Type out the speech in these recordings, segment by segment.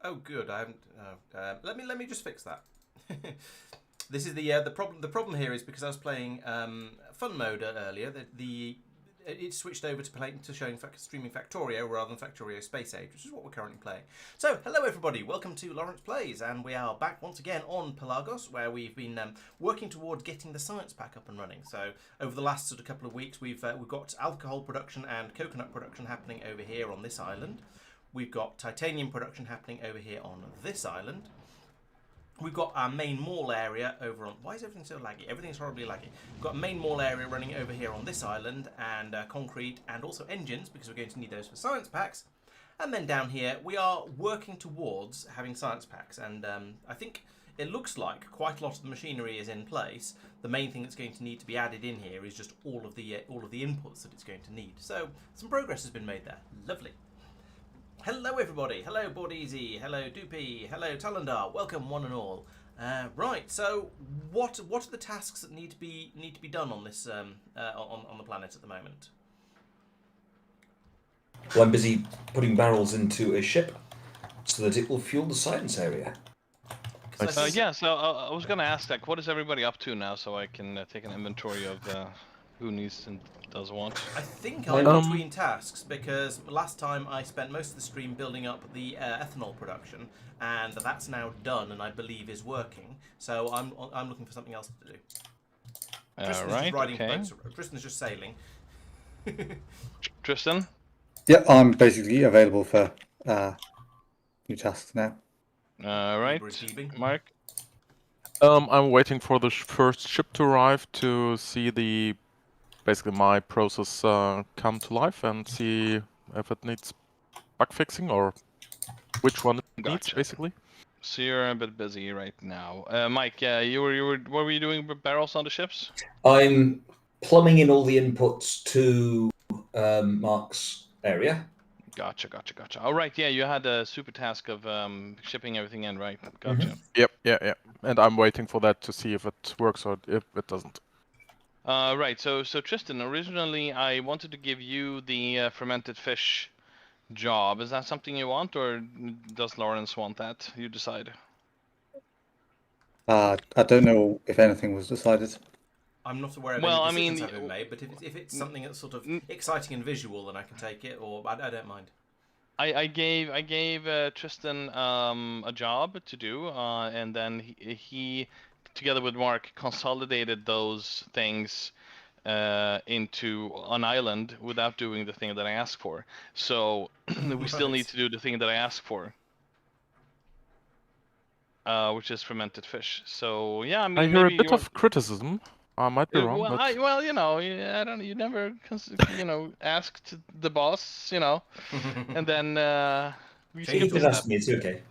Oh, good. I haven't. Let me just fix that. This is the problem. The problem here is because I was playing fun mode earlier. It switched over to showing streaming Factorio rather than Factorio Space Age, which is what we're currently playing. So, hello everybody, welcome to Laurence Plays, and we are back once again on Pelagos, where we've been working towards getting the science pack up and running. So, over the last sort of couple of weeks, we've got alcohol production and coconut production happening over here on this island. We've got titanium production happening over here on this island. We've got our main mall area over on... Why is everything so laggy? Everything's horribly laggy. We've got a main mall area running over here on this island, and concrete, and also engines, because we're going to need those for science packs. And then down here, we are working towards having science packs, and I think it looks like quite a lot of the machinery is in place. The main thing that's going to need to be added in here is just all of the inputs that it's going to need. So, some progress has been made there. Lovely. Hello everybody, hello Bordeezy, hello Doopy, hello Talandar, welcome one and all. Right, so what are the tasks that need to be done on this on the planet at the moment? Well, I'm busy putting barrels into a ship so that it will fuel the science area. Yeah, so I was going to ask, like, what is everybody up to now, so I can take an inventory of who needs and does want. I think I'm between tasks, because last time I spent most of the stream building up the ethanol production, and that's now done and I believe is working. So I'm looking for something else to do. Tristan's just riding boats. Tristan's just sailing. Tristan? Yeah, I'm basically available for new tasks now. Right, Mark? I'm waiting for the first ship to arrive to see basically my process come to life and see if it needs bug fixing or which one it needs, basically. So you're a bit busy right now. Mike, what were you doing with barrels on the ships? I'm plumbing in all the inputs to Mark's area. Gotcha. All right, yeah, you had a super task of shipping everything in, right? Gotcha. Yep, yeah. And I'm waiting for that to see if it works or if it doesn't. Right, so Tristan, originally I wanted to give you the fermented fish job. Is that something you want, or does Laurence want that? You decide. I don't know if anything was decided. I'm not aware of any decisions have been made, but if it's something that's sort of exciting and visual, then I can take it, or I don't mind. I gave Tristan a job to do, and then he together with Mark consolidated those things into an island without doing the thing that I asked for. So we still need to do the thing that I asked for, which is fermented fish. So yeah, I mean, I hear a bit of criticism. I might be wrong. Well, but... well, you know, I don't. You never, asked the boss, and then we You can ask me. It's okay.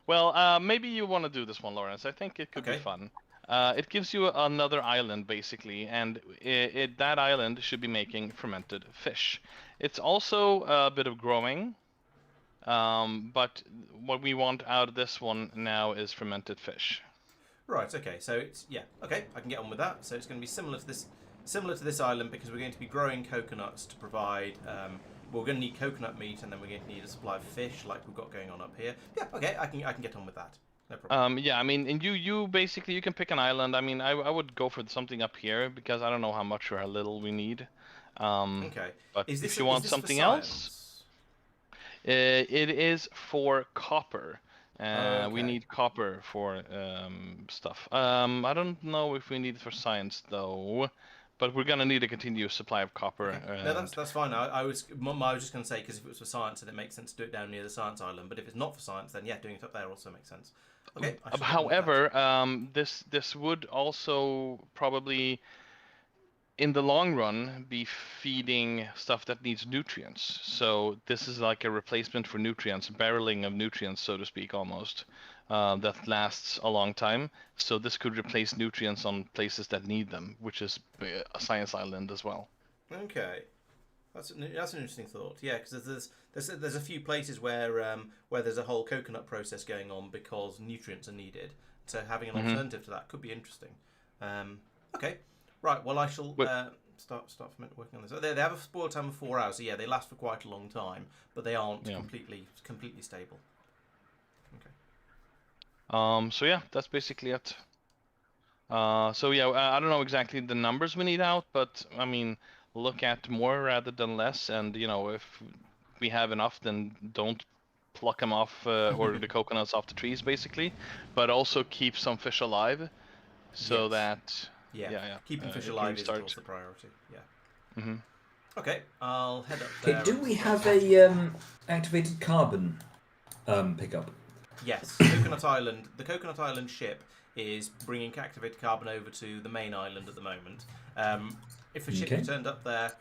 Well, maybe you want to do this one, Laurence. I think it could be fun. It gives you another island, basically, and that island should be making fermented fish. It's also a bit of growing, but what we want out of this one now is fermented fish. Right. Okay. So it's okay. I can get on with that. So it's going to be similar to this island, because we're going to be growing coconuts to provide. We're going to need coconut meat, and then we're going to need a supply of fish, like we've got going on up here. Yeah. Okay. I can get on with that. No problem. Yeah. I mean, and you basically you can pick an island. I mean, I would go for something up here because I don't know how much or how little we need. Okay. But if you want something else, it is for copper. We need copper for stuff. I don't know if we need it for science though, but we're gonna need a continuous supply of copper. Okay. No, that's fine. I was just gonna say, because if it was for science, then it makes sense to do it down near the science island. But if it's not for science, then yeah, doing it up there also makes sense. Okay. However, this would also probably, in the long run, be feeding stuff that needs nutrients. So this is like a replacement for nutrients, barreling of nutrients, so to speak, almost, that lasts a long time. So this could replace nutrients on places that need them, which is a science island as well. Okay, that's an interesting thought. Yeah, because there's a few places where there's a whole coconut process going on because nutrients are needed. So having an alternative to that could be interesting. Okay. Right, well, I shall start working on this. They have a spoil time of 4 hours, so yeah, they last for quite a long time, but they aren't completely stable. Okay. So yeah, that's basically it. So yeah, I don't know exactly the numbers we need out, but I mean, look at more rather than less, and if we have enough, then don't pluck them off or the coconuts off the trees, basically, but also keep some fish alive, so that keeping fish it alive can is of restart. course the priority. Yeah. Mm-hmm. Okay, I'll head up Okay, there. do we have a activated carbon pickup? Yes, Coconut Island. The Coconut Island ship is bringing activated carbon over to the main island at the moment. If a ship turned up there,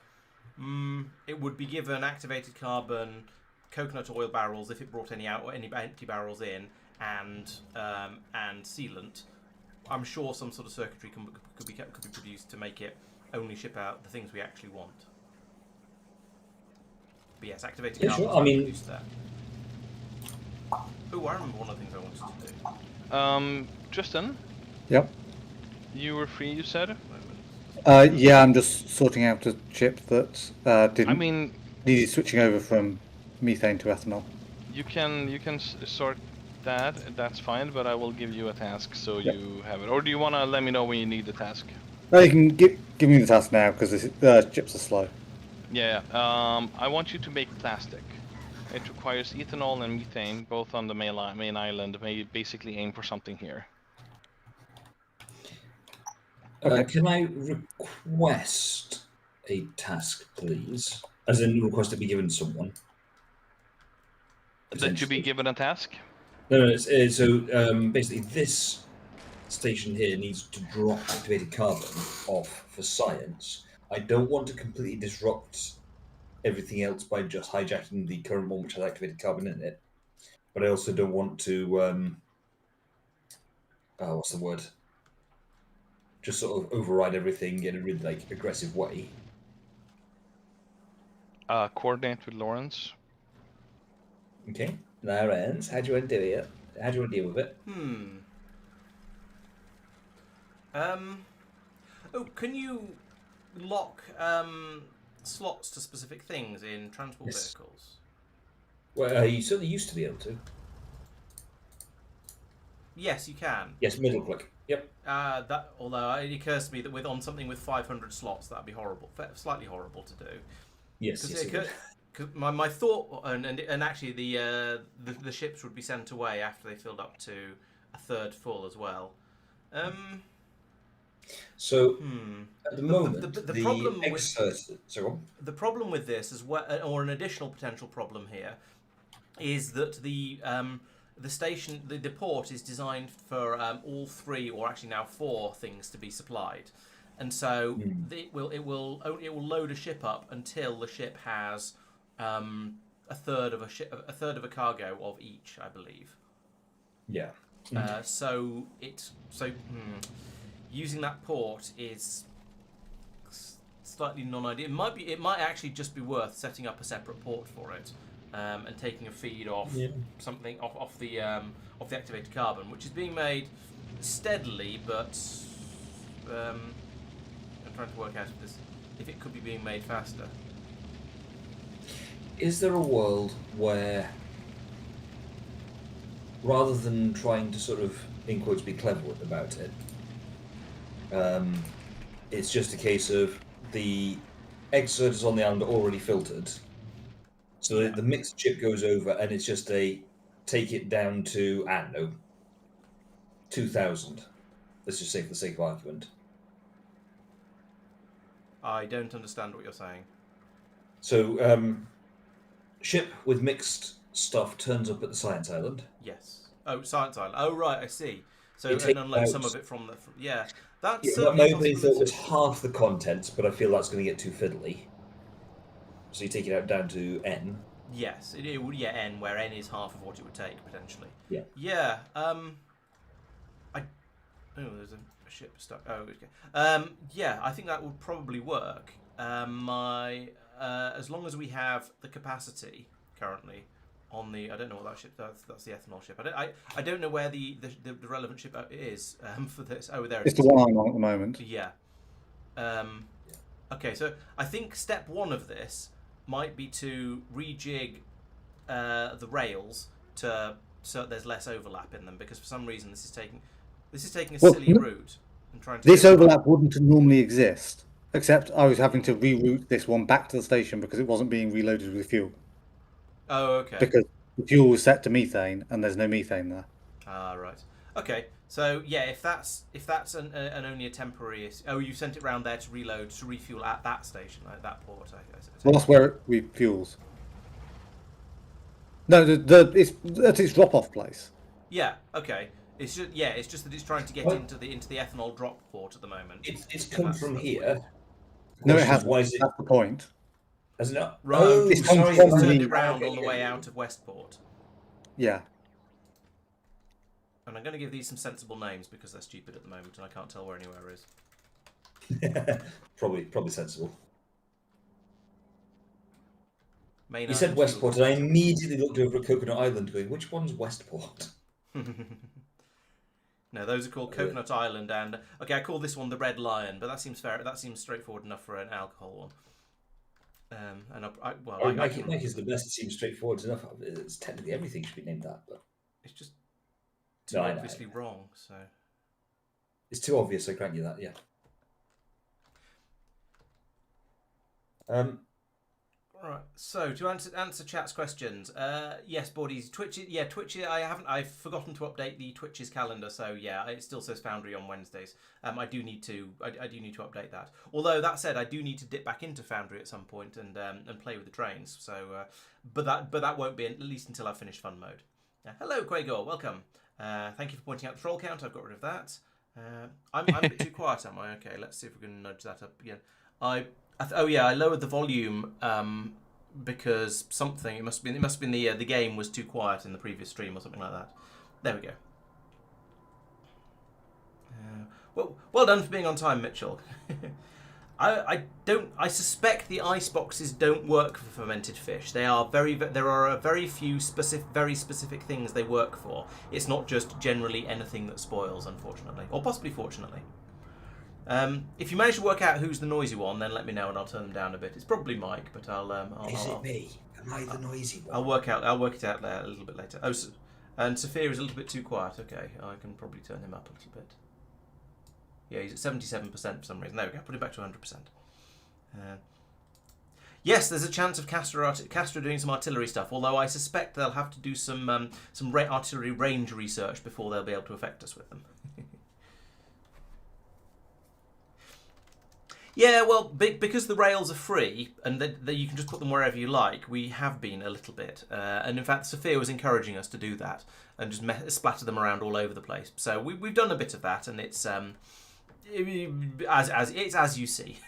it would be given activated carbon, coconut oil barrels if it brought any out or any empty barrels in, and sealant. I'm sure some sort of circuitry could be produced to make it only ship out the things we actually want. But yes, activated carbon is produced there. Oh, I remember one of the things I wanted to do. Tristan? Yep. You were free, you said? Yeah, I'm just sorting out a chip that needed switching over from methane to ethanol. You can sort that. That's fine, but I will give you a task so you have it. Or do you want to let me know when you need the task? No, you can give me the task now because the chips are slow. Yeah. I want you to make plastic. It requires ethanol and methane, both on the main island. Basically aim for something here. Okay. Can I request a task, please? As in, request to be given to someone? That you be given a task? No. So basically, this station here needs to drop activated carbon off for science. I don't want to completely disrupt everything else by just hijacking the current one which has activated carbon in it. But I also don't want to, what's the word? Just sort of override everything in a really aggressive way. Coordinate with Laurence. Okay, Laurence, how do you want to do it? How do you want to deal with it? Oh, can you lock slots to specific things in transport vehicles? Well, you certainly used to be able to. Yes, you can. Yes, middle click. Yep. Although it occurs to me that on something with 500 slots, that'd be horrible, slightly horrible to do. Yes. Cause my thought, and actually the ships would be sent away after they filled up to a third full as well. So at the moment, the problem with this as well, or an additional potential problem here, is that the station, the port is designed for all 3 or actually now 4 things to be supplied, and so it will load a ship up until the ship has a third of a cargo of each, I believe. Yeah. Using that port is slightly non-ideal. It might actually just be worth setting up a separate port for it, and taking a feed off something off the activated carbon, which is being made steadily, but I'm trying to work out if it could be being made faster. Is there a world where, rather than trying to sort of, in quotes, be clever about it, it's just a case of the exerts on the island are already filtered, so the mixed chip goes over, and it's just take it down to, I don't know, 2,000. Let's just say for the sake of argument. I don't understand what you're saying. So, ship with mixed stuff turns up at the Science Island. Yes. Oh, Science Island. Oh, right, I see. So and unload some of it from the... That's my opening thought was half the contents, but I feel that's going to get too fiddly. So you take it out down to N. Yes, it would. Yeah, N, where N is half of what it would take potentially. Yeah. Yeah. There's a ship stuck. Oh, okay. Yeah, I think that would probably work. As long as we have the capacity currently on the, I don't know what that ship. That's the ethanol ship. I don't know where the relevant ship is for this. Oh, there it is. It's the one I'm on at the moment. Yeah. Okay, so I think step 1 of this might be to rejig the rails so there's less overlap in them, because for some reason this is taking a silly route and trying to. This overlap wouldn't normally exist, except I was having to reroute this one back to the station because it wasn't being reloaded with fuel. Oh, okay. Because the fuel was set to methane and there's no methane there. Ah, right. Okay. So yeah, if that's an only a temporary. Oh, you sent it round there to reload, to refuel at that station, at that port. Well, that's where it refuels. No, it's at its drop-off place. Yeah. Okay. It's just that it's trying to get into the ethanol drop port at the moment. It's come from here. No, it hasn't. That's the point. Has it not? Right. It's turned it round on the way out of Westport. Yeah. And I'm going to give these some sensible names because they're stupid at the moment and I can't tell where anywhere is. probably sensible. Main you said Westport, and I immediately looked over at Coconut Island, going, "Which one's Westport?" No, those are called Coconut Island, and okay, I call this one the Red Lion, but that seems fair. That seems straightforward enough for an alcohol one. Mike is the best. It seems straightforward enough. It's technically everything should be named that, but it's just too obviously wrong. So it's too obvious. I grant you that. Yeah. Right. So to answer chat's questions, yes, Bordies, Twitch. Yeah, Twitch. I've forgotten to update the Twitch's calendar. So yeah, it still says Foundry on Wednesdays. I do need to update that. Although that said, I do need to dip back into Foundry at some point and play with the trains. So, but that won't be at least until I've finished fun mode. Hello, Quagor. Welcome. Thank you for pointing out the troll count. I've got rid of that. I'm a bit too quiet, am I? Okay, let's see if we can nudge that up again. I lowered the volume because something. It must have been the game was too quiet in the previous stream or something like that. There we go. Well done for being on time, Mitchell. I suspect the ice boxes don't work for fermented fish. There are very few very specific things they work for. It's not just generally anything that spoils, unfortunately, or possibly fortunately. If you manage to work out who's the noisy one, then let me know and I'll turn them down a bit. It's probably Mike, but Is it me? Am I the noisy one? I'll work it out there a little bit later. Oh, and Sophia is a little bit too quiet. Okay, I can probably turn him up a little bit. Yeah, he's at 77% for some reason. There we go. Put him back to 100%. Yes, there's a chance of Castor doing some artillery stuff. Although I suspect they'll have to do some artillery range research before they'll be able to affect us with them. Yeah, well, because the rails are free and that you can just put them wherever you like, we have been a little bit. And in fact, Sophia was encouraging us to do that and just splatter them around all over the place. So we've done a bit of that, and it's as you see.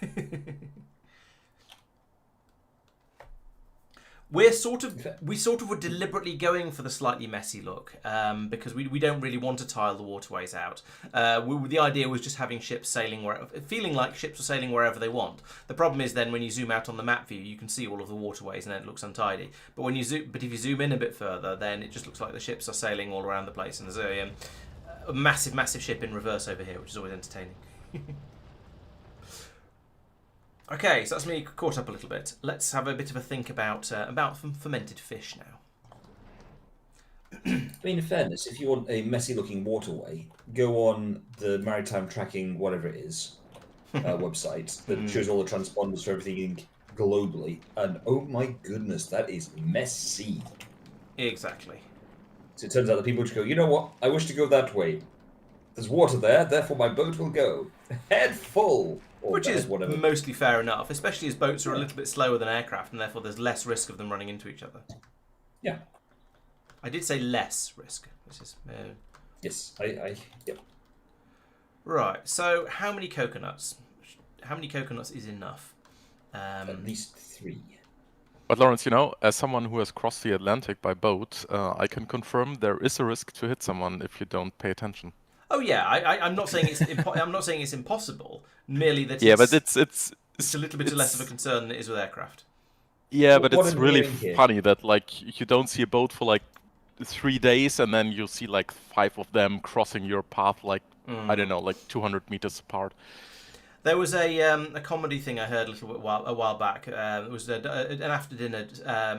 We sort of were deliberately going for the slightly messy look because we don't really want to tile the waterways out. The idea was just having ships sailing feeling like ships are sailing wherever they want. The problem is then when you zoom out on the map view, you can see all of the waterways and then it looks untidy. But if you zoom in a bit further, then it just looks like the ships are sailing all around the place. And there's a massive ship in reverse over here, which is always entertaining. Okay, so that's me caught up a little bit. Let's have a bit of a think about fermented fish now. I mean, in fairness, if you want a messy-looking waterway, go on the maritime tracking, whatever it is, website that shows all the transponders for everything globally, and oh my goodness, that is messy. Exactly. So it turns out that people just go, you know what? I wish to go that way. There's water there, therefore my boat will go head full. Which is mostly fair enough, especially as boats are a little bit slower than aircraft, and therefore there's less risk of them running into each other. Yeah. I did say less risk, which is... Yes, yep. Right, so how many coconuts? How many coconuts is enough? At least 3. But Laurence, as someone who has crossed the Atlantic by boat, I can confirm there is a risk to hit someone if you don't pay attention. Oh yeah, I'm not saying it's I'm not saying it's impossible. Merely that but it's a little bit less of a concern than it is with aircraft. Yeah, but it's really funny that you don't see a boat for 3 days, and then you see 5 of them crossing your path I don't know, 200 meters apart. There was a comedy thing I heard a while back. It was an after dinner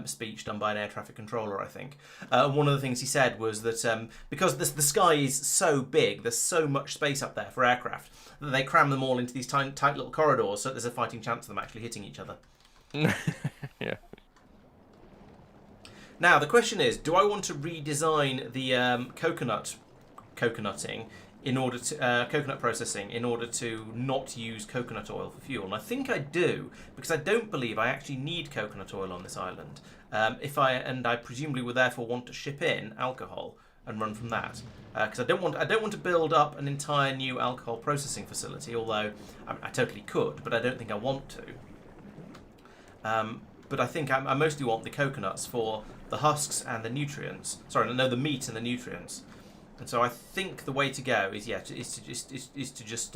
speech done by an air traffic controller, I think. One of the things he said was that because the sky is so big, there's so much space up there for aircraft that they cram them all into these tight little corridors, so there's a fighting chance of them actually hitting each other. Yeah. Now the question is, do I want to redesign the coconutting in order to coconut processing in order to not use coconut oil for fuel? And I think I do, because I don't believe I actually need coconut oil on this island. I presumably would therefore want to ship in alcohol and run from that, because I don't want to build up an entire new alcohol processing facility. Although I totally could, but I don't think I want to. But I think I mostly want the coconuts for the husks and the nutrients. Sorry, no, the meat and the nutrients. And so I think the way to go is to just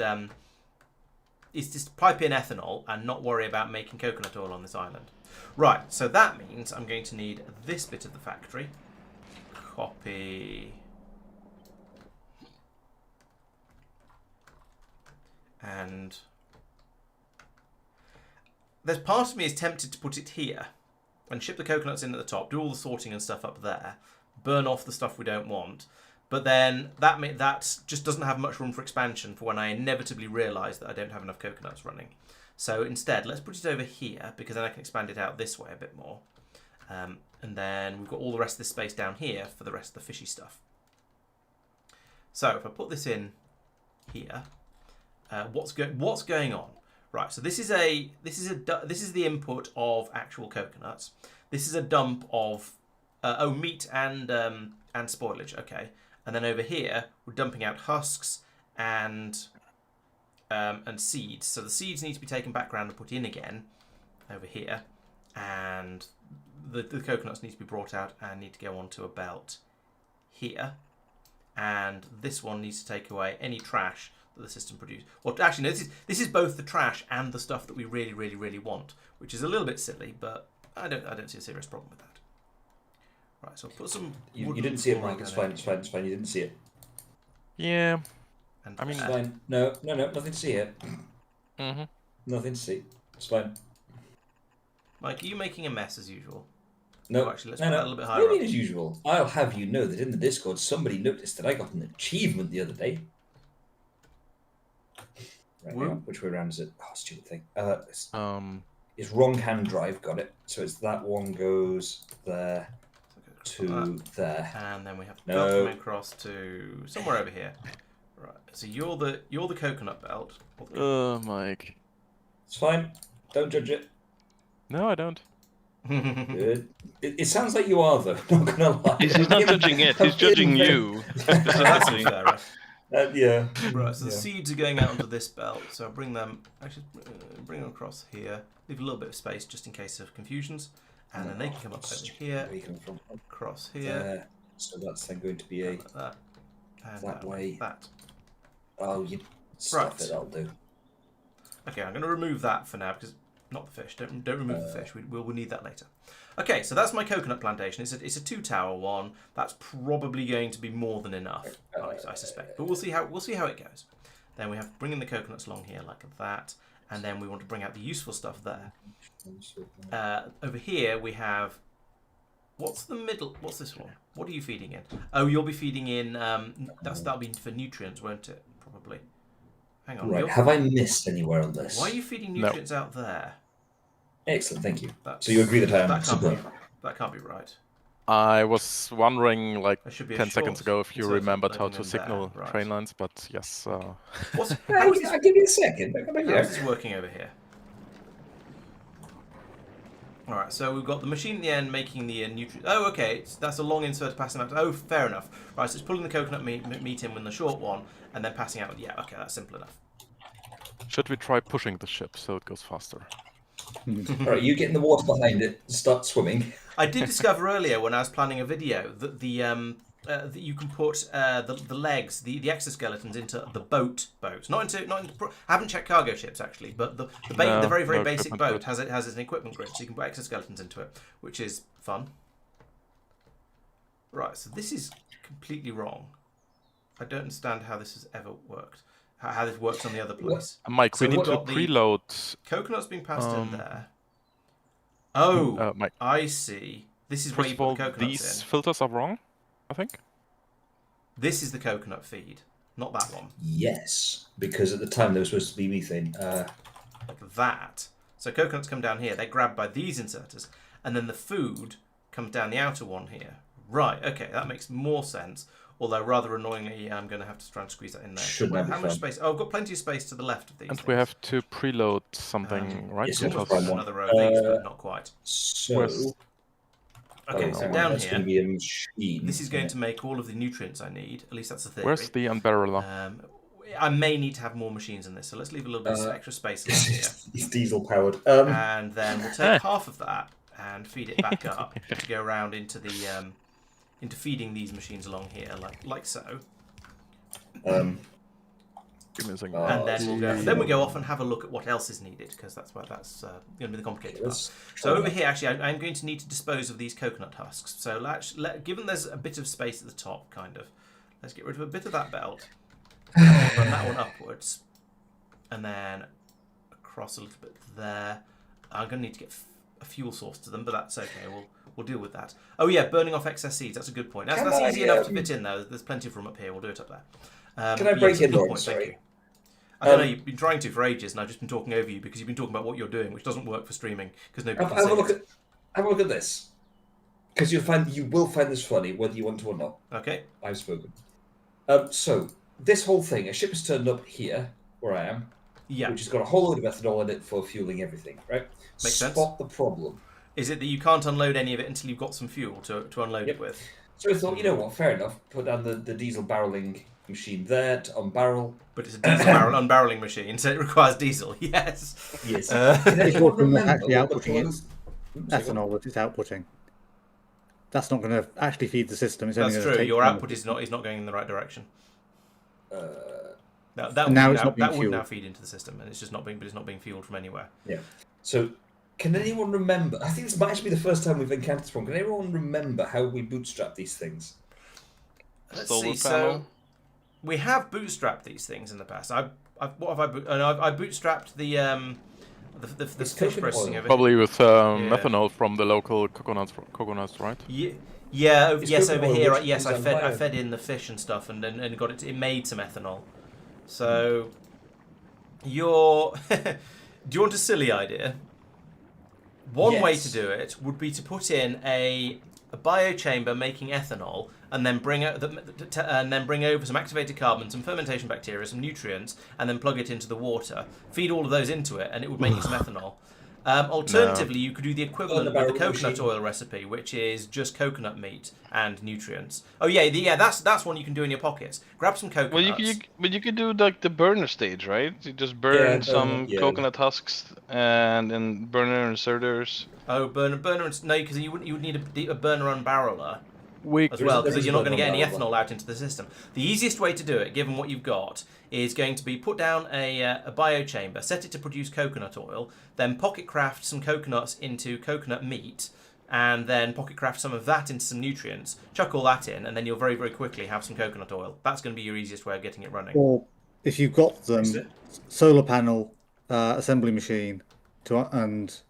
pipe in ethanol and not worry about making coconut oil on this island. Right, so that means I'm going to need this bit of the factory. Copy. And there's part of me is tempted to put it here and ship the coconuts in at the top, do all the sorting and stuff up there, burn off the stuff we don't want. But then that just doesn't have much room for expansion for when I inevitably realise that I don't have enough coconuts running. So instead, let's put it over here, because then I can expand it out this way a bit more. And then we've got all the rest of this space down here for the rest of the fishy stuff. So if I put this in here, what's going on? Right, so this is the input of actual coconuts. This is a dump of meat and spoilage. Okay, and then over here we're dumping out husks and seeds. So the seeds need to be taken back around and put in again over here, and the coconuts need to be brought out and need to go onto a belt here, and this one needs to take away any trash that the system produces. Well, actually, no, this is both the trash and the stuff that we really, really, really want, which is a little bit silly, but I don't see a serious problem with that. Right, so I'll put some. You didn't see it, Mike. It's fine. It's fine. It's fine. You didn't see it. Yeah. And I mean, It's fine. No, nothing to see here. Nothing to see. It's fine. Mike, are you making a mess as usual? No, Oh, actually, let's put that a little bit What higher do you mean up. as usual? I'll have you know that in the Discord, somebody noticed that I got an achievement the other day. Right, hang on. Which way around is it? Oh, stupid thing. It's wrong hand drive. Got it. So it's that one goes there to there. And then we have to come across to somewhere over here. Right. So you're the coconut belt. Mike. It's fine. Don't judge it. No, I don't. Good. It sounds like you are, though. Not gonna lie. He's not judging it. He's judging you. That's unfair, right? Yeah. Right, so the seeds are going out onto this belt, so I'll bring them across here. Leave a little bit of space just in case of confusions, and then they can come up over here, Where you come from? across here. So that's then going to be a like that, and that way. That. Oh, you stuff Right. it. I'll do. Okay, I'm going to remove that for now because not the fish. Don't remove the fish. We'll need that later. Okay, so that's my coconut plantation. It's a 2-tower one. That's probably going to be more than enough, I suspect. But we'll see how it goes. Then we have to bring in the coconuts along here like that, and then we want to bring out the useful stuff there. Over here we have. What's the middle? What's this one? What are you feeding in? Oh, you'll be feeding in. That'll be for nutrients, won't it? Probably. Hang on. Right. Have I missed anywhere on this? Why are you feeding nutrients out there? Excellent. Thank you. So you agree that I am that can't be right. I was wondering, like, There should be a 10 seconds short ago if you insertion remembered how plugging to in signal there. Right. train lines, but yes. I'll give you a second. How is this working over here? Alright, so we've got the machine at the end making the nutrient. Oh, okay, that's a long insert passing out. Oh, fair enough. Right, so it's pulling the coconut meat in with the short one, and then passing out. Yeah, okay, that's simple enough. Should we try pushing the ship so it goes faster? Alright, you get in the water behind it, start swimming. I did discover earlier when I was planning a video that that you can put the legs, the exoskeletons into the boats. Not into. I haven't checked cargo ships actually, but the very basic boat has an equipment grid, so you can put exoskeletons into it, which is fun. Right, so this is completely wrong. I don't understand how this has ever worked. how this works on the other place. Mike, we So need what to got the preload. Coconut's being passed in there. Oh, Mike, I see. This is where first you of put all, the coconuts these in. filters are wrong, I think. This is the coconut feed, not that one. Yes, because at the time there was supposed to be methane. Like that. So coconuts come down here. They're grabbed by these inserters. And then the food comes down the outer one here. Right, okay, that makes more sense. Although, rather annoyingly, I'm going to have to try and squeeze that in there. How much space? Oh, I've got plenty of space to the left of these And things. we have to preload something, right? yes, Almost prime another one. row of these, but not quite. So, Okay, so down that's here, going to be a machine. this is going to make all of the nutrients I need. At least that's the theory. Where's the unbarreler? I may need to have more machines in this, so let's leave a little bit of extra space along here. It's diesel powered. And then we'll take half of that and feed it back up to go around into the into feeding these machines along here, like so. Give me a second. And then we go off and have a look at what else is needed, because that's going to be the complicated part. So over here, actually, I'm going to need to dispose of these coconut husks. So given there's a bit of space at the top, kind of, let's get rid of a bit of that belt, run that one upwards, and then across a little bit there. I'm going to need to get a fuel source to them, but that's okay. We'll deal with that. Oh yeah, burning off excess seeds. That's a good point. That's easy enough to fit in there. There's plenty of room up here. We'll do it up there. Can I break in, Laurence? Sorry. I don't know, you've been trying to for ages, and I've just been talking over you because you've been talking about what you're doing, which doesn't work for streaming because nobody can see it. Have a look at this, because you will find this funny whether you want to or not. Okay. I've spoken. So this whole thing, a ship has turned up here where I am, which has got a whole load of ethanol in it for fueling everything. Right? Makes sense. Spot the problem. Is it that you can't unload any of it until you've got some fuel to unload it with? So I thought, you know what, fair enough. Put down the diesel barreling machine there to unbarrel. But it's a diesel unbarreling machine, so it requires diesel. Yes. Yes. It's not actually outputting its ethanol that it's outputting. That's not going to actually feed the system. It's That's only true. Your output is not going in the right direction. That would now feed into the system, and it's just not being fueled from anywhere. Yeah. So, can anyone remember? I think this might actually be the first time we've encountered this one. Can anyone remember how we bootstrap these things? Let's see. So we have bootstrapped these things in the past. I bootstrapped the fish processing over probably with methanol from the local coconuts, right? Yeah. Over here. Yes, I fed in the fish and stuff, and got it. It made some ethanol. So do you want a silly idea? One way to do it would be to put in a biochamber making ethanol, and then bring over some activated carbon, some fermentation bacteria, some nutrients, and then plug it into the water. Feed all of those into it, and it would make you some ethanol. Alternatively, you could do the equivalent with the coconut oil recipe, which is just coconut meat and nutrients. Oh yeah, that's one you can do in your pockets. Grab some coconuts. But you could do like the burner stage, right? You just burn some coconut husks and then burner inserters. Oh, burner, no, because you would need a burner unbarreler as well, There because is you're not going to get any burner ethanol out into the system. The easiest way to do it, given what you've got, is going to be put down a biochamber, set it to produce coconut oil, then pocket craft some coconuts into coconut meat, and then pocket craft some of that into some nutrients, chuck all that in, and then you'll very, very quickly have some coconut oil. That's going to be your easiest way of getting it running. Or if you've got them, solar panel, assembly machine, and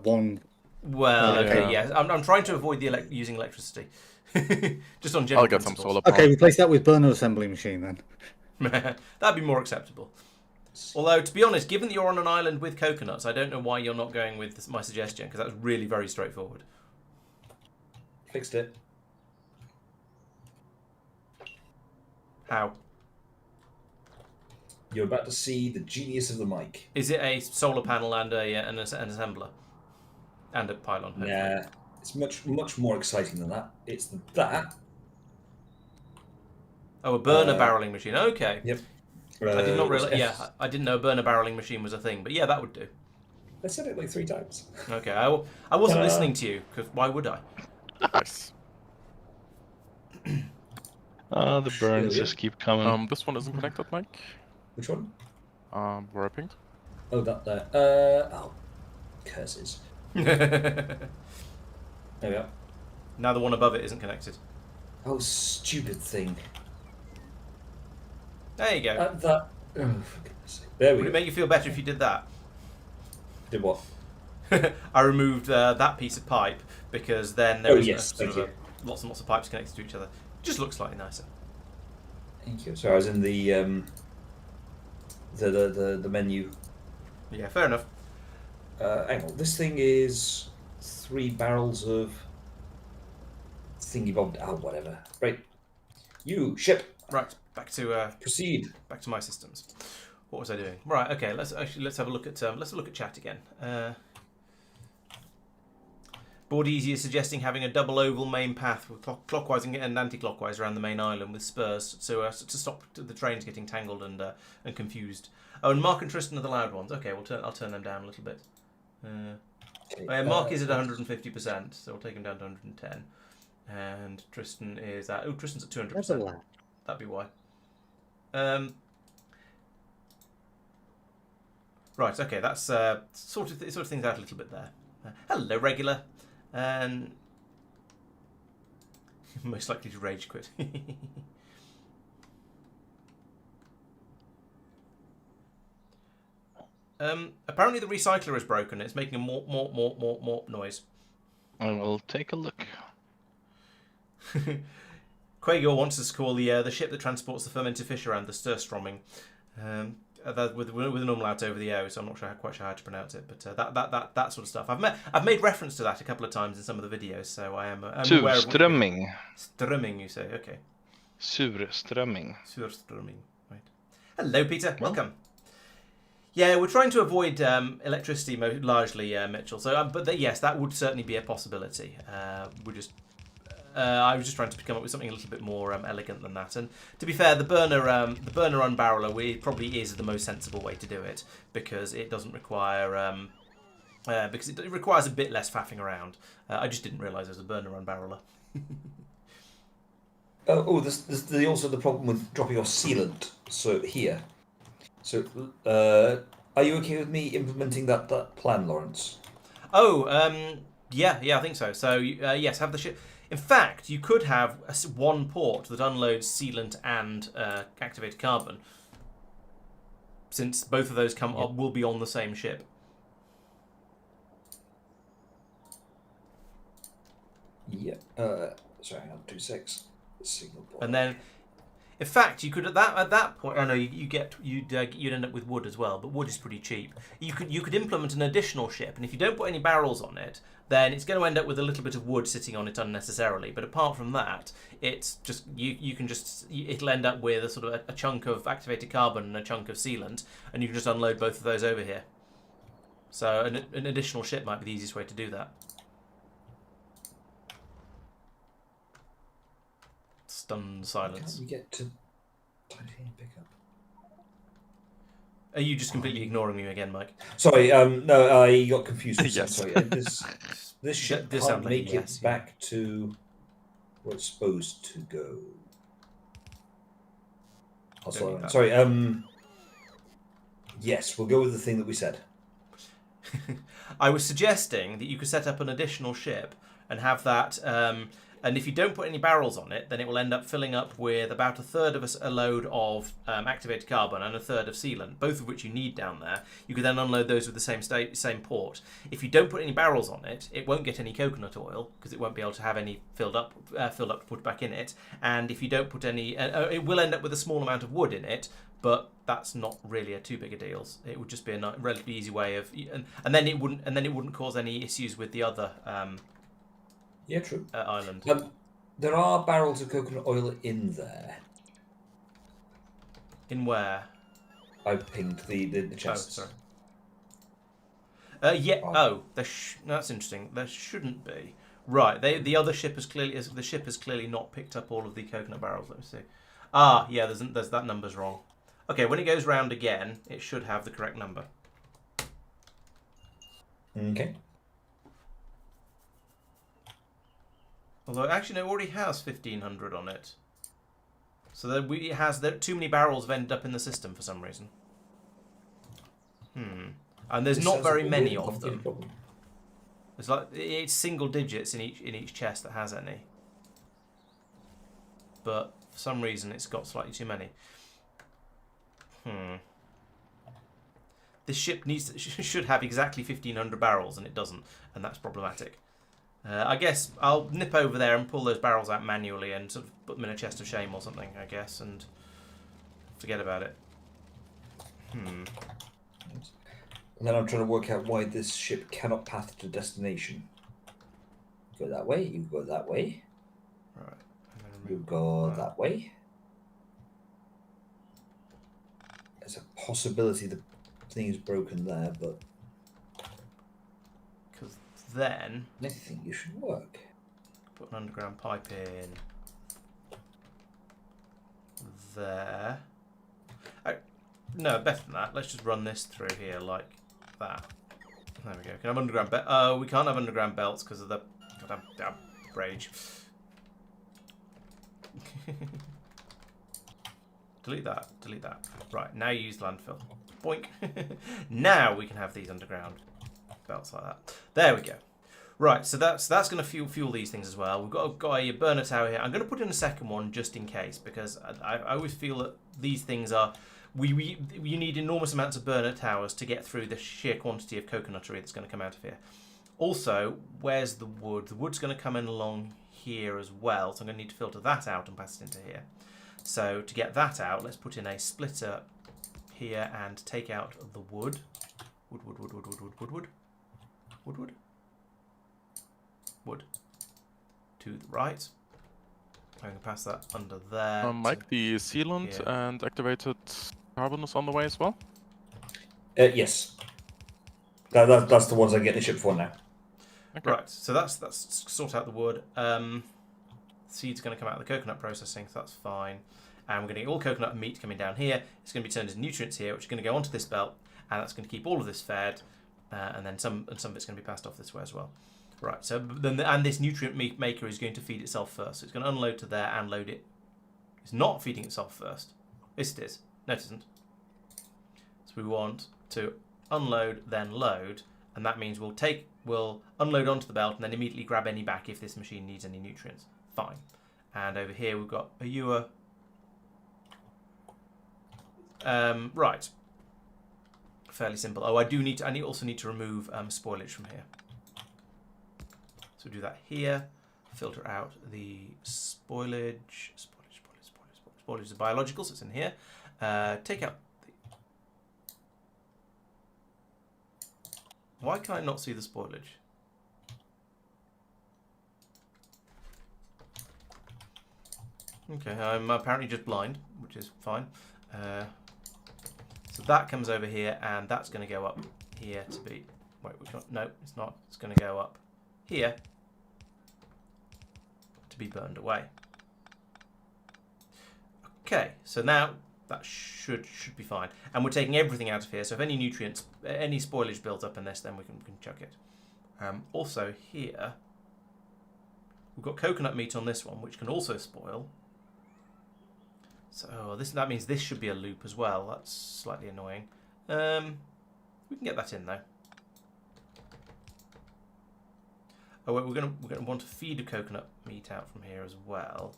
one. Well, okay, yeah. I'm trying to avoid using electricity. Just on general I'll get some principles. solar power. Okay, replace that with burner assembly machine then. That'd be more acceptable. Although, to be honest, given that you're on an island with coconuts, I don't know why you're not going with my suggestion, because that was really very straightforward. Fixed it. How? You're about to see the genius of the mic. Is it a solar panel and an assembler? And a pylon? Hopefully. Nah, it's much more exciting than that. It's that. Oh, a burner barreling machine. Okay. Yep. I did not realize. Yeah, I didn't know a burner barreling machine was a thing, but yeah, that would do. I said it like 3 times. Okay, I wasn't listening to you, because why would I? Nice. The burns just keep coming. This one isn't connected, Mike. Which one? Where I pinged. Oh, that there. Oh, curses. There we go. Now the one above it isn't connected. Oh, stupid thing. There you go. That. Oh, for goodness sake. There we Would go. it make you feel better if you did that? Did what? I removed that piece of pipe because then there was yes, thank you. lots and lots of pipes connected to each other. Just looks slightly nicer. Thank you. So I was in the menu. Yeah, fair enough. Hang on. This thing is 3 barrels of thingy bob. Oh, whatever. Right. You ship. Right, back to Proceed. back to my systems. What was I doing? Right, okay. Let's have a look at chat again. Board Easy is suggesting having a double oval main path with clockwise and anti-clockwise around the main island with spurs, so to stop the trains getting tangled and confused. Oh, and Mark and Tristan are the loud ones. Okay, I'll turn them down a little bit. Mark is at 150%, so we'll take him down to 110. And Tristan is at Tristan's at 200%. That's a lot. That'd be why. Right, okay, that's sort of things out a little bit there. Hello, regular. Most likely to rage quit. Apparently the recycler is broken. It's making a more noise. I will take a look. Quago wants us to call the ship that transports the fermented fish around the Sturströmming. With an umlaut over the O, so I'm not quite sure how to pronounce it, but that sort of stuff. I've made reference to that a couple of times in some of the videos, so I'm aware of Surströmming. Strömming, you say? Okay. Surströmming. Surströmming, right. Hello, Peter. Welcome. Yeah, we're trying to avoid electricity largely, Mitchell. So, yes, that would certainly be a possibility. I was just trying to come up with something a little bit more elegant than that. And to be fair, the burner unbarreler probably is the most sensible way to do it because it doesn't require because it requires a bit less faffing around. I just didn't realise there was a burner unbarreler. There's also the problem with dropping off sealant. So here. So, are you okay with me implementing that plan, Laurence? Oh, yeah, I think so. So, yes, have the ship. In fact, you could have one port that unloads sealant and activated carbon, since both of those will be on the same ship. Yeah. Sorry, hang on. 2.6. Signal port. And then, in fact, you could at that point. I know you'd end up with wood as well, but wood is pretty cheap. You could implement an additional ship, and if you don't put any barrels on it, then it's going to end up with a little bit of wood sitting on it unnecessarily. But apart from that, it's just it'll end up with a sort of a chunk of activated carbon and a chunk of sealant, and you can just unload both of those over here. So an additional ship might be the easiest way to do that. Stunned silence. Can't we get to titanium pickup? Are you just completely ignoring me again, Mike? Sorry, no, I got confused. Yes. Sorry, this ship can't make it back to where it's supposed to go. Oh, sorry. Yes, we'll go with the thing that we said. I was suggesting that you could set up an additional ship and have that. And if you don't put any barrels on it, then it will end up filling up with about a third of a load of activated carbon and a third of sealant, both of which you need down there. You could then unload those with the same port. If you don't put any barrels on it, it won't get any coconut oil because it won't be able to have any filled up to put back in it. And if you don't put any, it will end up with a small amount of wood in it. But that's not really too big a deal. It would just be a relatively easy way of, and then it wouldn't cause any issues with the other. Yeah, true. Island. There are barrels of coconut oil in there. In where? I pinged the chests. Oh, sorry. Yeah. Oh, that's interesting. There shouldn't be. Right. The other ship has clearly not picked up all of the coconut barrels. Let me see. Ah, yeah. There's that number's wrong. Okay. When it goes round again, it should have the correct number. Okay. Although, actually, no, it already has 1,500 on it. So it has too many barrels have ended up in the system for some reason. And there's not very many of them. It's single digits in each chest that has any. But for some reason, it's got slightly too many. This ship should have exactly 1,500 barrels, and it doesn't, and that's problematic. I guess I'll nip over there and pull those barrels out manually and sort of put them in a chest of shame or something, I guess, and forget about it. And then I'm trying to work out why this ship cannot path to destination. Go that way, you go that way. Right. You go that way. There's a possibility the thing is broken there, but... Because then... I think you should work. Put an underground pipe in there. No, better than that. Let's just run this through here like that. There we go. Can I have underground belt? Oh, we can't have underground belts because of the goddamn rage. Delete that. Delete that. Right, now use landfill. Boink. Now we can have these underground belts like that. There we go. Right, so that's going to fuel these things as well. We've got a burner tower here. I'm going to put in a second one just in case, because I always feel that these things are... You need enormous amounts of burner towers to get through the sheer quantity of coconuttery that's going to come out of here. Also, where's the wood? The wood's going to come in along here as well, so I'm going to need to filter that out and pass it into here. So to get that out, let's put in a splitter here and take out the wood. Wood. To the right. I'm going to pass that under there. Mike, the sealant and activated carbon is on the way as well? Yes. That's the ones I get the ship for now. Okay. Right, so that's sort out the wood. Seed's going to come out of the coconut processing, so that's fine. And we're going to get all coconut meat coming down here. It's going to be turned into nutrients here, which are going to go onto this belt, and that's going to keep all of this fed, and then some of it's going to be passed off this way as well. Right, so and this nutrient maker is going to feed itself first. So it's going to unload to there and load it. It's not feeding itself first. Yes, it is. No, it isn't. So we want to unload, then load, and that means we'll unload onto the belt and then immediately grab any back if this machine needs any nutrients. Fine. And over here we've got a ewer. Right. Fairly simple. Oh, I also need to remove spoilage from here. So we'll do that here. Filter out the spoilage. Spoilage is biological, so it's in here. Take out the... Why can I not see the spoilage? Okay, I'm apparently just blind, which is fine. So that comes over here, and that's going to go up here to be... Wait, we can't... No, it's not. It's going to go up here to be burned away. Okay, so now that should be fine. And we're taking everything out of here, so if any nutrients, any spoilage builds up in this, then we can chuck it. Also here, we've got coconut meat on this one, which can also spoil. So that means this should be a loop as well. That's slightly annoying. We can get that in though. Oh wait, we're gonna want to feed the coconut meat out from here as well.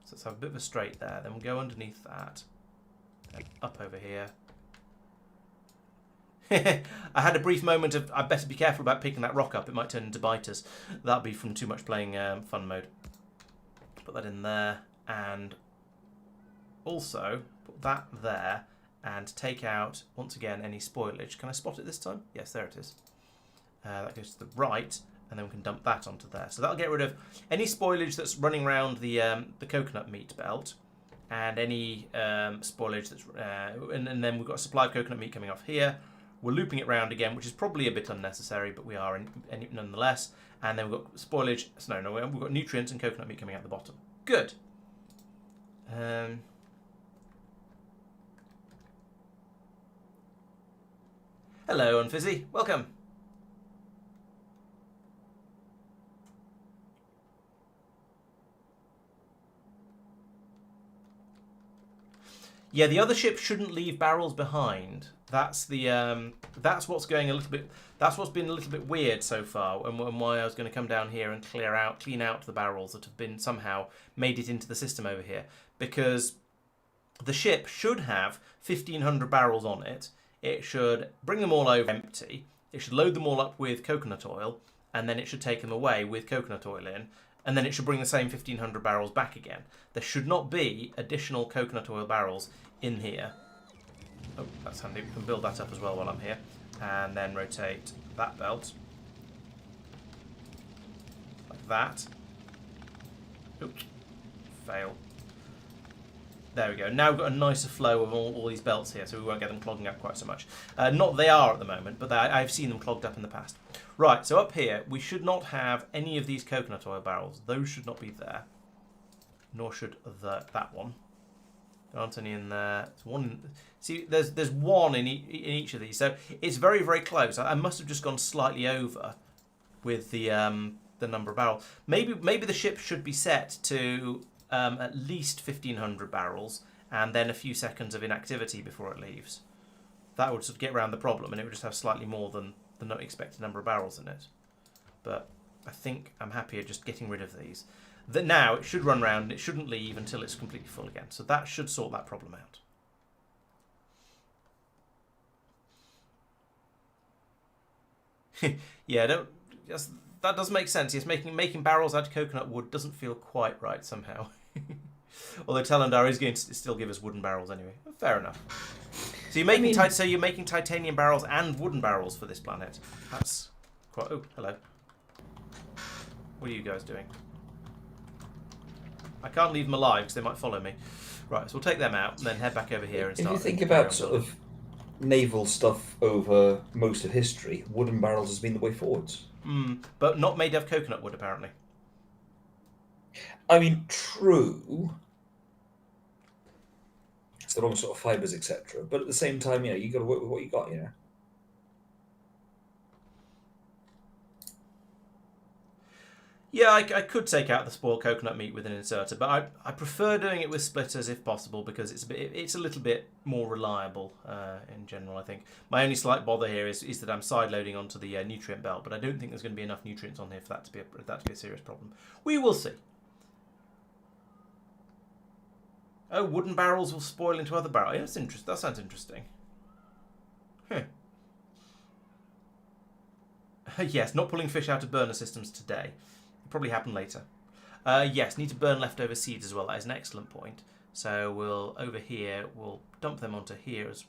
So let's have a bit of a straight there. Then we'll go underneath that, and up over here. I had a brief moment of I better be careful about picking that rock up. It might turn into biters. That'll be from too much playing fun mode. Put that in there, and also put that there. And take out, once again, any spoilage. Can I spot it this time? Yes, there it is. That goes to the right, and then we can dump that onto there. So that'll get rid of any spoilage that's running around the coconut meat belt, and any spoilage that's... and then we've got a supply of coconut meat coming off here. We're looping it round again, which is probably a bit unnecessary, but we are nonetheless. And then we've got spoilage... No, we've got nutrients and coconut meat coming out the bottom. Good. Hello, Unfizzy. Welcome. Yeah, the other ship shouldn't leave barrels behind. That's the that's what's going a little bit. That's what's been a little bit weird so far, and why I was going to come down here and clean out the barrels that have been somehow made it into the system over here. because the ship should have 1,500 barrels on it. It should bring them all over empty. It should load them all up with coconut oil, and then it should take them away with coconut oil in, and then it should bring the same 1,500 barrels back again. There should not be additional coconut oil barrels in here. Oh, that's handy. We can build that up as well while I'm here. And then rotate that belt. Like that. Oops. Fail. There we go. Now we've got a nicer flow of all these belts here, so we won't get them clogging up quite so much. Not that they are at the moment, but I've seen them clogged up in the past. Right, so up here, we should not have any of these coconut oil barrels. Those should not be there. Nor should that one. There aren't any in there. There's one. See, there's one in each of these, so it's very, very close. I must have just gone slightly over with the number of barrels. Maybe the ship should be set to at least 1,500 barrels, and then a few seconds of inactivity before it leaves. That would sort of get around the problem, and it would just have slightly more than the not expected number of barrels in it. But I think I'm happier just getting rid of these. That now it should run round and it shouldn't leave until it's completely full again. So that should sort that problem out. Yeah, that does make sense. Yes, making barrels out of coconut wood doesn't feel quite right somehow. Although Talandar is going to still give us wooden barrels anyway. Fair enough. So you're making titanium barrels and wooden barrels for this planet. That's quite. Oh, hello. What are you guys doing? I can't leave them alive because they might follow me. Right, so we'll take them out and then head back over here and start. If you think about sort of naval stuff over most of history, wooden barrels has been the way forwards. But not made of coconut wood, apparently. I mean, true. It's the wrong sort of fibres, etc. But at the same time, you got to work with what you got, Yeah, I could take out the spoiled coconut meat with an inserter, but I prefer doing it with splitters if possible because it's a little bit more reliable in general, I think. My only slight bother here is that I'm side loading onto the nutrient belt, but I don't think there's going to be enough nutrients on here for that to be a serious problem. We will see. Oh, wooden barrels will spoil into other barrels. Yeah, that's interesting. That sounds interesting. Yes, not pulling fish out of burner systems today. Probably happen later. Yes, need to burn leftover seeds as well. That is an excellent point. So we'll over here. We'll dump them onto here as.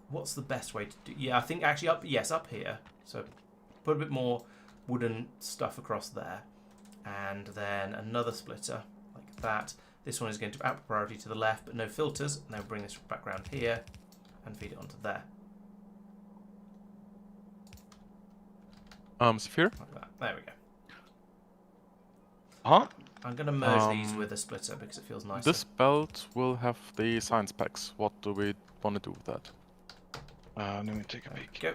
What's the best way to do? Yeah, I think actually up here. So put a bit more wooden stuff across there, and then another splitter like that. This one is going to output priority to the left, but no filters. And then bring this back round here and feed it onto there. Sphere? Like that. There we go. Huh? I'm going to merge these with a splitter because it feels nicer. This belt will have the science packs. What do we want to do with that? Let me take a peek. Go.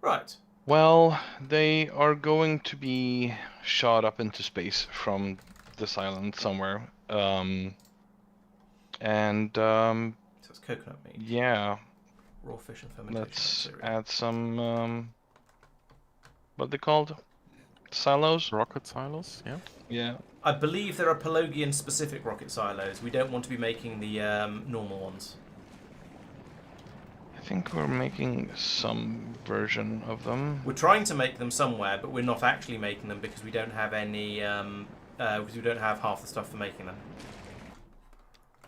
Right. Well, they are going to be shot up into space from this island somewhere. So it's coconut meat. Yeah. Raw fish and fermentation. Let's add some, what they called? Silos? Rocket silos, yeah. Yeah. I believe there are Pelagian specific rocket silos. We don't want to be making the normal ones. I think we're making some version of them. We're trying to make them somewhere, but we're not actually making them because we don't have any, because we don't have half the stuff for making them.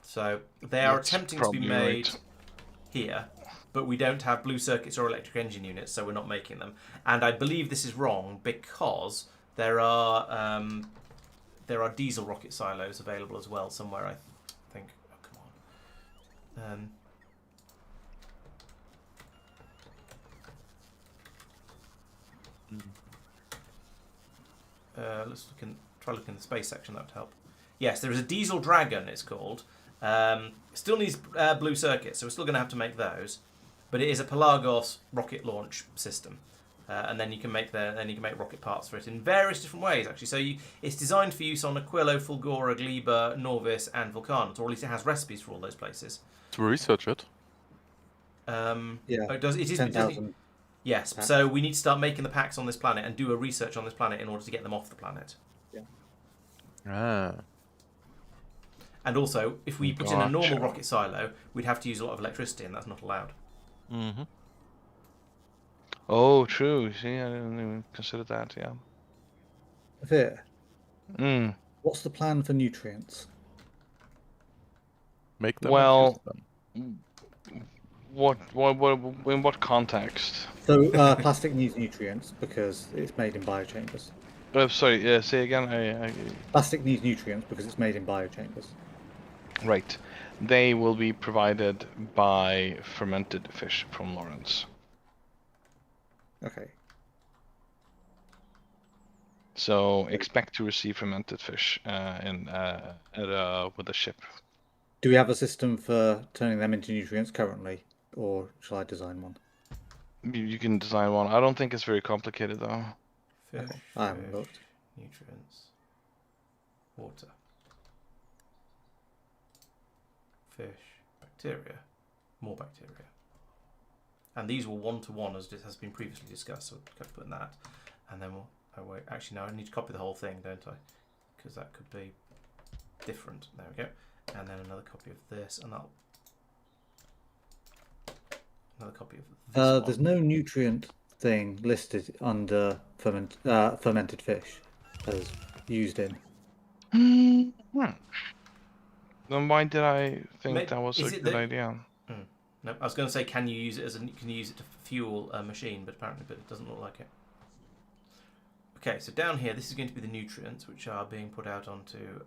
So they are attempting to be made here, but we don't have blue circuits or electric engine units, so we're not making them. And I believe this is wrong because there are diesel rocket silos available as well somewhere, I think. Oh, come on. Let's try looking in the space section, that would help. Yes, there is a diesel dragon, it's called. Still needs blue circuits, so we're still going to have to make those. But it is a Pelagos rocket launch system, and then you can make rocket parts for it in various different ways. Actually, so it's designed for use on Aquilo, Fulgora, Gleba, Norvis, and Vulcanus, or at least it has recipes for all those places. To research it. Yeah. Oh, it does. It is. Yes, Packs. so we need to start making the packs on this planet and do a research on this planet in order to get them off the planet. Ah. And also, if we put in a normal Gotcha. rocket silo, we'd have to use a lot of electricity, and that's not allowed. Mm-hmm. Oh, true. See, I didn't even consider that. Yeah. Here, Mm. what's the plan for nutrients? Make them. Well, Them. what, in what context? So plastic needs nutrients because it's made in biochambers. Sorry. Say again. Plastic needs nutrients because it's made in biochambers. Right. They will be provided by fermented fish from Laurence. Okay. So expect to receive fermented fish with a ship. Do we have a system for turning them into nutrients currently, or shall I design one? You can design one. I don't think it's very complicated though. Fish, Okay, I haven't looked. nutrients, water, fish, bacteria, more bacteria. And these will one-to-one, as has been previously discussed, so I'll put in that. And then we'll... Oh, wait, actually, no, I need to copy the whole thing, don't I? Because that could be different. There we go. And then another copy of this, and that'll... Another copy of this one. There's no nutrient thing listed under fermented fish as used in. Then why did I think that was is a it good that- idea? No, I was going to say, can you use it to fuel a machine? But apparently, it doesn't look like it. Okay, so down here, this is going to be the nutrients which are being put out onto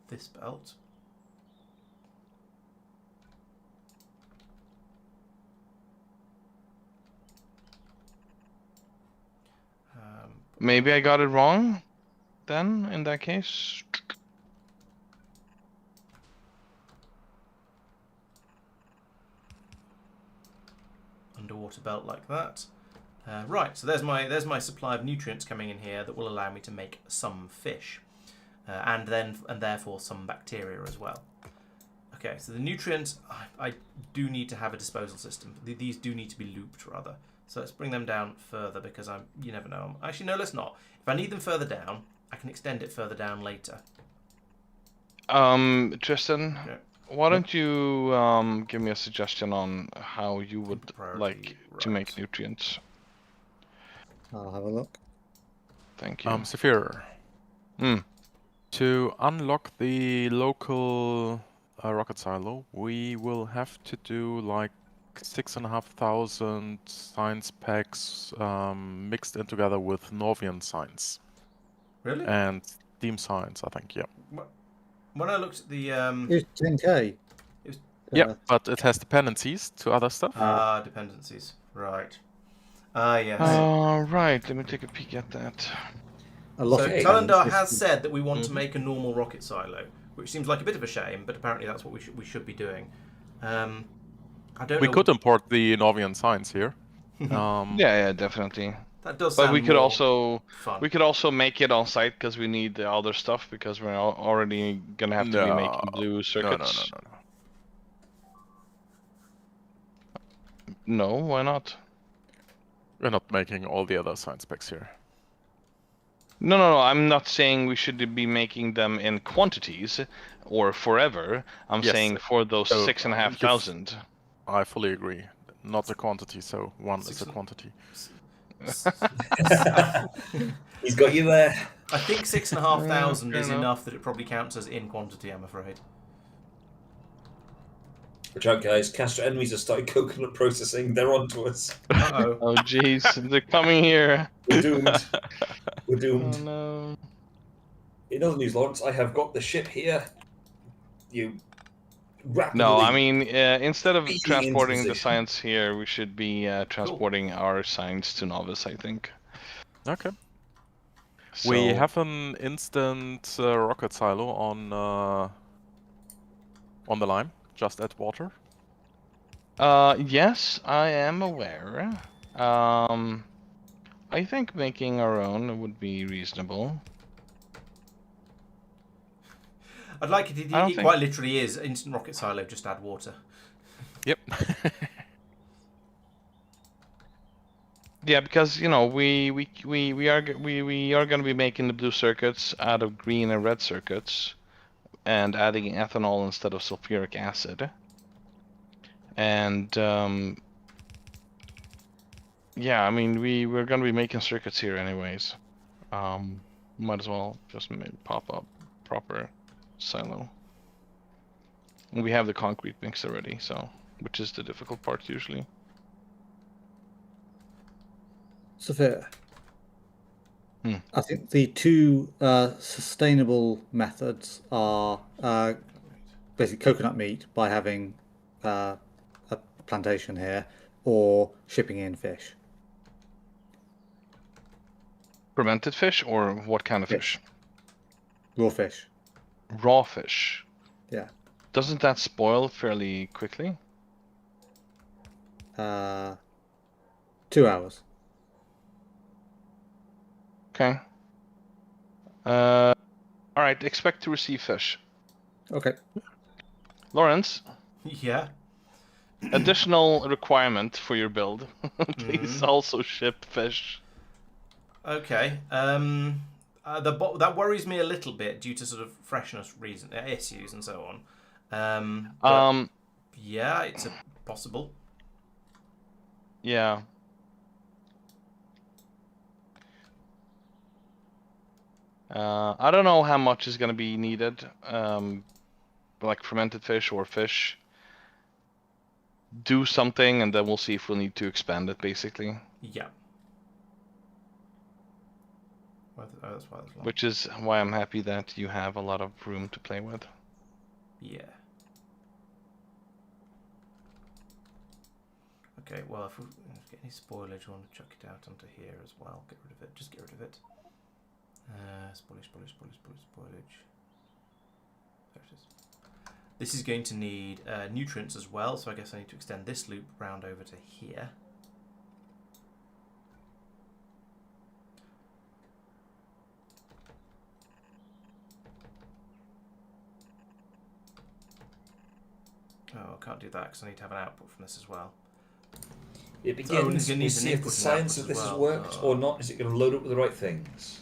this belt. Maybe I got it wrong. Then, in that case. Underwater belt like that. Right, so there's my supply of nutrients coming in here that will allow me to make some fish, and therefore some bacteria as well. Okay, so the nutrients, I do need to have a disposal system. These do need to be looped rather. So let's bring them down further because you never know. Actually, no, let's not. If I need them further down, I can extend it further down later. Tristan, Okay. why don't you give me a suggestion on how you would Priority, like to make right. nutrients? I'll have a look. Thank you. Saphir. To unlock the local rocket silo, we will have to do like 6,500 science packs mixed in together with Norvian science. Really? And Steam science, I think, yeah. When I looked at the... It's 10k. Yeah, but it has dependencies to other stuff. dependencies. Right. Yes. Right, let me take a peek at that. A lot So of Kalendar dependencies. has said that we want to make a normal rocket silo, which seems like a bit of a shame, but apparently that's what we should be doing. I don't We know. could import the Norvian science here. Yeah, definitely. That does But sound we could more also fun. make it on site because we need the other stuff because we're already gonna have to be making blue circuits. No. No, why not? We're not making all the other science packs here. No. I'm not saying we should be making them in quantities or forever. I'm Yes, saying for those so 6,500. I fully agree. Not the quantity, so one is a quantity. He's got you there. I think 6,500 fair is enough. enough that it probably counts as in quantity, I'm afraid. Watch out, guys. Castro enemies have started coconut processing. They're onto us. Uh-oh. Oh jeez, they're coming here. We're doomed. We're doomed. Oh no. In other news, Laurence, I have got the ship here. You rapidly... No, I mean, instead of Being transporting the into science here, we should be transporting our science to Novice, I think. Okay. So, We have an instant rocket silo on the line, just at water. yes, I am aware. I think making our own would be reasonable. I'd like it. It quite literally is instant rocket silo. Just add water. Yep. Yeah, because we are going to be making the blue circuits out of green and red circuits, and adding ethanol instead of sulfuric acid. And yeah, I mean we're going to be making circuits here anyways. Might as well just pop up proper silo. And we have the concrete mix already, so which is the difficult part usually. Sophia, I think the two sustainable methods are basically coconut meat by having a plantation here, or shipping in fish. Fermented fish, or what kind of fish? Raw fish. Raw fish. Yeah. Doesn't that spoil fairly quickly? 2 hours. Okay. All right. Expect to receive fish. Okay. Lawrence. Yeah. Additional requirement for your build. Please also ship fish. Okay. That worries me a little bit due to sort of freshness issues and so on. Yeah, it's possible. Yeah. I don't know how much is going to be needed, like fermented fish or fish. Do something, and then we'll see if we'll need to expand it, basically. Yeah. That's why there's which is why I'm happy that you have a lot of room to play with. Yeah. Okay, well, if we get any spoilage, I want to chuck it out onto here as well. Get rid of it. Just get rid of it. Spoilage. There it is. This is going to need nutrients as well, so I guess I need to extend this loop round over to here. Oh, I can't do that because I need to have an output from this as well. It begins. We'll see if the science of this has worked or not. Is it going to load up with the right things?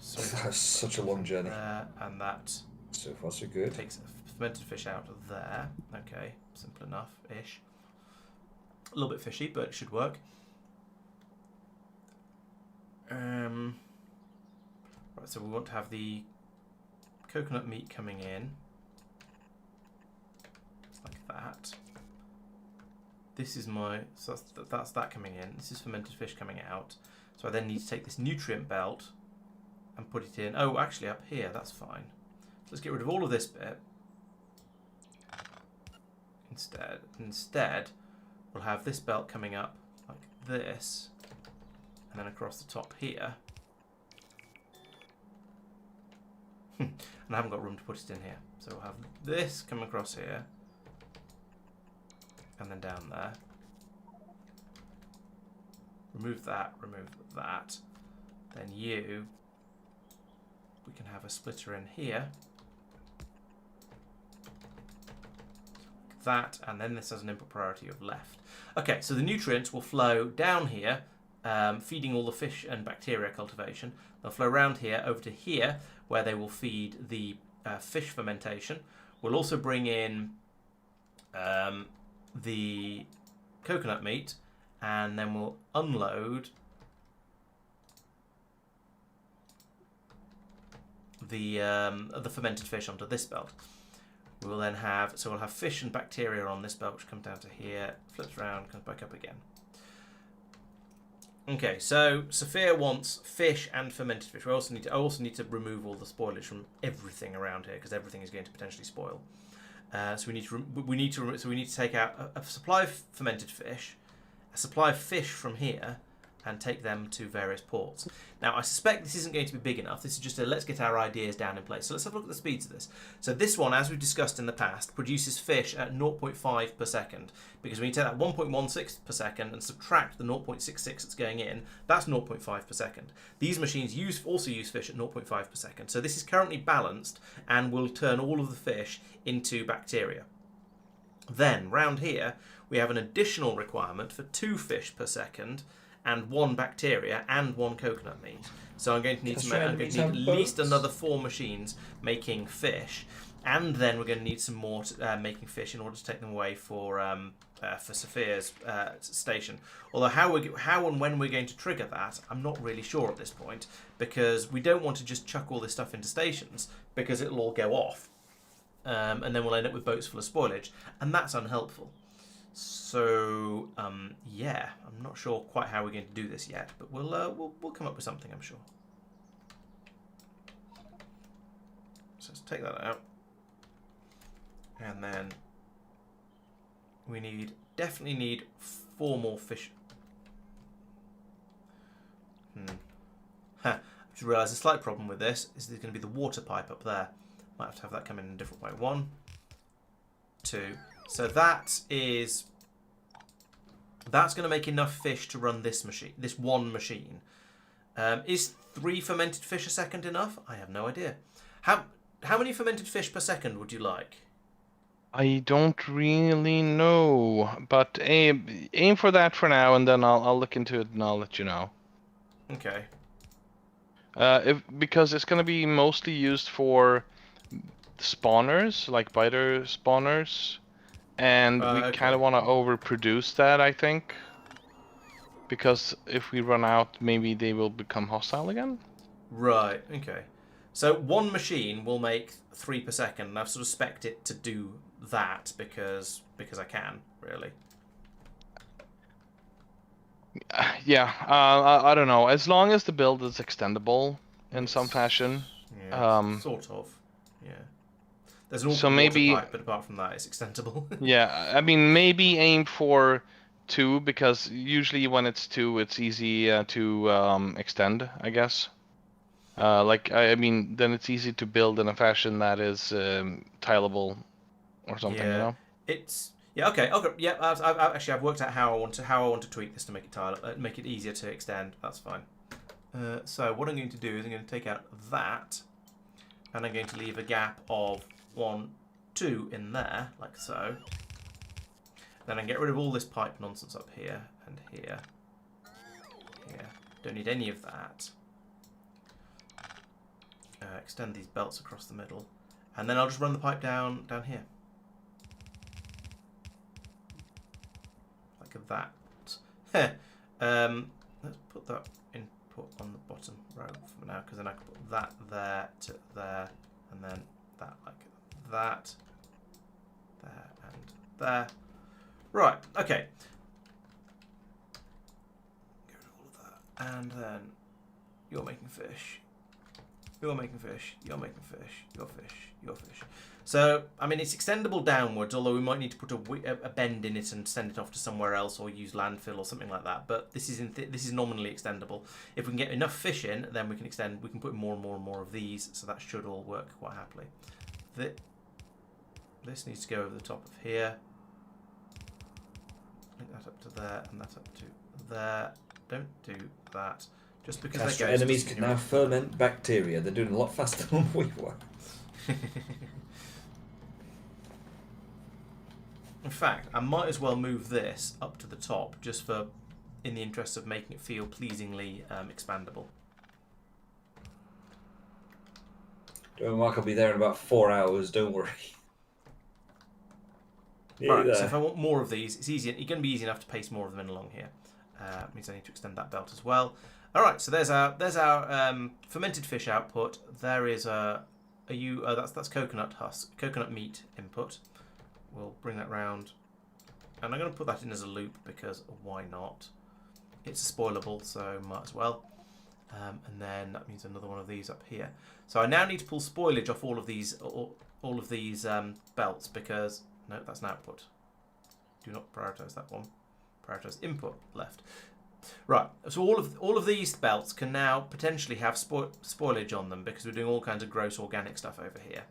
So that's such a long journey. And that. So far, so good. Takes fermented fish out of there. Okay, simple enough-ish. A little bit fishy, but it should work. Right, so we want to have the coconut meat coming in. Like that. This is my... So that's that coming in. This is fermented fish coming out. So I then need to take this nutrient belt and put it in. Oh, actually up here, that's fine. Let's get rid of all of this bit. Instead, we'll have this belt coming up like this, and then across the top here. And I haven't got room to put it in here. So we'll have this come across here, and then down there. Remove that, Then we can have a splitter in here. That, and then this has an input priority of left. Okay, so the nutrients will flow down here, feeding all the fish and bacteria cultivation. They'll flow around here over to here, where they will feed the fish fermentation. We'll also bring in the coconut meat, and then we'll unload the fermented fish onto this belt. We will then have, so we'll have fish and bacteria on this belt, which comes down to here, flips around, comes back up again. Okay, so Sophia wants fish and fermented fish. I also need to remove all the spoilage from everything around here, because everything is going to potentially spoil. So we need to take out a supply of fermented fish, a supply of fish from here, and take them to various ports. Now, I suspect this isn't going to be big enough. This is just a let's get our ideas down in place. So let's have a look at the speeds of this. So this one, as we've discussed in the past, produces fish at 0.5 per second. Because when you take that 1.16 per second and subtract the 0.66 that's going in, that's 0.5 per second. These machines also use fish at 0.5 per second. So this is currently balanced and will turn all of the fish into bacteria. Then, round here, we have an additional requirement for 2 fish per second and 1 bacteria and 1 coconut meat. So I'm going to need at least another 4 machines making fish, and then we're going to need some more making fish in order to take them away for Sophia's station. Although how and when we're going to trigger that, I'm not really sure at this point, because we don't want to just chuck all this stuff into stations, because it'll all go off, and then we'll end up with boats full of spoilage, and that's unhelpful. So yeah, I'm not sure quite how we're going to do this yet, but we'll come up with something, I'm sure. So let's take that out, and then we definitely need 4 more fish. I just realised a slight problem with this is there's going to be the water pipe up there. Might have to have that come in a different way. 1, 2. So that's going to make enough fish to run this one machine. Is 3 fermented fish a second enough? I have no idea. How many fermented fish per second would you like? I don't really know, but aim for that for now, and then I'll look into it and I'll let you know. Okay. Because it's going to be mostly used for spawners, like biter spawners, and we kind of want to overproduce that, I think. Because if we run out, maybe they will become hostile again. Right, okay. So 1 machine will make 3 per second, and I've sort of spec'd it to do that because I can, really. Yeah, I don't know. As long as the build is extendable in some fashion. Yeah, sort of. Yeah. There's an awful water pipe, but apart from that, it's extendable. Yeah, I mean, maybe aim for 2, because usually when it's 2, it's easy to extend, I guess. I mean, then it's easy to build in a fashion that is tileable or something, you know? Okay. Yeah, I've worked out how I want to tweak this to make it make it easier to extend. That's fine. So what I'm going to do is I'm going to take out that, and I'm going to leave a gap of 1, 2 in there, like so. Then I can get rid of all this pipe nonsense up here and here. Here. Don't need any of that. Extend these belts across the middle, and then I'll just run the pipe down here. Like that. Let's put that input on the bottom row for now, because then I can put that there to there, and then that like that, there and there. Right, okay. Get rid of all of that, and then you're making fish. You're making fish, you're making fish, you're fish, you're fish. So, I mean, it's extendable downwards, although we might need to put a bend in it and send it off to somewhere else, or use landfill or something like that. But this is nominally extendable. If we can get enough fish in, then we can extend. We can put more and more and more of these, so that should all work quite happily. This needs to go over the top of here. Link that up to there, and that up to there. Don't do that. Just because Astro enemies can now ferment bacteria. They're doing a lot faster than we were. In fact, I might as well move this up to the top, just in the interest of making it feel pleasingly expandable. Mark will be there in about 4 hours. Don't worry. Right. So if I want more of these, it's easy. It's going to be easy enough to paste more of them in along here. Means I need to extend that belt as well. All right, so there's our fermented fish output. There is that's coconut meat input. We'll bring that round, and I'm going to put that in as a loop because why not? It's spoilable, so might as well. And then that means another one of these up here. So I now need to pull spoilage off all of these belts because no, that's an output. Do not prioritize that one. Prioritize input left. Right, so all of these belts can now potentially have spoilage on them because we're doing all kinds of gross organic stuff over here,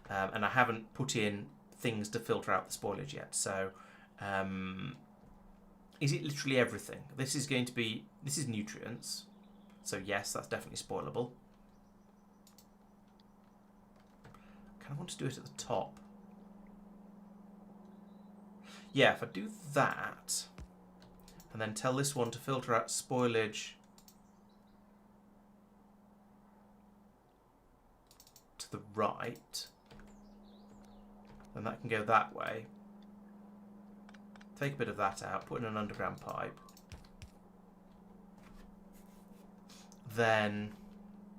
and I haven't put in things to filter out the spoilage yet. So, is it literally everything? This is nutrients, so yes, that's definitely spoilable. I kind of want to do it at the top. Yeah, if I do that, and then tell this one to filter out spoilage to the right, then that can go that way. Take a bit of that out, put in an underground pipe. Then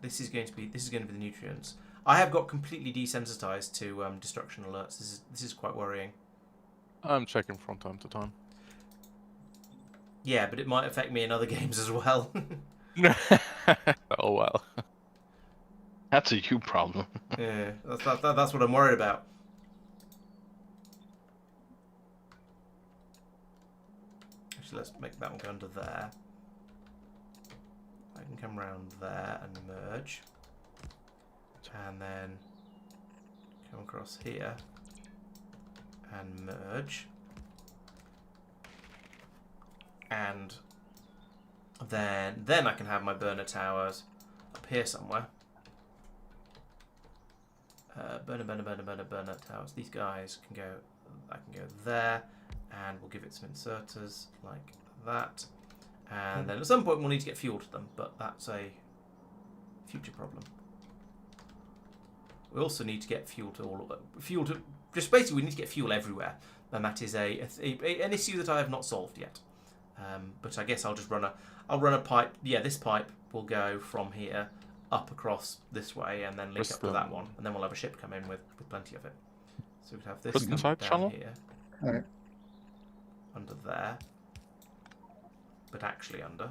this is going to be the nutrients. I have got completely desensitized to destruction alerts. This is quite worrying. I'm checking from time to time. Yeah, but it might affect me in other games as well. Oh well. That's a you problem. Yeah, that's what I'm worried about. Actually, let's make that one go under there. I can come around there and merge. And then come across here and merge. And then I can have my burner towers up here somewhere. Burner towers. These guys can go. I can go there, and we'll give it some inserters like that. And then at some point we'll need to get fuel to them, but that's a future problem. We also need to get fuel to just basically we need to get fuel everywhere, and that is an issue that I have not solved yet. But I guess I'll run a pipe. Yeah, this pipe will go from here up across this way, and then link up to that one, and then we'll have a ship come in with plenty of it. So we'd have this Put inside down channel? here, Okay. under there, but actually under.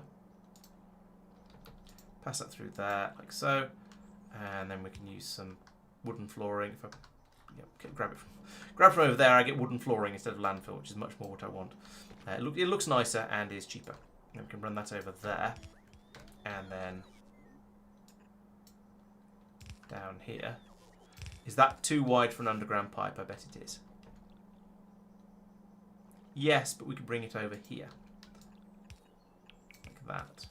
Pass that through there, like so, and then we can use some wooden flooring. If I grab from over there, I get wooden flooring instead of landfill, which is much more what I want. It looks nicer and is cheaper. Then we can run that over there, and then down here. Is that too wide for an underground pipe? I bet it is. Yes, but we could bring it over here. Like that.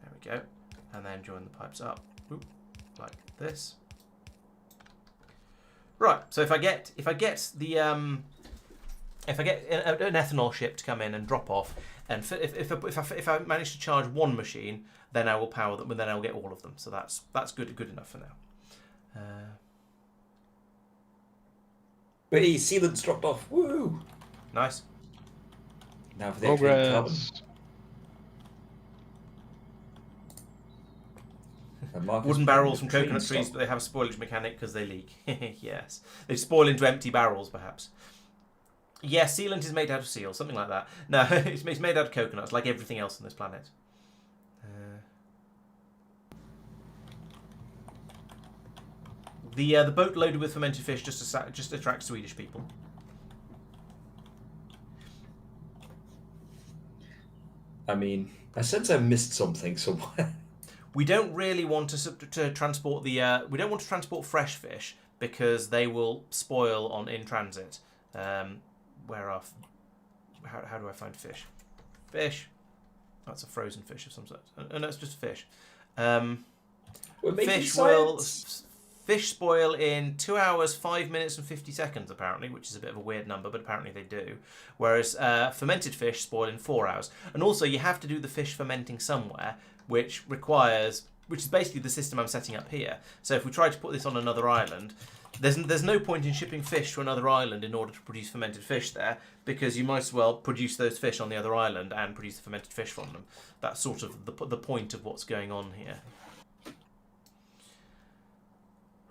There we go. And then join the pipes up. Oop, like this. Right, so if I get an ethanol ship to come in and drop off, and if I manage to charge one machine, then I will power them, and then I'll get all of them. So that's good enough for now. Hey, sealant's dropped off. Woo! Nice. Now for the activated carbon. Progress. Wooden barrels from coconut trees, but they have a spoilage mechanic because they leak. Yes, they spoil into empty barrels, perhaps. Yeah, sealant is made out of seal, something like that. No, it's made out of coconuts, like everything else on this planet. The boat loaded with fermented fish just attracts Swedish people. I mean, I sense I missed something somewhere. We don't really want to transport the. We don't want to transport fresh fish because they will spoil in transit. Where are? How do I find fish? Fish. That's a frozen fish of some sort. No, it's just fish. Fish spoil in 2 hours, 5 minutes, and 50 seconds, apparently, which is a bit of a weird number, but apparently they do. Whereas fermented fish spoil in 4 hours. And also, you have to do the fish fermenting somewhere, which is basically the system I'm setting up here. So if we try to put this on another island, there's no point in shipping fish to another island in order to produce fermented fish there, because you might as well produce those fish on the other island and produce the fermented fish from them. That's sort of the point of what's going on here.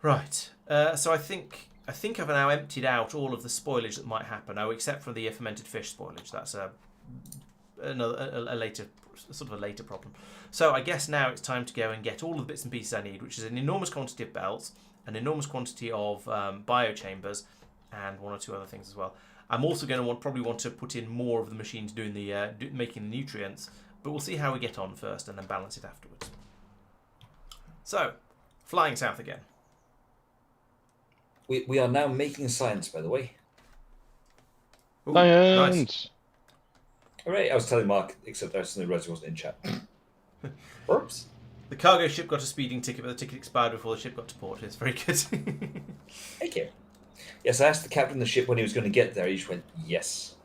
Right, so I think I've now emptied out all of the spoilage that might happen. Oh, except for the fermented fish spoilage. That's a later problem. So I guess now it's time to go and get all of the bits and pieces I need, which is an enormous quantity of belts, an enormous quantity of biochambers, and one or two other things as well. I'm also going to probably want to put in more of the machines doing making the nutrients, but we'll see how we get on first and then balance it afterwards. So, flying south again. We are now making science, by the way. Ooh, Science! Nice. All right, I was telling Mark, except I suddenly realised he wasn't in chat. Oops. The cargo ship got a speeding ticket, but the ticket expired before the ship got to port. It's very good. Thank you. Yes, I asked the captain of the ship when he was going to get there. He just went, yes.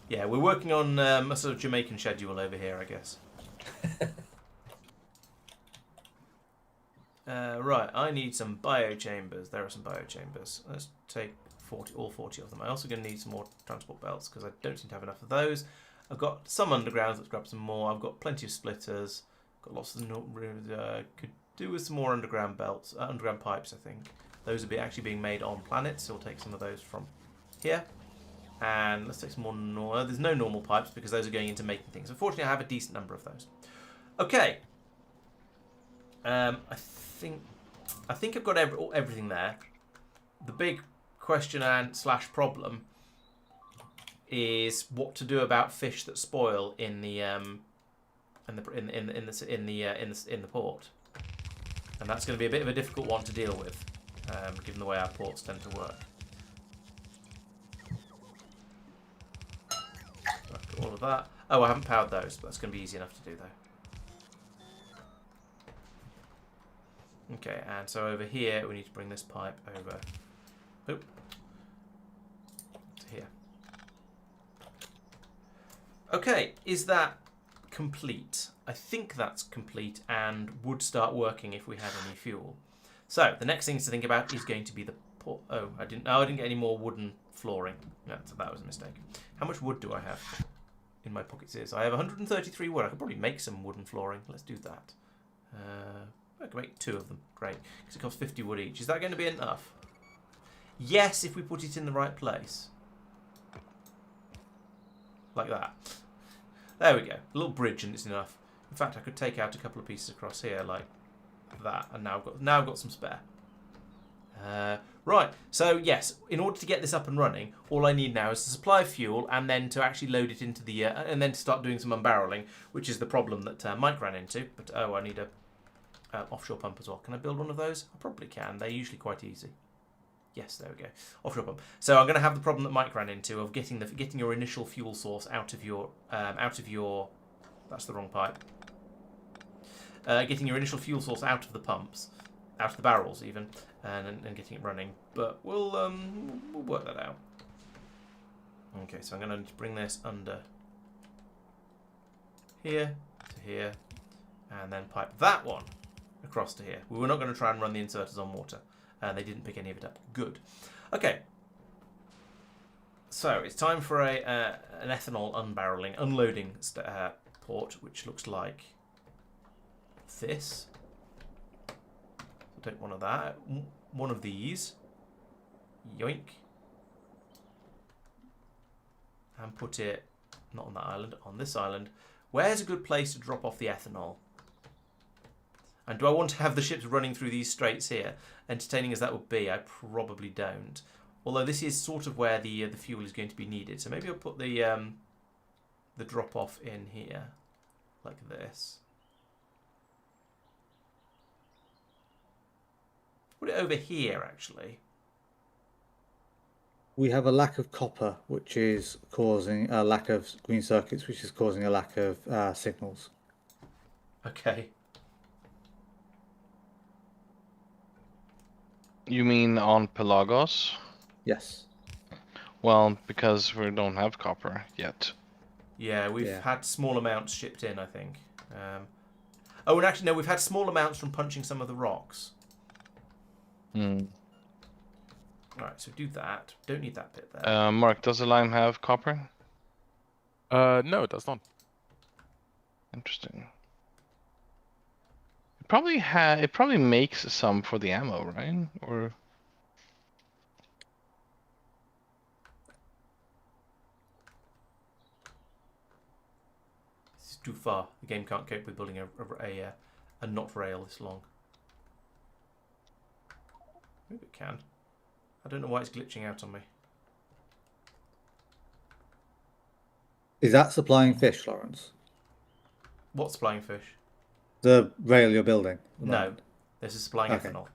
Yeah, we're working on a sort of Jamaican schedule over here, I guess. Right, I need some biochambers. There are some biochambers. Let's take all 40 of them. I'm also going to need some more transport belts because I don't seem to have enough of those. I've got some undergrounds. Let's grab some more. I've got plenty of splitters. Got lots of could do with some more underground belts, underground pipes. I think those are actually being made on planets, so we'll take some of those from here. And let's take some more. There's no normal pipes because those are going into making things. Unfortunately, I have a decent number of those. Okay. I think I've got everything there. The big question and / problem is what to do about fish that spoil in the port, and that's going to be a bit of a difficult one to deal with, given the way our ports tend to work. I've got all of that. Oh, I haven't powered those, but that's going to be easy enough to do though. Okay, and so over here we need to bring this pipe over to here. Okay, is that complete? I think that's complete and would start working if we had any fuel. So the next thing to think about is going to be the port. Oh, I didn't get any more wooden flooring. No, so that was a mistake. How much wood do I have in my pockets? I have 133 wood. I could probably make some wooden flooring. Let's do that. I can make 2 of them. Great. Because it costs 50 wood each. Is that going to be enough? Yes, if we put it in the right place. Like that. There we go. A little bridge and it's enough. In fact, I could take out a couple of pieces across here like that. And now I've got some spare. Right. So, yes, in order to get this up and running, all I need now is to supply fuel and then to actually load it into the... and then to start doing some unbarreling, which is the problem that Mike ran into. But, oh, I need a... offshore pump as well. Can I build one of those? I probably can. They're usually quite easy. Yes, there we go. Offshore pump. So I'm going to have the problem that Mike ran into of getting your initial fuel source out of your that's the wrong pipe. Getting your initial fuel source out of the pumps, out of the barrels even, and getting it running. But we'll work that out. Okay, so I'm going to bring this under here to here, and then pipe that one across to here. We were not going to try and run the inserters on water. They didn't pick any of it up. Good. Okay. So it's time for an ethanol unloading port, which looks like this. I'll take one of that. One of these. Yoink. And put it, not on that island, on this island. Where's a good place to drop off the ethanol? And do I want to have the ships running through these straits here? Entertaining as that would be, I probably don't. Although this is sort of where the fuel is going to be needed. So maybe I'll put the drop-off in here, like this. Put it over here, actually. We have a lack of copper, which is causing a lack of green circuits, which is causing a lack of signals. Okay. You mean on Pelagos? Yes. Well, because we don't have copper yet. Yeah, we've had small amounts shipped in, I think. Oh, and actually, no, we've had small amounts from punching some of the rocks. Hmm. Right, so do that. Don't need that bit there. Mark, does the lime have copper? No, it does not. Interesting. It probably makes some for the ammo, right? Or This is too far. The game can't cope with building a not rail this long. Maybe it can. I don't know why it's glitching out on me. Is that supplying fish, Laurence? What's supplying fish? The rail you're building? No, this is supplying Okay. ethanol.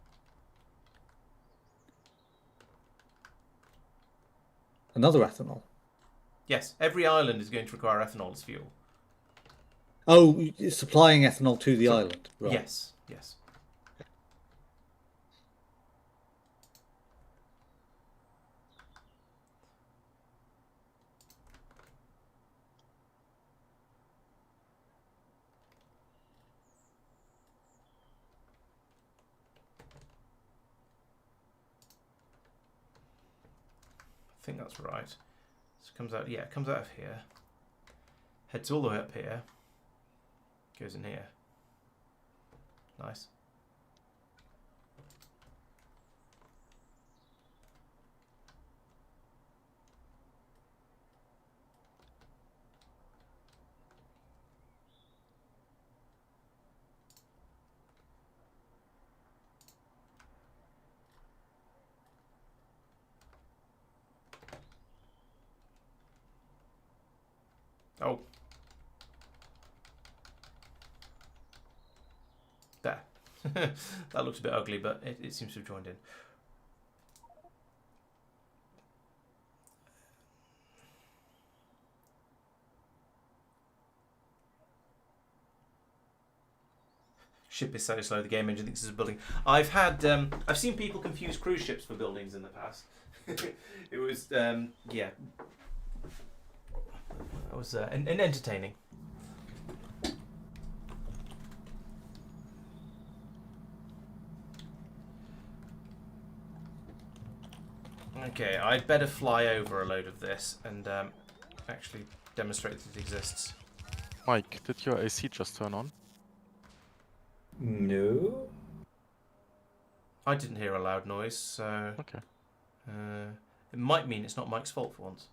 Another ethanol? Yes, every island is going to require ethanol as fuel. Oh, it's supplying ethanol to the island. Right. Yes, yes. think that's right. So it comes out, yeah, it comes out of here. Heads all the way up here. Goes in here. Nice. Oh. There. That looks a bit ugly, but it seems to have joined in. Ship is so slow, the game engine thinks it's a building. I've seen people confuse cruise ships for buildings in the past. It was, yeah. It was entertaining. Okay, I'd better fly over a load of this and actually demonstrate that it exists. Mike, did your AC just turn on? No. I didn't hear a loud noise, so... Okay. It might mean it's not Mike's fault for once.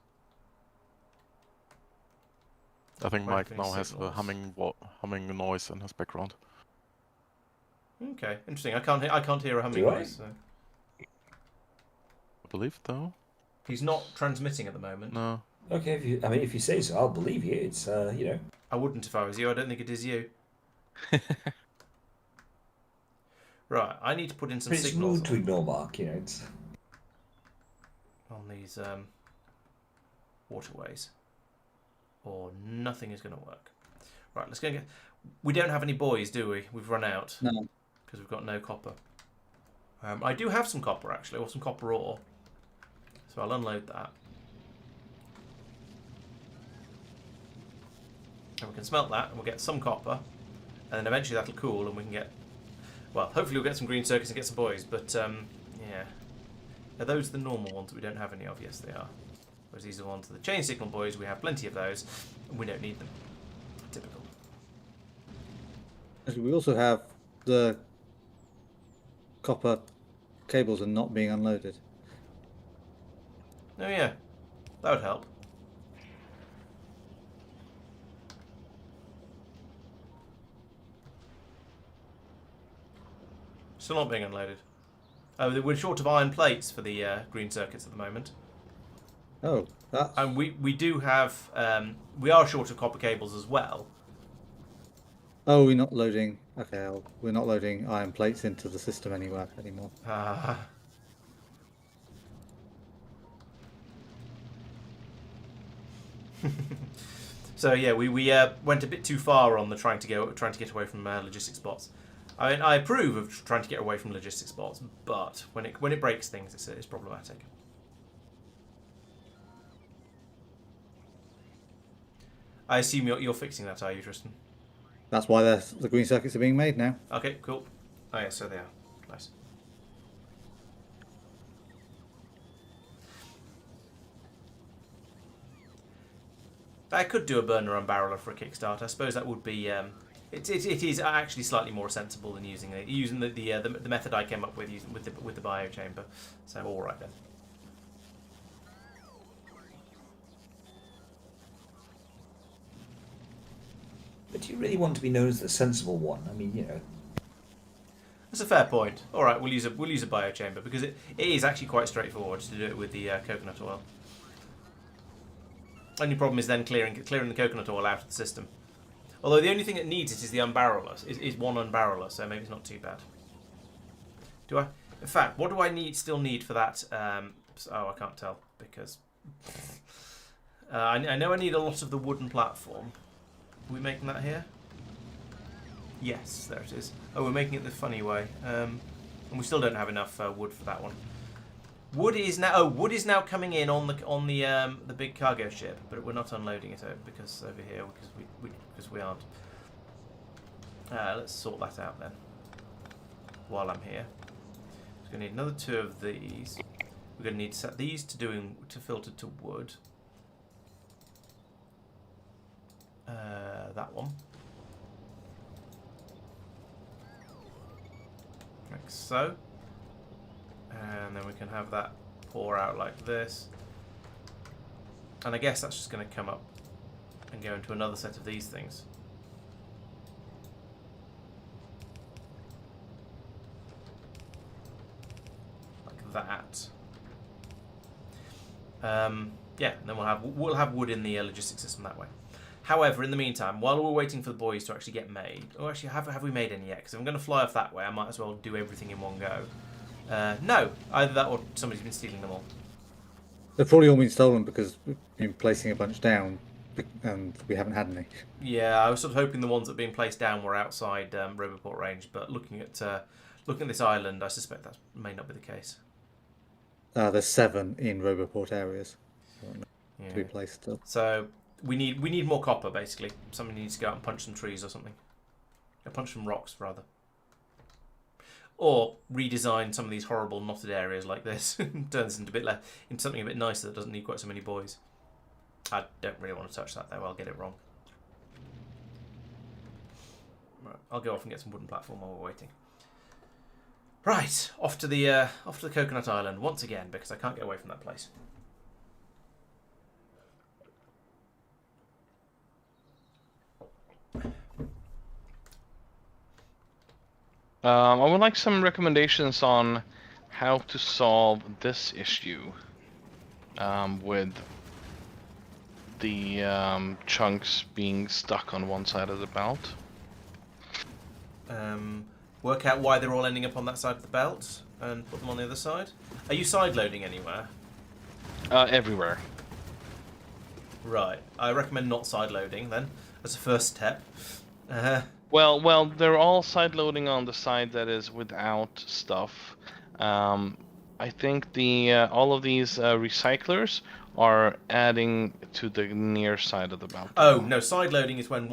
I think Might Mike be now has a signals. humming noise in his background. Okay, interesting. I can't hear a humming Do I? noise. So. I believe though. He's not transmitting at the moment. No. Okay, if you say so, I'll believe you. It's you know. I wouldn't if I was you. I don't think it is you. Right, I need to put in some It's signals rude to ignore Mark. You know, it's. on these waterways, or nothing is going to work. Right, let's go. We don't have any buoys, do we? We've run out. No. Because we've got no copper. I do have some copper actually, or some copper ore. So I'll unload that. And we can smelt that, and we'll get some copper, and then eventually that'll cool, and we can get. Well, hopefully we'll get some green circuits and get some buoys. But yeah, are those the normal ones that we don't have any of? Yes, they are. Whereas these are the ones the chain signal buoys. We have plenty of those, and we don't need them. Typical. Actually, we also have the copper cables are not being unloaded. Oh yeah, that would help. Still not being unloaded. Oh, we're short of iron plates for the green circuits at the moment. Oh, that's... And we do have, we are short of copper cables as well. Oh, we're not loading... Okay, we're not loading iron plates into the system anymore. So yeah, we went a bit too far on the trying to get away from logistic spots. I mean, I approve of trying to get away from logistic spots, but when it breaks things, it's problematic. I assume you're fixing that, are you, Tristan? That's why the green circuits are being made now. Okay, cool. Oh yeah, so they are. Nice. I could do a burner unbarreler for a kickstart. I suppose that would be. It is actually slightly more sensible than using the method I came up with with the biochamber. So all right then. But you really want to be known as the sensible one. I mean, you know. That's a fair point. All right, we'll use a biochamber because it is actually quite straightforward to do it with the coconut oil. Only problem is then clearing the coconut oil out of the system. Although the only thing it needs is the unbarreler, is one unbarreler, so maybe it's not too bad. Do I? In fact, what do I still need for that? Oh, I can't tell because I know I need a lot of the wooden platform. Are we making that here? Yes, there it is. Oh, we're making it the funny way, and we still don't have enough wood for that one. Wood is now coming in on the big cargo ship, but we're not unloading it because over here because we aren't. Let's sort that out then. While I'm here, just gonna need another 2 of these. We're going to need to set these to filter to wood. That one. Like so. And then we can have that pour out like this. And I guess that's just going to come up and go into another set of these things. Like that. Yeah, and then we'll have wood in the logistics system that way. However, in the meantime, while we're waiting for the buoys to actually get made, or actually have we made any yet? Because if I'm going to fly off that way, I might as well do everything in one go. No, either that or somebody's been stealing them all. They've probably all been stolen because we've been placing a bunch down, and we haven't had any. Yeah, I was sort of hoping the ones that were being placed down were outside Roboport range, but looking at this island, I suspect that may not be the case. There's 7 in Roboport areas Yeah. to be placed still. So we need more copper, basically. Somebody needs to go out and punch some trees or something. Or punch some rocks, rather. Or redesign some of these horrible knotted areas like this. Turn this into something a bit nicer that doesn't need quite so many buoys. I don't really want to touch that though, I'll get it wrong. Right, I'll go off and get some wooden platform while we're waiting. Right, off to the Coconut Island once again, because I can't get away from that place. I would like some recommendations on how to solve this issue with the chunks being stuck on one side of the belt. Work out why they're all ending up on that side of the belt and put them on the other side. Are you side loading anywhere? Everywhere. Right. I recommend not side loading then, as a first step. Well, they're all side loading on the side that is without stuff. I think the all of these recyclers are adding to the near side of the belt. Oh no, side loading is when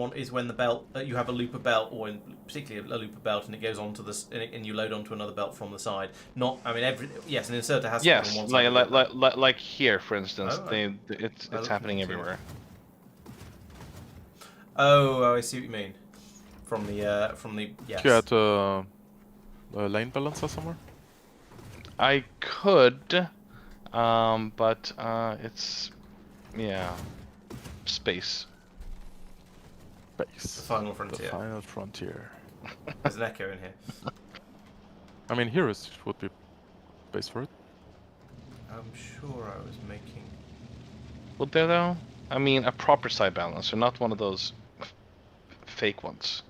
the belt you have a looper belt, or particularly a looper belt, and it goes onto this, and you load onto another belt from the side. Not, I mean, an inserter has to yes, be on one side. like here, for instance, Oh, it's happening everywhere. Oh, I see what you mean. From the yes. Do you add a lane balancer somewhere? I could, but it's space. The Base. final The frontier. final frontier. There's an echo in here. I mean, here would be base for it. I'm sure I was making. Would there though? I mean, a proper side balancer, not one of those fake ones.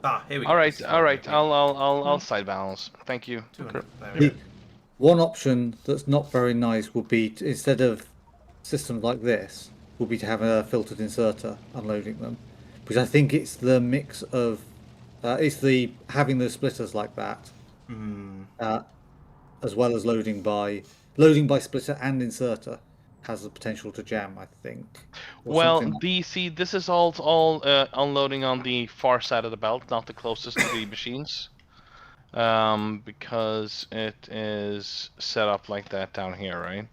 Ah, here we go. All right. I'll side balance. Thank you. 200. There we The go. one option that's not very nice would be instead of systems like this, would be to have a filtered inserter unloading them, because I think it's the mix of having the splitters like that, as well as loading by splitter and inserter has the potential to jam, I think. Or Well, something like- this is all unloading on the far side of the belt, not the closest to the machines, because it is set up like that down here, right?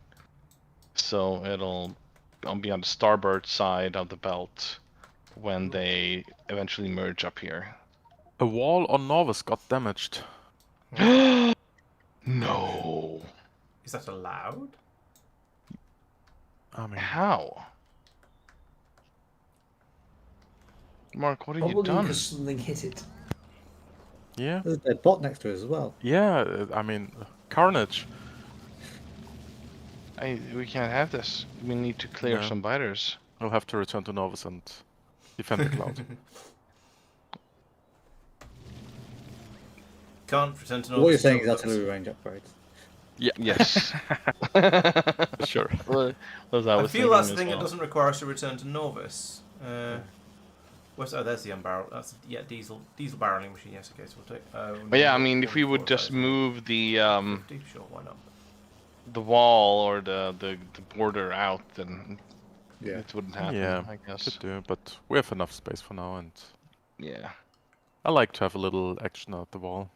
So it'll be on the starboard side of the belt when they eventually merge up here. A wall on Novus got damaged. No. Is that allowed? I mean, How? Mark, what have you Probably done? because something hit it. yeah, There's a bot next to it as well. yeah. I mean, carnage. We can't have this. We need to clear No. some biters. I'll have to return to Novus and defend the cloud. Can't pretend to know. What you're saying is artillery range upgrades. Yeah. Yes. Sure. I feel that's the thing that doesn't require us to return to Norvis. There's the unbarrel. That's diesel barreling machine. Yes, okay, so we'll take. But yeah, I mean, if we would just move the 50, sure, why not? the wall or the border out, then Yeah. it wouldn't happen. Yeah, I guess. could do, but we have enough space for now, and Yeah. I like to have a little action at the wall.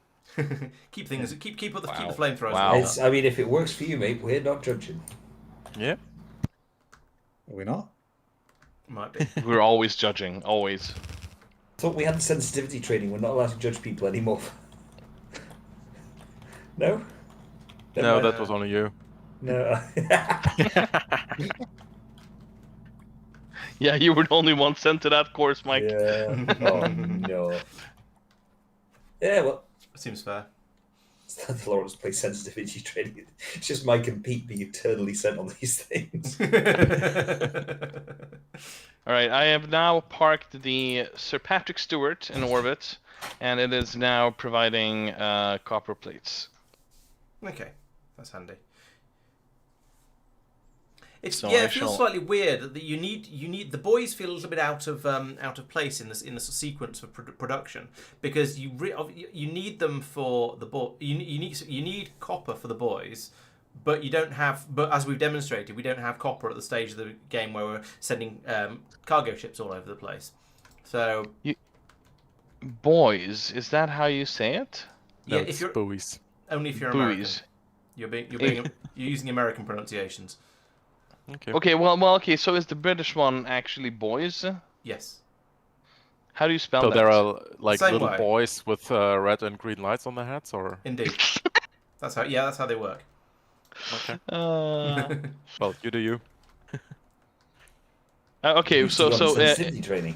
keep things. Keep the Wow. flamethrowers. Wow. lined It's, up. I mean, if it works for you, mate, we're not judging. Yeah. Are we not? Might be. We're always judging, always. Thought we had the sensitivity training. We're not allowed to judge people anymore. No? Never No, mind. that was only you. No. Yeah, you were the only one sent to that course, Mike. Yeah. Oh, no. Yeah, well, Seems fair. Laurence plays sensitivity training. It's just Mike and Pete being eternally sent on these things. All right, I have now parked the Sir Patrick Stewart in orbit, and it is now providing copper plates. Okay, that's handy. It's So yeah, I it feels shall- slightly weird that you need the boys feel a little bit out of place in the sequence of production because you need them for the you need copper for the boys, but you don't have. But as we've demonstrated, we don't have copper at the stage of the game where we're sending cargo ships all over the place. So Boys, is that how you say it? No, yeah, it's if you're buoys. only if you're American, Buoys. you're using American pronunciations. Okay. Okay, well, okay. So is the British one actually boys? Yes. How do you spell So that? there are like Same little way. boys with red and green lights on their heads, or Indeed. That's how they work. okay. Oh, Well, you do you. Okay, Used to so be on sensitivity training.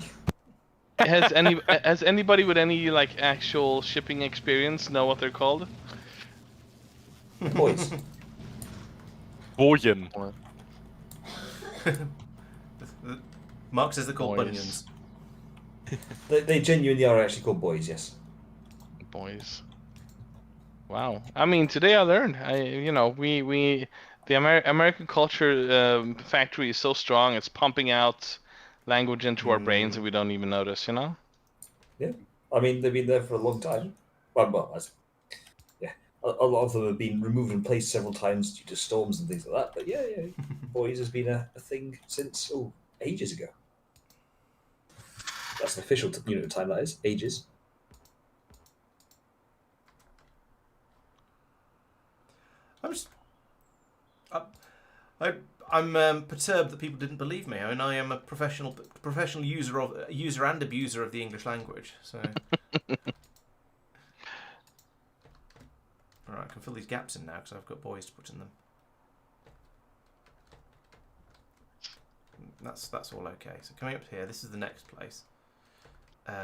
has anybody with any like actual shipping experience know what they're called? Boys. Bojen. Mark says they're called Boys. bunions. They genuinely are actually called boys, yes. Boys. Wow. I mean, today I learned. The American culture factory is so strong. It's pumping out language into our brains and we don't even notice. Yeah. I mean, they've been there for a long time. A lot of them have been removed and placed several times due to storms and things like that. But yeah, boys has been a thing since ages ago. That's an official unit of time. That is ages. I'm perturbed that people didn't believe me. I mean, I am a professional user and abuser of the English language. So, all right, I can fill these gaps in now because I've got boys to put in them. That's all okay. So coming up here, this is the next place. Which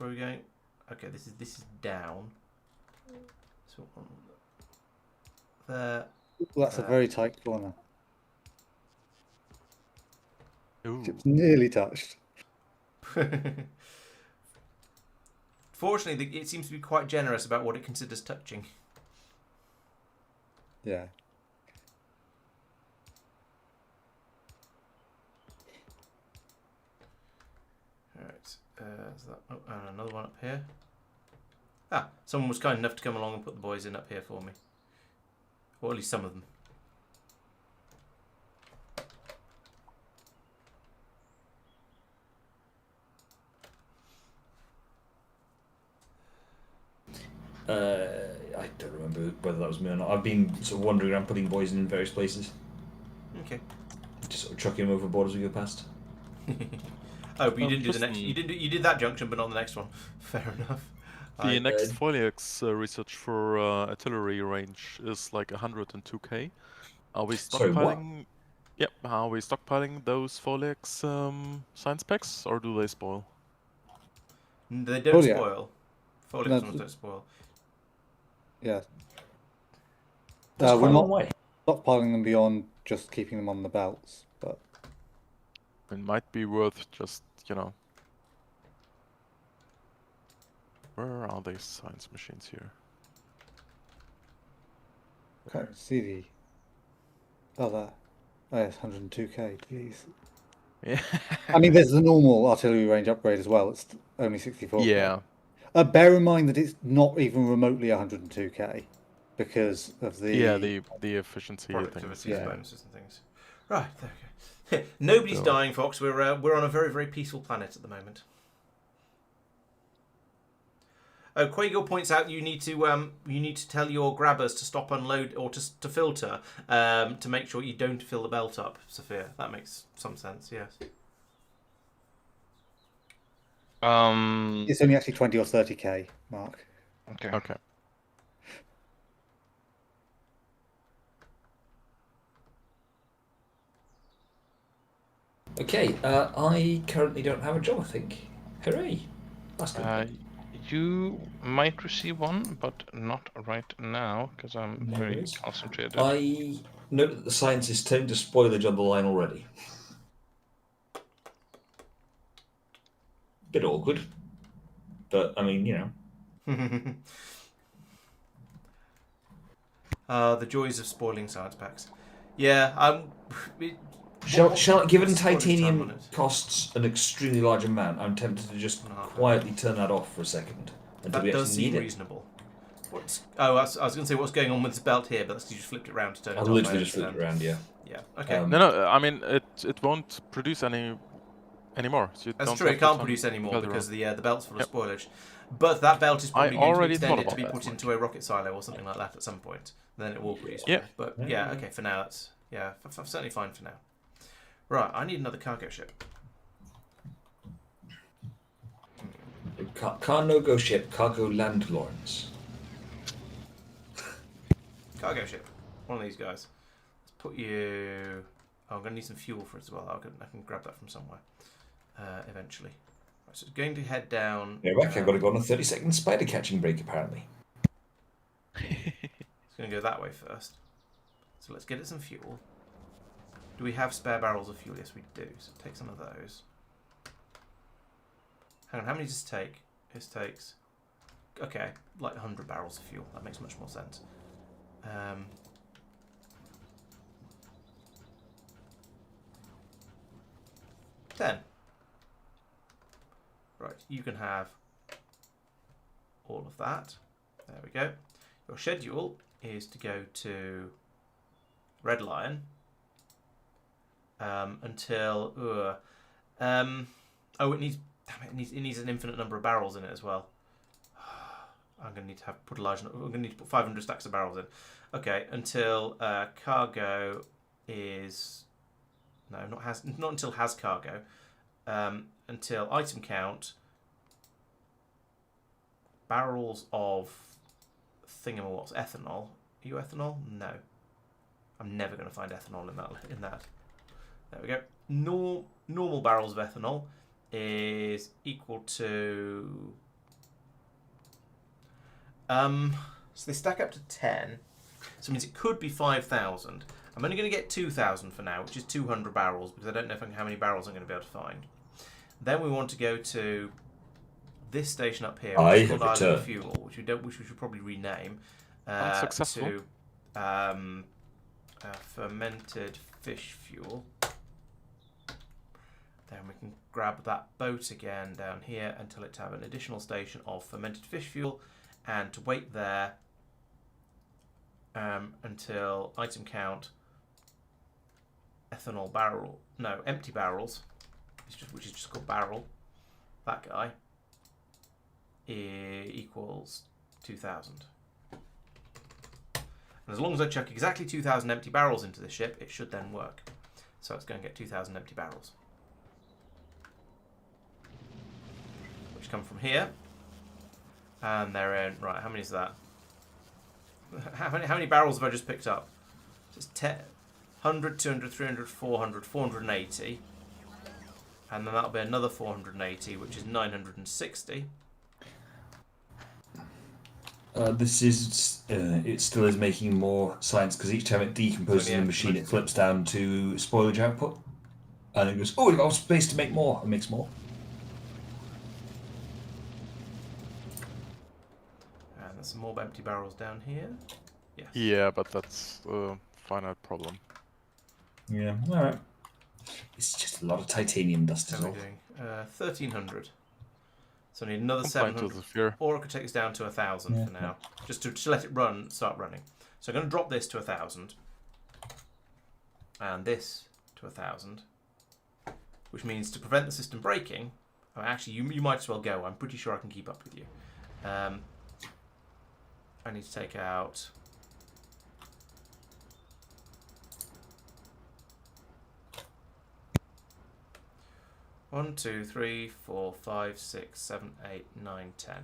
way are we going? Okay, this is down. So there. That's a very tight corner. Ooh. It's nearly touched. Fortunately, it seems to be quite generous about what it considers touching. Yeah. Alright, and another one up here. Ah, someone was kind enough to come along and put the boys in up here for me. Or at least some of them. I don't remember whether that was me or not. I've been sort of wandering around putting boys in various places. Okay. Just sort of chucking them overboard as we go past. Oh, but you didn't do the just next. You did that junction, but not the next one. Fair enough. The next Foliax research for artillery range is like 102k. Are we Sorry, what? stockpiling? Yep. Are we stockpiling those Foliax science packs, or do they spoil? They don't Foliax. spoil. Foliax No, ones don't spoil. Yeah. That's We're quite a long not way. stockpiling them beyond just keeping them on the belts, but It might be worth just, Where are these science machines here? can't see the. Oh, there. Oh, yes, 102k, please. Yeah. I mean, there's the normal artillery range upgrade as well. It's only 64. Yeah. Bear in mind that it's not even remotely 102k because of the. Yeah, the efficiency Productivity things. Yeah. bonuses and things. Right, there we go. Nobody's So- dying, Fox. We're on a very, very peaceful planet at the moment. Oh, Quago points out you need to tell your grabbers to stop unload or to filter to make sure you don't fill the belt up, Sophia. That makes some sense. Yes. It's only actually 20 or 30k, Mark. Okay. Okay. Okay, I currently don't have a job, I think. Hooray! That's good. You might receive one, but not right now because I'm No very worries. concentrated. I note that the science is turned to spoilage on the line already. Bit awkward, but I mean, you know. The joys of spoiling science packs. Yeah, Given what's the spoilage time on titanium it? costs an extremely large amount, I'm tempted to just quietly turn that off for a second until That we does actually seem need it. reasonable. I was going to say what's going on with this belt here, but that's 'cause you just flipped it around to turn it I on. literally just flipped it around, yeah. Yeah. Okay. No, I mean it won't produce anymore. So you That's don't true. have It to can't turn produce anymore belt because around. the belt's full of Yep. spoilage. But that belt is probably going to be already thought extended to about be that, put into a rocket silo or something like that at some point. Then it will produce Yeah. more. But yeah, okay. For now, that's certainly fine for now. Right. I need another cargo ship. Car no-go ship, cargo land Laurence. Cargo ship. One of these guys. Let's put you. Oh, I'm going to need some fuel for it as well. I can grab that from somewhere eventually. Right, so it's going to head down. Yeah, Rick, I've got to go on a 30-second spider catching break, apparently. It's going to go that way first. So let's get it some fuel. Do we have spare barrels of fuel? Yes, we do. So take some of those. Hang on, how many does this take? This takes, okay, like 100 barrels of fuel. That makes much more sense. 10. Right, you can have all of that. There we go. Your schedule is to go to Red Lion until oh, it needs, damn it needs an infinite number of barrels in it as well. I'm going to need to put a large. I'm going to need to put 500 stacks of barrels in. Okay, until cargo is not until has cargo. Until item count barrels of thingamawhat's ethanol. Are you ethanol? No. I'm never going to find ethanol in that. There we go. Normal barrels of ethanol is equal to so they stack up to 10. So it means it could be 5,000. I'm only going to get 2,000 for now, which is 200 barrels, because I don't know how many barrels I'm going to be able to find. Then we want to go to this station up here, which is called Island of Fuel, which we should probably rename Unsuccessful. to fermented fish fuel. Then we can grab that boat again down here until it have an additional station of fermented fish fuel, and to wait there until item count ethanol barrel, no, empty barrels, which is just called barrel, that guy, equals 2,000. And as long as I chuck exactly 2,000 empty barrels into the ship, it should then work. So it's going to get 2,000 empty barrels, which come from here. And they're in, right, how many is that? How many barrels have I just picked up? Just 10, 100, 200, 300, 400, 480. And then that'll be another 480, which is 960. This is, it still is making more science, because each time it decomposes in the machine, it flips down to spoilage output. And it goes, oh, we've got space to make more. It makes more. And there's some more empty barrels down here. Yes. Yeah, but that's a finite problem. Yeah, alright. It's just a lot of titanium dust How is are all. we doing? 1,300. So I need another Complaint to 700. the sphere. Or I could take this down to 1,000 for now. Just to let it start running. So I'm going to drop this to 1,000. And this to 1,000. Which means to prevent the system breaking, actually you might as well go. I'm pretty sure I can keep up with you. I need to take out... One, two, three, 4, 5, 6, 7, 8, 9, 10.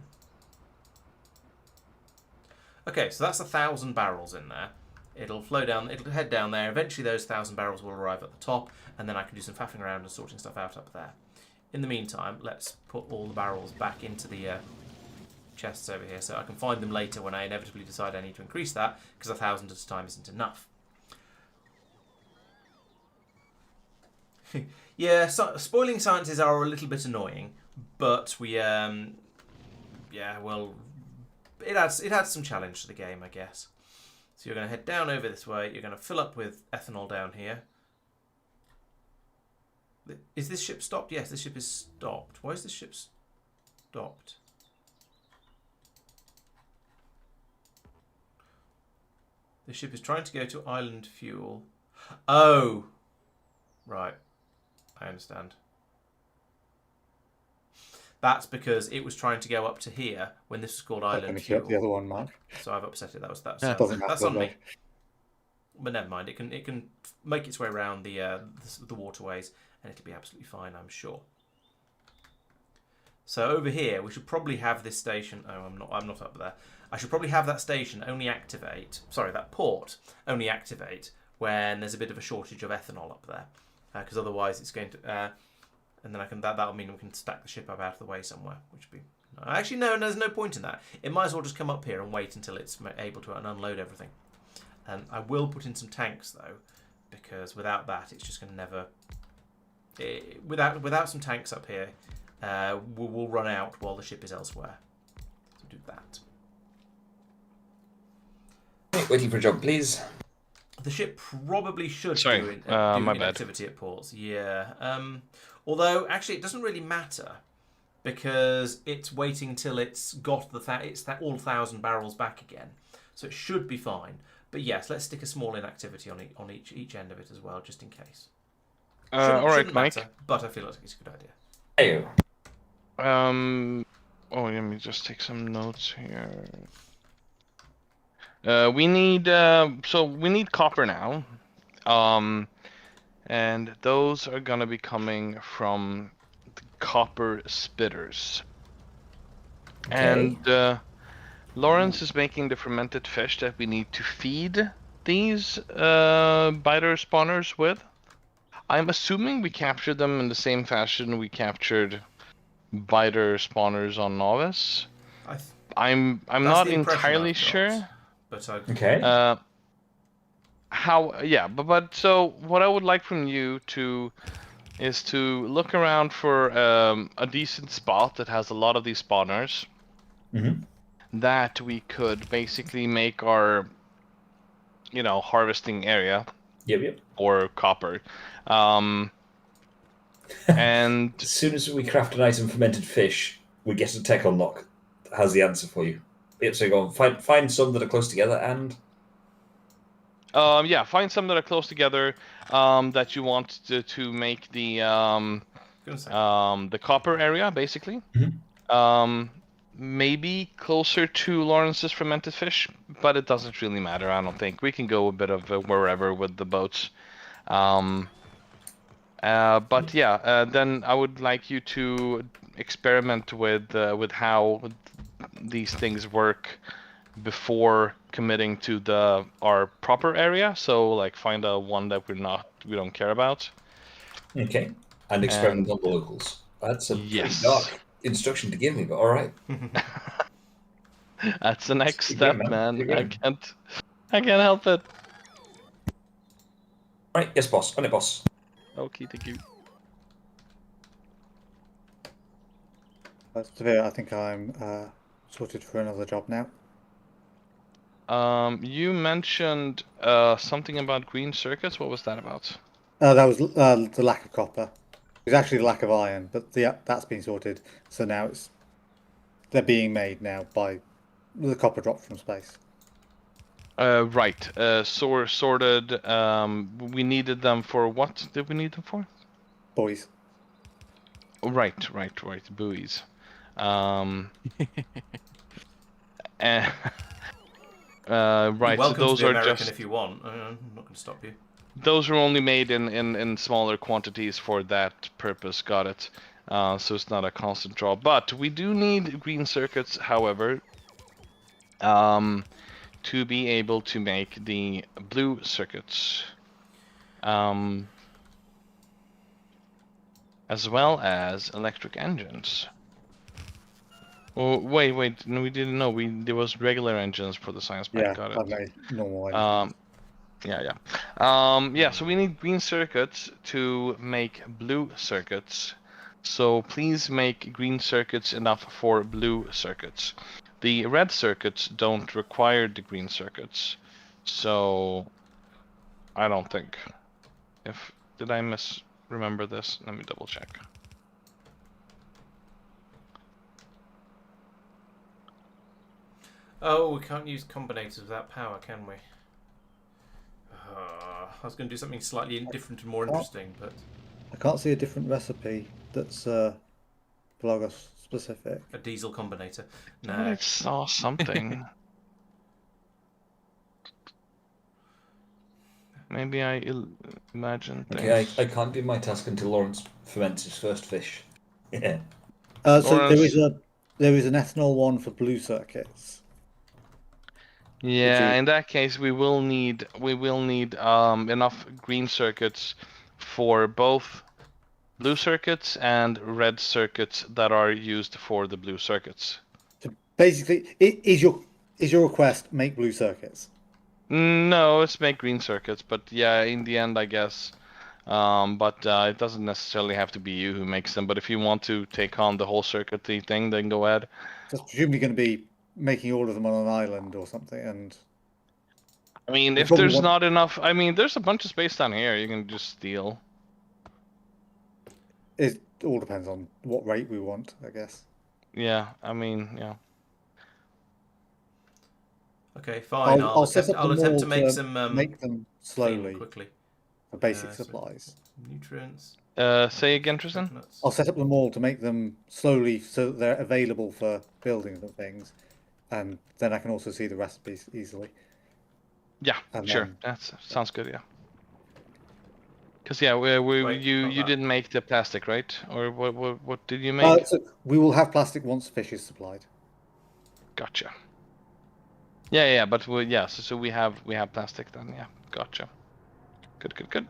Okay, so that's 1,000 barrels in there. It'll flow down, it'll head down there. Eventually those 1,000 barrels will arrive at the top, and then I can do some faffing around and sorting stuff out up there. In the meantime, let's put all the barrels back into the chests over here so I can find them later when I inevitably decide I need to increase that, because 1,000 at a time isn't enough. Yeah, so spoiling sciences are a little bit annoying, but we, yeah, well, it adds some challenge to the game, I guess. So you're going to head down over this way. You're going to fill up with ethanol down here. Is this ship stopped? Yes, this ship is stopped. Why is this ship stopped? The ship is trying to go to island fuel. Oh, right. I understand. That's because it was trying to go up to here when this was called island fuel. The other one, Mark. So I've upset it. That's Doesn't on me. matter. But never mind. It can make its way around the waterways, and it'll be absolutely fine, I'm sure. So over here, we should probably have this station. Oh, I'm not up there. I should probably have that station only activate. Sorry, that port only activate when there's a bit of a shortage of ethanol up there, because otherwise it's going to. And then that'll mean we can stack the ship up out of the way somewhere, which would be. Actually, no, there's no point in that. It might as well just come up here and wait until it's able to unload everything. And I will put in some tanks though, because without that, it's just going to never. Without some tanks up here, we'll run out while the ship is elsewhere. So do that. Waiting for a job, please. The ship probably should do my bad. activity at ports. Yeah. Although actually, it doesn't really matter because it's waiting till it's got all 1,000 barrels back again, so it should be fine. But yes, let's stick a small inactivity on each end of it as well, just in case. All right, Shouldn't matter, Mike. but I feel like it's a good idea. Hey. Oh, let me just take some notes here. We need copper now, and those are gonna be coming from the copper spitters. Okay. And Laurence is making the fermented fish that we need to feed these biter spawners with. I'm assuming we captured them in the same fashion we captured biter spawners on Novice. I'm not entirely sure. But Okay. So what I would like from you is to look around for a decent spot that has a lot of these spawners. Mm-hmm. That we could basically make our, harvesting area. Yep. Or copper. And As soon as we craft an item fermented fish, we get a tech unlock that has the answer for you. Yep, so go on, find some that are close together and... find some that are close together that you want to make the copper area, basically. Mm-hmm. Maybe closer to Lawrence's fermented fish, but it doesn't really matter, I don't think. We can go a bit of wherever with the boats. Then I would like you to experiment with how these things work before committing to our proper area. So like find a one that we don't care about. Okay. And experiment on the locals. That's a pretty dark instruction to give me, but all right. That's the next step, man. I can't help it. All right, yes, boss. On it, boss. Okay, thank you. Severe, I think I'm sorted for another job now. You mentioned something about green circuits. What was that about? That was the lack of copper. It was actually the lack of iron, but that's been sorted. So now they're being made now by the copper dropped from space. Right. Sorted. We needed them for what? Did we need them for? Boys. Right. Buoys. right, You're so welcome those to be are American just if you want. I'm not going to stop you. those are only made in smaller quantities for that purpose. Got it. So it's not a constant draw. But we do need green circuits, however, to be able to make the blue circuits. As well as electric engines. Oh, wait, no, we didn't know. There was regular engines for the science pack. Yeah, Got I've it. made normal engines. Yeah. So we need green circuits to make blue circuits. So please make green circuits enough for blue circuits. The red circuits don't require the green circuits. So I don't think. Did I misremember this? Let me double check. Oh, we can't use combinators without power, can we? I was going to do something slightly different and more interesting, but I can't see a different recipe that's Vlogos specific. a diesel combinator. I No. saw something. Maybe I imagined things. Okay, I can't do my task until Laurence ferments his first fish. Yeah. So Laurence- there is an ethanol one for blue circuits. Yeah, in that case, we will need enough green circuits for both blue circuits and red circuits that are used for the blue circuits. So basically, is your request make blue circuits? No, it's make green circuits, but yeah, in the end, I guess. But it doesn't necessarily have to be you who makes them. But if you want to take on the whole circuitry thing, then go ahead. That's presumably going to be making all of them on an island or something. And I mean, We if probably there's want- not enough, I mean, there's a bunch of space down here. You can just steal. it all depends on what rate we want, I guess. Yeah, I mean, yeah. Okay, fine. I'll set up I'll the attempt to mold make some make them slowly clean quickly. for basic so- supplies. Nutrients. Say again, Tristan? coconuts. I'll set up the mold to make them slowly so that they're available for buildings and things, and then I can also see the recipes easily. Yeah, And sure. then- That sounds good. Yeah. Because yeah, Wait, you not that. didn't make the plastic, right? Or what did you make? So we will have plastic once fish is supplied. Gotcha. Yeah, but so we have plastic then. Yeah, gotcha. Good.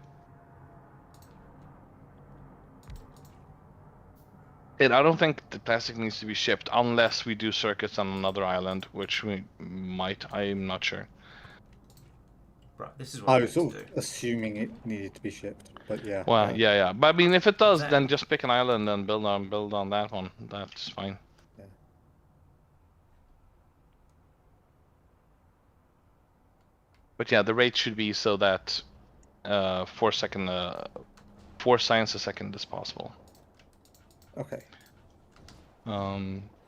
And I don't think the plastic needs to be shipped unless we do circuits on another island, which we might. I'm not sure. Right, this is what I I was want sort to of do. assuming it needed to be shipped, but yeah. Well, yeah. But I mean, if it does, That- then just pick an island and build on that one. That's fine. Yeah. But yeah, the rate should be so that 4 science a second is possible. Okay.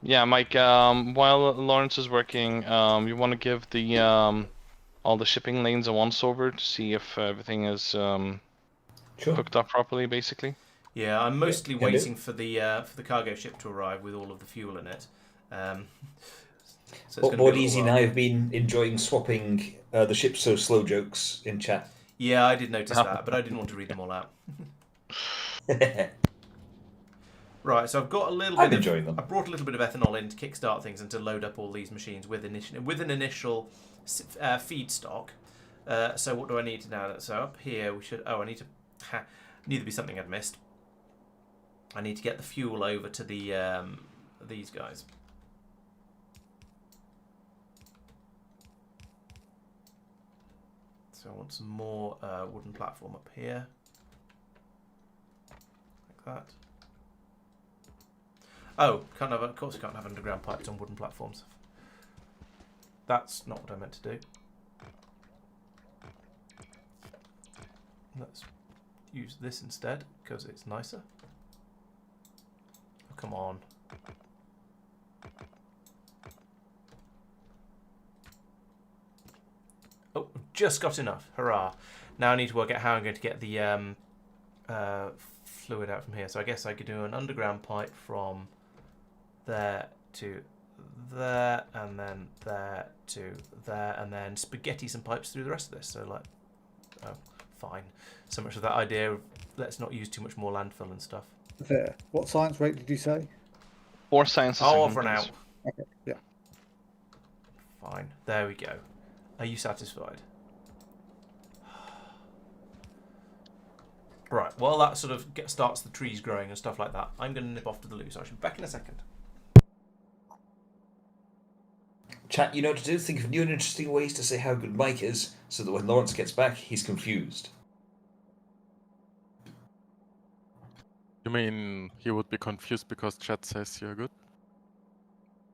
Yeah, Mike. While Laurence is working, you want to give the all the shipping lanes a once over to see if everything is Sure. hooked up properly, basically. Yeah, I'm mostly can do. waiting for the cargo ship to arrive with all of the fuel in it. So it's What gonna more be a little easy while. now? I've been enjoying swapping the ship so slow jokes in chat. Yeah, I did notice that, but I didn't want to read them all out. Right, so I've got a little I'm bit. enjoying them. I brought a little bit of ethanol in to kickstart things and to load up all these machines with an initial feedstock. So what do I need now? So up here we should. Oh, I need to. Need to be something I'd missed. I need to get the fuel over to the these guys. So I want some more wooden platform up here, like that. Oh, of course, can't have underground pipes on wooden platforms. That's not what I meant to do. Let's use this instead because it's nicer. Oh, come on. Oh, just got enough. Hurrah. Now I need to work out how I'm going to get the fluid out from here. So I guess I could do an underground pipe from there to there, and then there to there, and then spaghetti some pipes through the rest of this. So like, oh, fine. So much of that idea of let's not use too much more landfill and stuff. There. What science rate did you say? 4 sciences. Oh, in I've run companies. out. Okay. Yeah. Fine. There we go. Are you satisfied? Right. While that sort of starts the trees growing and stuff like that, I'm going to nip off to the loo. So I should be back in a second. Chat, you know what to do? Think of new and interesting ways to say how good Mike is, so that when Laurence gets back, he's confused. You mean he would be confused because chat says you're good?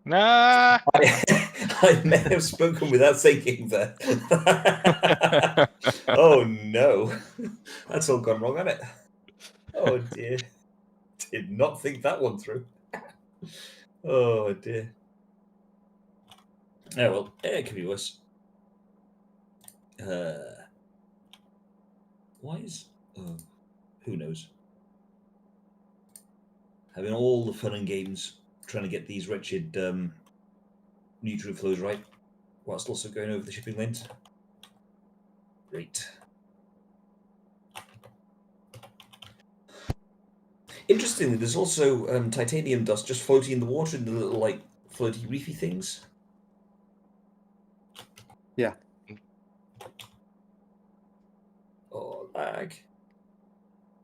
Nah. I may have spoken without thinking there. Oh no. That's all gone wrong, hasn't it? Oh dear. Did not think that one through. Oh dear. Oh well, it could be worse. Why is... Oh, who knows? Having all the fun and games trying to get these wretched nutrient flows right, whilst also going over the shipping lanes. Great. Interestingly, there's also titanium dust just floating in the water in the little, like, floaty reefy things. Yeah. Oh, lag.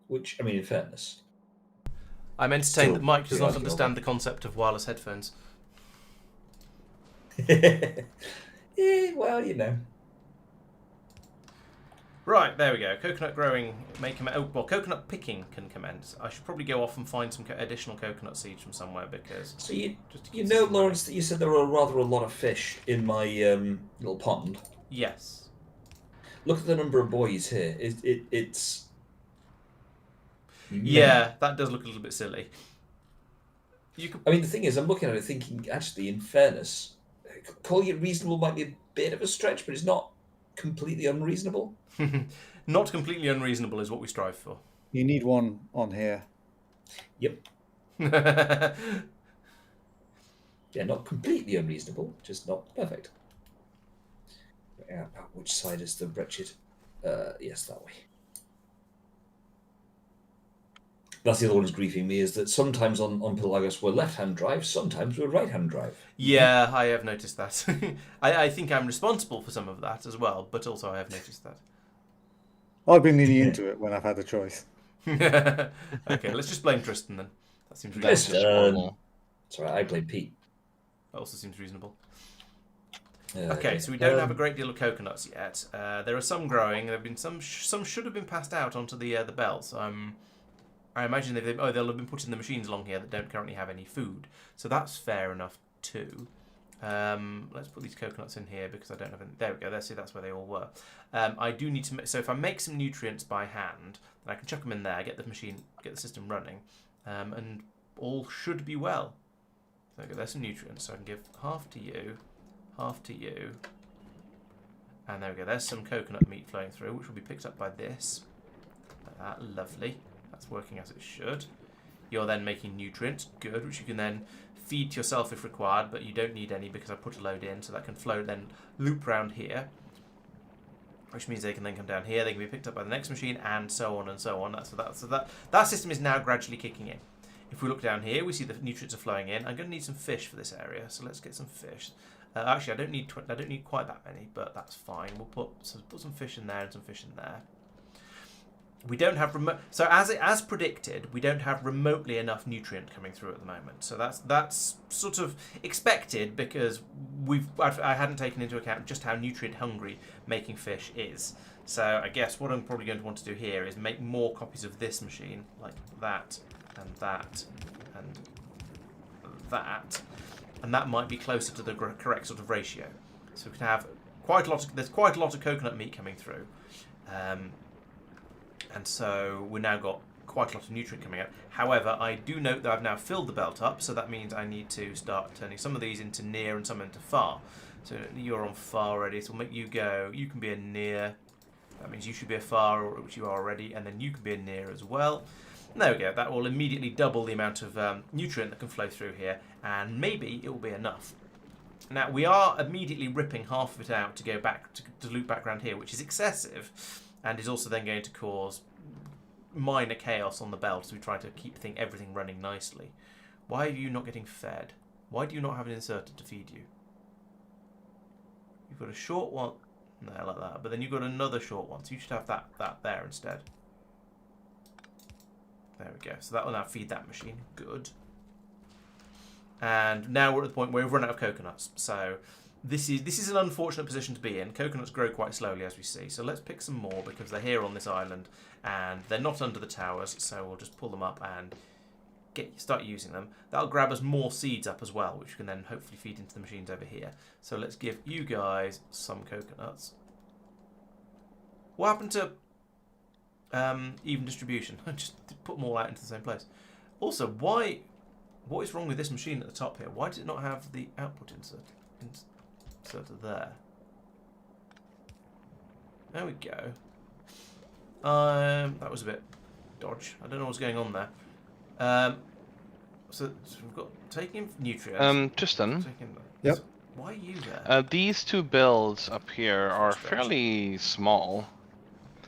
Which, I mean, in fairness. I'm entertained Still that Mike does pretty not understand the concept of wireless headphones. Well, you know. Right, there we go. Coconut growing may commence. Oh, well, coconut picking can commence. I should probably go off and find some additional coconut seeds from somewhere because. So you just to you keep know, some Laurence, that you said there were rather a lot of fish in my little pond. Yes. Look at the number of boys here. It's. Yeah, that does look a little bit silly. You could. I mean, the thing is, I'm looking at it thinking, actually, in fairness, calling it reasonable might be a bit of a stretch, but it's not completely unreasonable. Not completely unreasonable is what we strive for. You need one on here. Yep. Yeah, not completely unreasonable, just not perfect. Yeah, which side is the wretched? Yes, that way. That's the other one that's griefing me, is that sometimes on Pelagos we're left-hand drive, sometimes we're right-hand drive. Yeah, I have noticed that. I think I'm responsible for some of that as well, but also I have noticed that. I've been leaning into it when I've had a choice. Okay, let's just blame Tristan then. That seems reasonable. That's just horrible. Sorry, I blame Pete. That also seems reasonable. Yeah, Okay, so we don't have a great deal of coconuts yet. There are some growing. There have been some should have been passed out onto the belts. I imagine they'll have been put in the machines along here that don't currently have any food. So that's fair enough too. Let's put these coconuts in here because I don't have any. There we go. Let's see, that's where they all were. I do need to. So if I make some nutrients by hand, then I can chuck them in there, get the system running, and all should be well. So okay, there's some nutrients. So I can give half to you, and there we go. There's some coconut meat flowing through, which will be picked up by this. Like that, lovely. That's working as it should. You're then making nutrients, good, which you can then feed to yourself if required, but you don't need any because I put a load in, so that can flow, then loop round here, which means they can then come down here, they can be picked up by the next machine, and so on and so on. That system is now gradually kicking in. If we look down here, we see the nutrients are flowing in. I'm going to need some fish for this area, so let's get some fish. Actually, I don't need quite that many, but that's fine. We'll put some fish in there and some fish in there. We don't have so as predicted, we don't have remotely enough nutrient coming through at the moment. So that's sort of expected because I hadn't taken into account just how nutrient hungry making fish is. So I guess what I'm probably going to want to do here is make more copies of this machine, like that and that and that, and that might be closer to the correct sort of ratio. So we can have there's quite a lot of coconut meat coming through. And so we've now got quite a lot of nutrient coming out. However, I do note that I've now filled the belt up, so that means I need to start turning some of these into near and some into far. So you're on far already, so we'll make you go. You can be a near. That means you should be a far, which you are already, and then you can be a near as well. There we go. That will immediately double the amount of nutrient that can flow through here, and maybe it will be enough. Now, we are immediately ripping half of it out to go back to loop back around here, which is excessive, and is also then going to cause minor chaos on the belt as we try to keep everything running nicely. Why are you not getting fed? Why do you not have an inserter to feed you? You've got a short one there like that, but then you've got another short one, so you should have that there instead. There we go. So that will now feed that machine. Good. And now we're at the point where we've run out of coconuts. So this is an unfortunate position to be in. Coconuts grow quite slowly, as we see. So let's pick some more because they're here on this island and they're not under the towers. So we'll just pull them up and start using them. That'll grab us more seeds up as well, which we can then hopefully feed into the machines over here. So let's give you guys some coconuts. What happened to even distribution? Just put them all out into the same place. Also, what is wrong with this machine at the top here? Why does it not have the output inserter there? There we go. That was a bit dodge. I don't know what's going on there. So we've got taking nutrients. Tristan. Yep. Why are you there? These two builds up here are fairly small.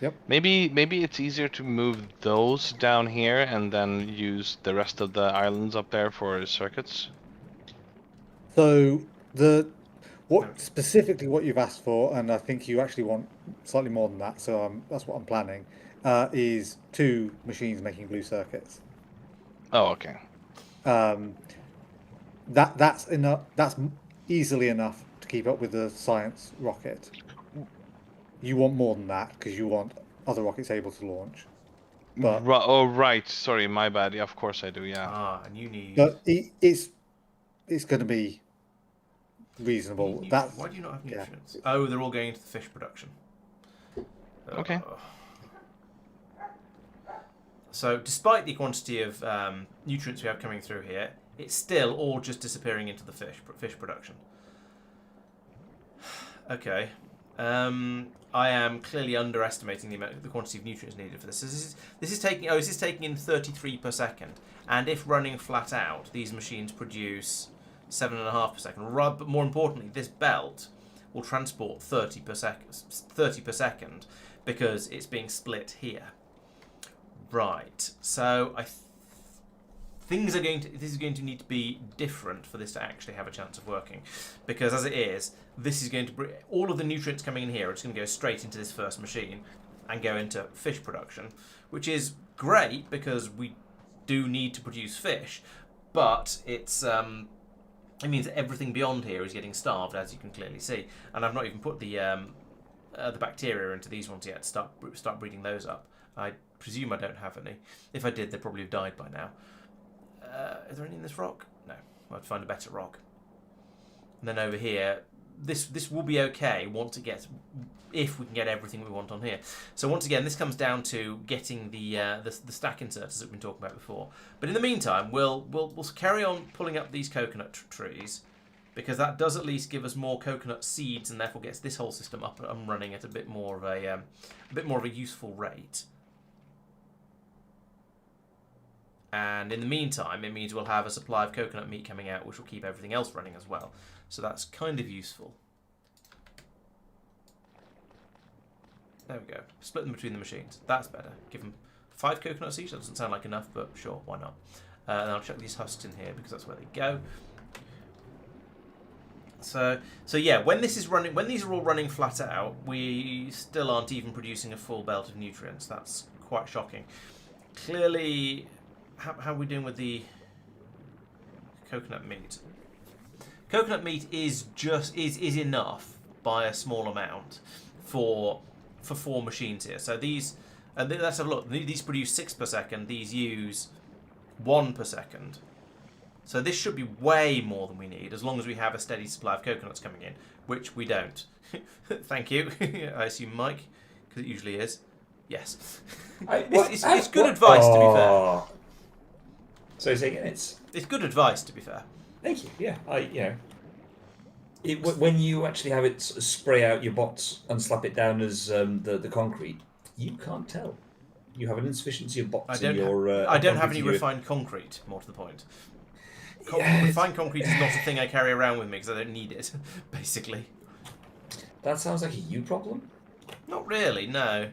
Yep. Maybe it's easier to move those down here and then use the rest of the islands up there for circuits. So specifically what you've asked for, and I think you actually want slightly more than that. So that's what I'm planning. Is 2 machines making blue circuits. Oh, okay. That's enough. That's easily enough to keep up with the science rocket. You want more than that because you want other rockets able to launch. But Oh, right. Sorry, my bad. Yeah, of course I do. Yeah. And you need. but it's going to be reasonable. Why do you not have nutrients? Yeah. Oh, they're all going into the fish production. Okay. So, despite the quantity of nutrients we have coming through here, it's still all just disappearing into the fish production. Okay. I am clearly underestimating the quantity of nutrients needed for this. So this is taking in 33 per second, and if running flat out, these machines produce 7.5 per second. But more importantly, this belt will transport 30 per second because it's being split here. Right. So this is going to need to be different for this to actually have a chance of working, because as it is, this is going to bring all of the nutrients coming in here are just going to go straight into this first machine and go into fish production, which is great because we do need to produce fish, but it means that everything beyond here is getting starved, as you can clearly see. And I've not even put the bacteria into these ones yet to start breeding those up. I presume I don't have any. If I did, they'd probably have died by now. Is there any in this rock? No. I'll have to find a better rock. And then over here, this will be okay if we can get everything we want on here. So once again, this comes down to getting the stack inserters that we've been talking about before. But in the meantime, we'll carry on pulling up these coconut trees, because that does at least give us more coconut seeds, and therefore gets this whole system up and running at a bit more of a useful rate. And in the meantime, it means we'll have a supply of coconut meat coming out, which will keep everything else running as well. So that's kind of useful. There we go. Split them between the machines. That's better. Give them 5 coconuts each. That doesn't sound like enough, but sure, why not? And I'll chuck these husks in here because that's where they go. So yeah, when these are all running flat out, we still aren't even producing a full belt of nutrients. That's quite shocking. Clearly, how are we doing with the coconut meat? Coconut meat is enough by a small amount for 4 machines here. So these, let's have a look. These produce 6 per second. These use 1 per second. So this should be way more than we need, as long as we have a steady supply of coconuts coming in, which we don't. Thank you. I assume Mike, because it usually is. Yes. It's good advice, to be fair. So say again, it's good advice, to be fair. Thank you. Yeah, when you actually have it spray out your bots and slap it down as the concrete, you can't tell. you have an insufficiency of bots I in your. I don't have any concrete refined concrete. More to the point. Yeah, Refined concrete is not a thing I carry around with me because I don't need it. Basically, That sounds like a you problem. not really. No.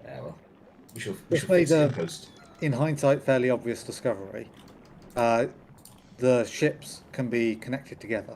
Yeah, well, we shall This fix made it in a- post. In hindsight, fairly obvious discovery. The ships can be connected together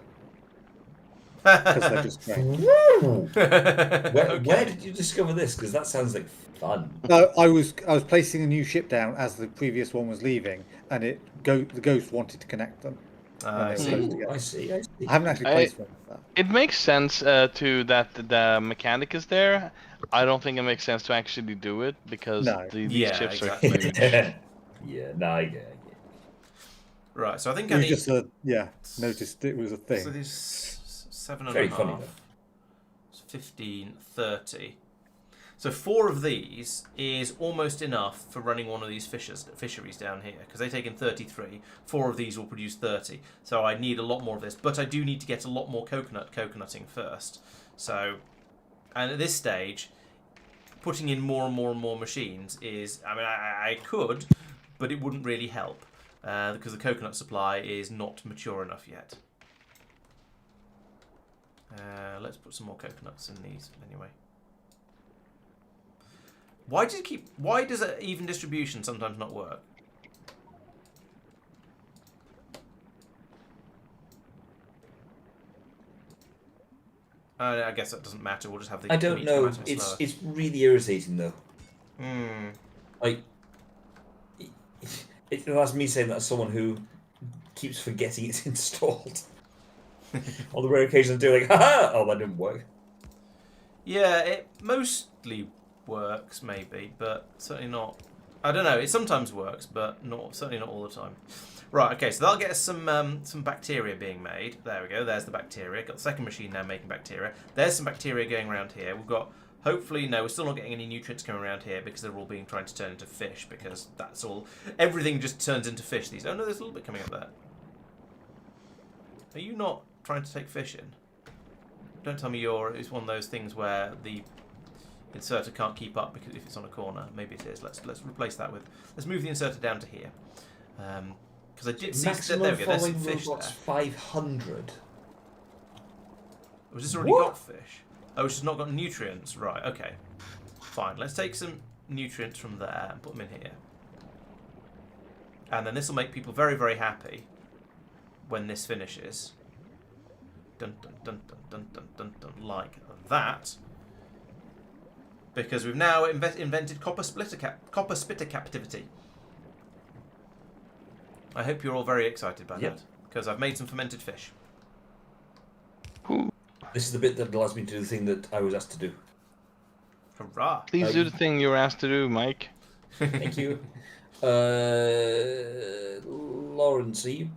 because they're just straight. Woo! Where Okay. did you discover this? Because that sounds like fun. No, I was placing a new ship down as the previous one was leaving, and the ghost wanted to connect them. I When they were see. close Ooh, together. I see. I see. I haven't actually I- placed one with that. It makes sense to that the mechanic is there. I don't think it makes sense to actually do it because No. these Yeah, ships exactly. are huge. Yeah, no, I get it. Right. So I think I You need. just noticed it was a So thing. there's 7.5. Very funny, though. 15, 30. So 4 of these is almost enough for running one of these fisheries down here because they take in 33. 4 of these will produce 30. So I need a lot more of this, but I do need to get a lot more coconutting first. So, and at this stage, putting in more and more and more machines is, I mean, I could, but it wouldn't really help because the coconut supply is not mature enough yet. Let's put some more coconuts in these anyway. Why does an even distribution sometimes not work? I guess that doesn't matter. We'll just have the. I don't meat know. come out a bit slower. It's really irritating though. Hmm. Like, that's me saying that as someone who keeps forgetting it's installed. On the rare occasion I do, like, haha! Oh, that didn't work. Yeah, it mostly works, maybe, but certainly not. I don't know. It sometimes works, but certainly not all the time. Right. Okay. So that'll get us some bacteria being made. There we go. There's the bacteria. Got the second machine now making bacteria. There's some bacteria going around here. We've got. Hopefully, no, we're still not getting any nutrients coming around here because they're all being tried to turn into fish because that's all. Everything just turns into fish these. Oh no, there's a little bit coming up there. Are you not trying to take fish in? Don't tell me it's one of those things where the inserter can't keep up because if it's on a corner. Maybe it is. Let's replace that with. Let's move the inserter down to here. Because I did see. Maximum There we go. There's some following fish robots there. 500. Was this already What? got fish? Oh, it's just not got nutrients. Right. Okay. Fine. Let's take some nutrients from there and put them in here. And then this will make people very, very happy when this finishes. Dun dun dun dun dun dun dun dun, like that. Because we've now invented copper splitter captivity. I hope you're all very excited by Yep. that because I've made some fermented fish. This is the bit that allows me to do the thing that I was asked to do. Hurrah! Please do the thing you were asked to do, Mike. Thank you. Laurence, are you?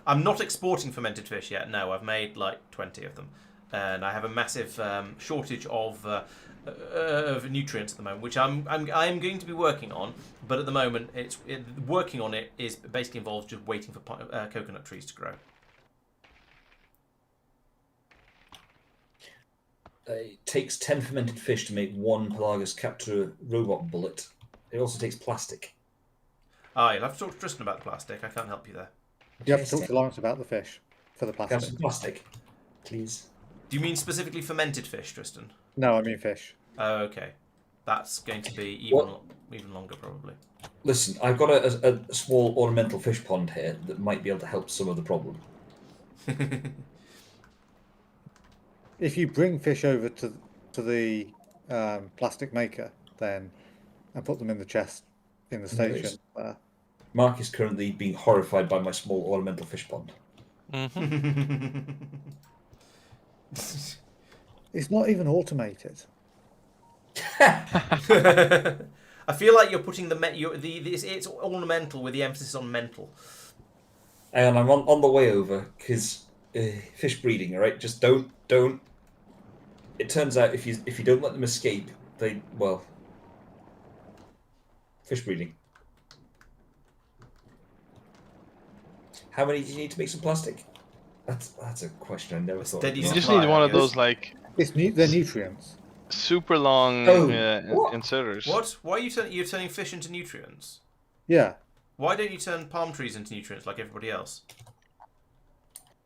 I'm not exporting fermented fish yet. No, I've made like 20 of them, and I have a massive shortage of nutrients at the moment, which I'm going to be working on. But at the moment, working on it is basically involves just waiting for coconut trees to grow. It takes 10 fermented fish to make 1 Pelagus Capture robot bullet. It also takes plastic. You'll have to talk to Tristan about the plastic. I can't help you there. You have to talk to Laurence about the fish for the Can I have plastic. some plastic, please? Do you mean specifically fermented fish, Tristan? No, I mean fish. Oh, okay. That's going to be even longer, probably. Listen, I've got a small ornamental fish pond here that might be able to help some of the problem. If you bring fish over to the plastic maker, then and put them in the chest in the station. Mark is currently being horrified by my small ornamental fish pond. It's not even automated. I feel like you're putting it's ornamental with the emphasis on mental. And I'm on the way over because fish breeding. All right, just don't. It turns out if you don't let them escape, fish breeding. How many do you need to make some plastic? That's a question I never thought. Steady I'd You ask. just supply, need one I of those guess. like They're nutrients. super long what? inserters. What? Why are you're turning fish into nutrients? Yeah, Why don't you turn palm trees into nutrients like everybody else?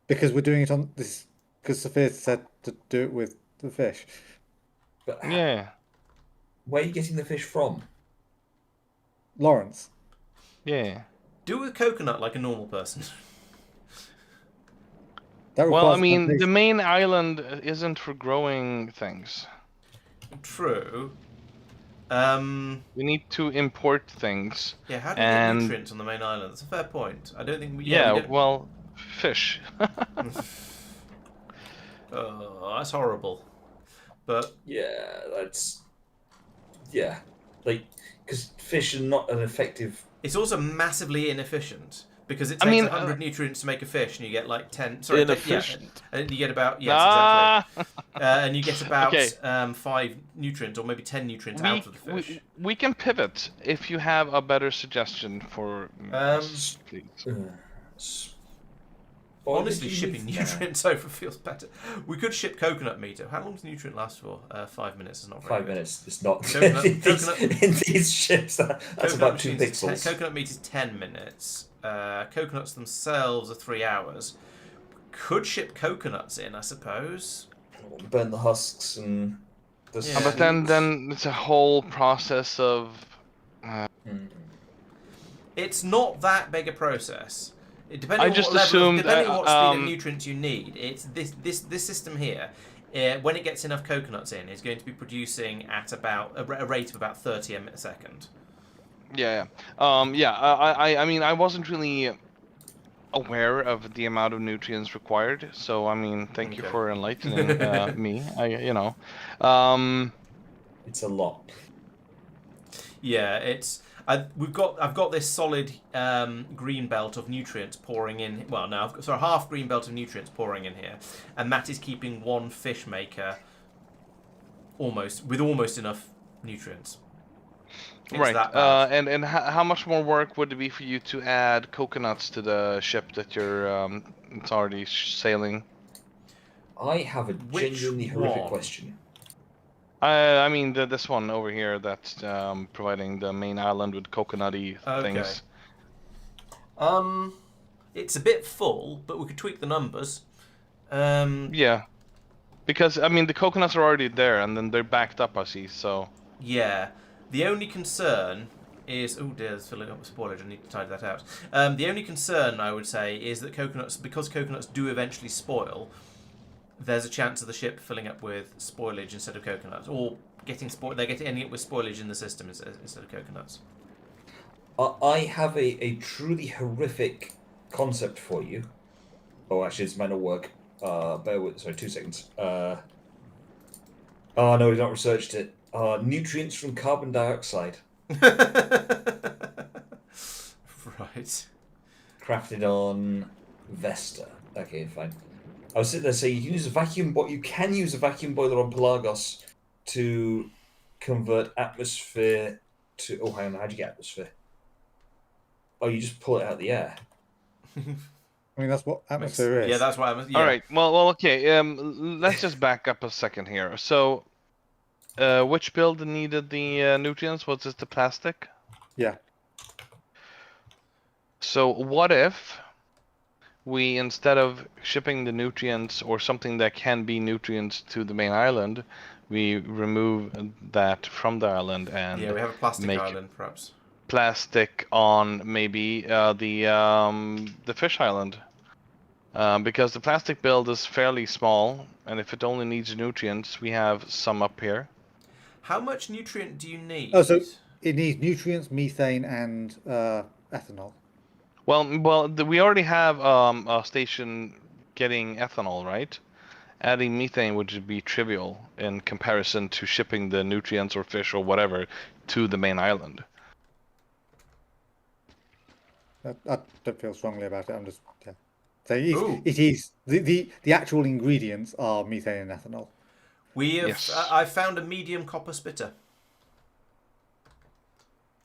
because we're doing it on this. Because Sophia said to do it with the fish. But Yeah, where are you getting the fish from? Laurence. yeah. Do it with coconut like a normal person. That Well, I requires mean, the plantation. main island isn't for growing things. True. We need to import things. Yeah, how do we get nutrients on the main island? That's a fair point. I don't think we... Yeah, we don't... well, fish. Oh, that's horrible. But... Yeah, that's... Yeah. Like, because fish are not an effective... It's also massively inefficient. Because it I takes mean, 100 nutrients to make a fish, and you get like 10... Sorry, Inefficient. and you get about... Yes, Ah! exactly. And you get about Okay. 5 nutrients, or maybe 10 nutrients out of the fish. We can pivot if you have a better suggestion for. Honestly, shipping nutrients over feels better. We could ship coconut meat. How long does nutrient last for? 5 minutes is not very 5 good. minutes. It's not. Coconut- in coconut- these ships, that's Coconut about 2 machines is pixels. coconut meat is 10 minutes. Coconuts themselves are 3 hours. Could ship coconuts in, I suppose. Burn the husks and the Yeah. But then it's a whole process of. It's not that big a process. Depending I on just what level, assumed, depending on what speed of um, nutrients you need, it's this system here. When it gets enough coconuts in, is going to be producing at about a rate of about 30 a second. Yeah. I mean, I wasn't really aware of the amount of nutrients required, so I mean, thank you Okay. for enlightening me. It's a lot. Yeah, it's. I've got this solid green belt of nutrients pouring in. Well, no, a half green belt of nutrients pouring in here, and that is keeping one fish maker almost enough nutrients. It's Right. that bad. And how much more work would it be for you to add coconuts to the ship that you're it's already sailing? I have a Which genuinely horrific one? question. I mean this one over here that's providing the main island with coconutty things. It's a bit full, but we could tweak the numbers. Yeah. Because I mean the coconuts are already there and then they're backed up, I see. So Yeah. The only concern is... Oh dear, it's filling up with spoilage. I need to tidy that out. The only concern, I would say, is that because coconuts do eventually spoil, there's a chance of the ship filling up with spoilage instead of coconuts. Or ending up with spoilage in the system instead of coconuts. I have a truly horrific concept for you. Oh, actually, this might not work. Bear with... Sorry, 2 seconds. Oh, no, we've not researched it. Nutrients from carbon dioxide. Right. Crafted on Vesta. Okay, fine. I was sitting there saying you can use a vacuum boiler on Pelagos to convert atmosphere to... Oh, hang on, how'd you get atmosphere? Oh, you just pull it out of the air. I mean, that's what atmosphere is. Yeah, that's what atmosphere... Yeah. all right. Well, okay. Let's just back up a second here. So, which build needed the nutrients? Was it the plastic? Yeah. So what if we, instead of shipping the nutrients or something that can be nutrients to the main island, we remove that from the island and Yeah, we have a plastic make island, perhaps. plastic on maybe the fish island, because the plastic build is fairly small, and if it only needs nutrients, we have some up here. How much nutrient do you need? Oh, so it needs nutrients, methane, and ethanol. Well, we already have a station getting ethanol, right? Adding methane would be trivial in comparison to shipping the nutrients or fish or whatever to the main island. I don't feel strongly about it. I'm just saying Ooh. it is the actual ingredients are methane and ethanol. We have. Yes. I found a medium copper spitter.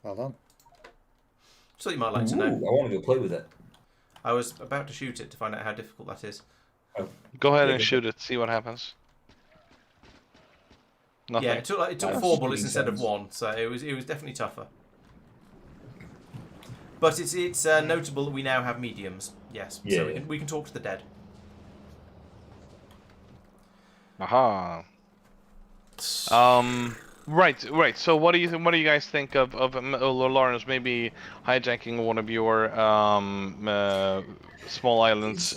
Well done. So you might like to Ooh, know. I want to go play with it. I was about to shoot it to find out how difficult that is. Go ahead Yeah, and go shoot it. See what happens. Nothing. Yeah, it took That's 4 bullets shooting instead of sounds. 1, so it was definitely tougher. But it's notable that we now have mediums. Yes, Yeah, so yeah. we can talk to the dead. Aha. Right. So what do you guys think of Laurence maybe hijacking one of your small islands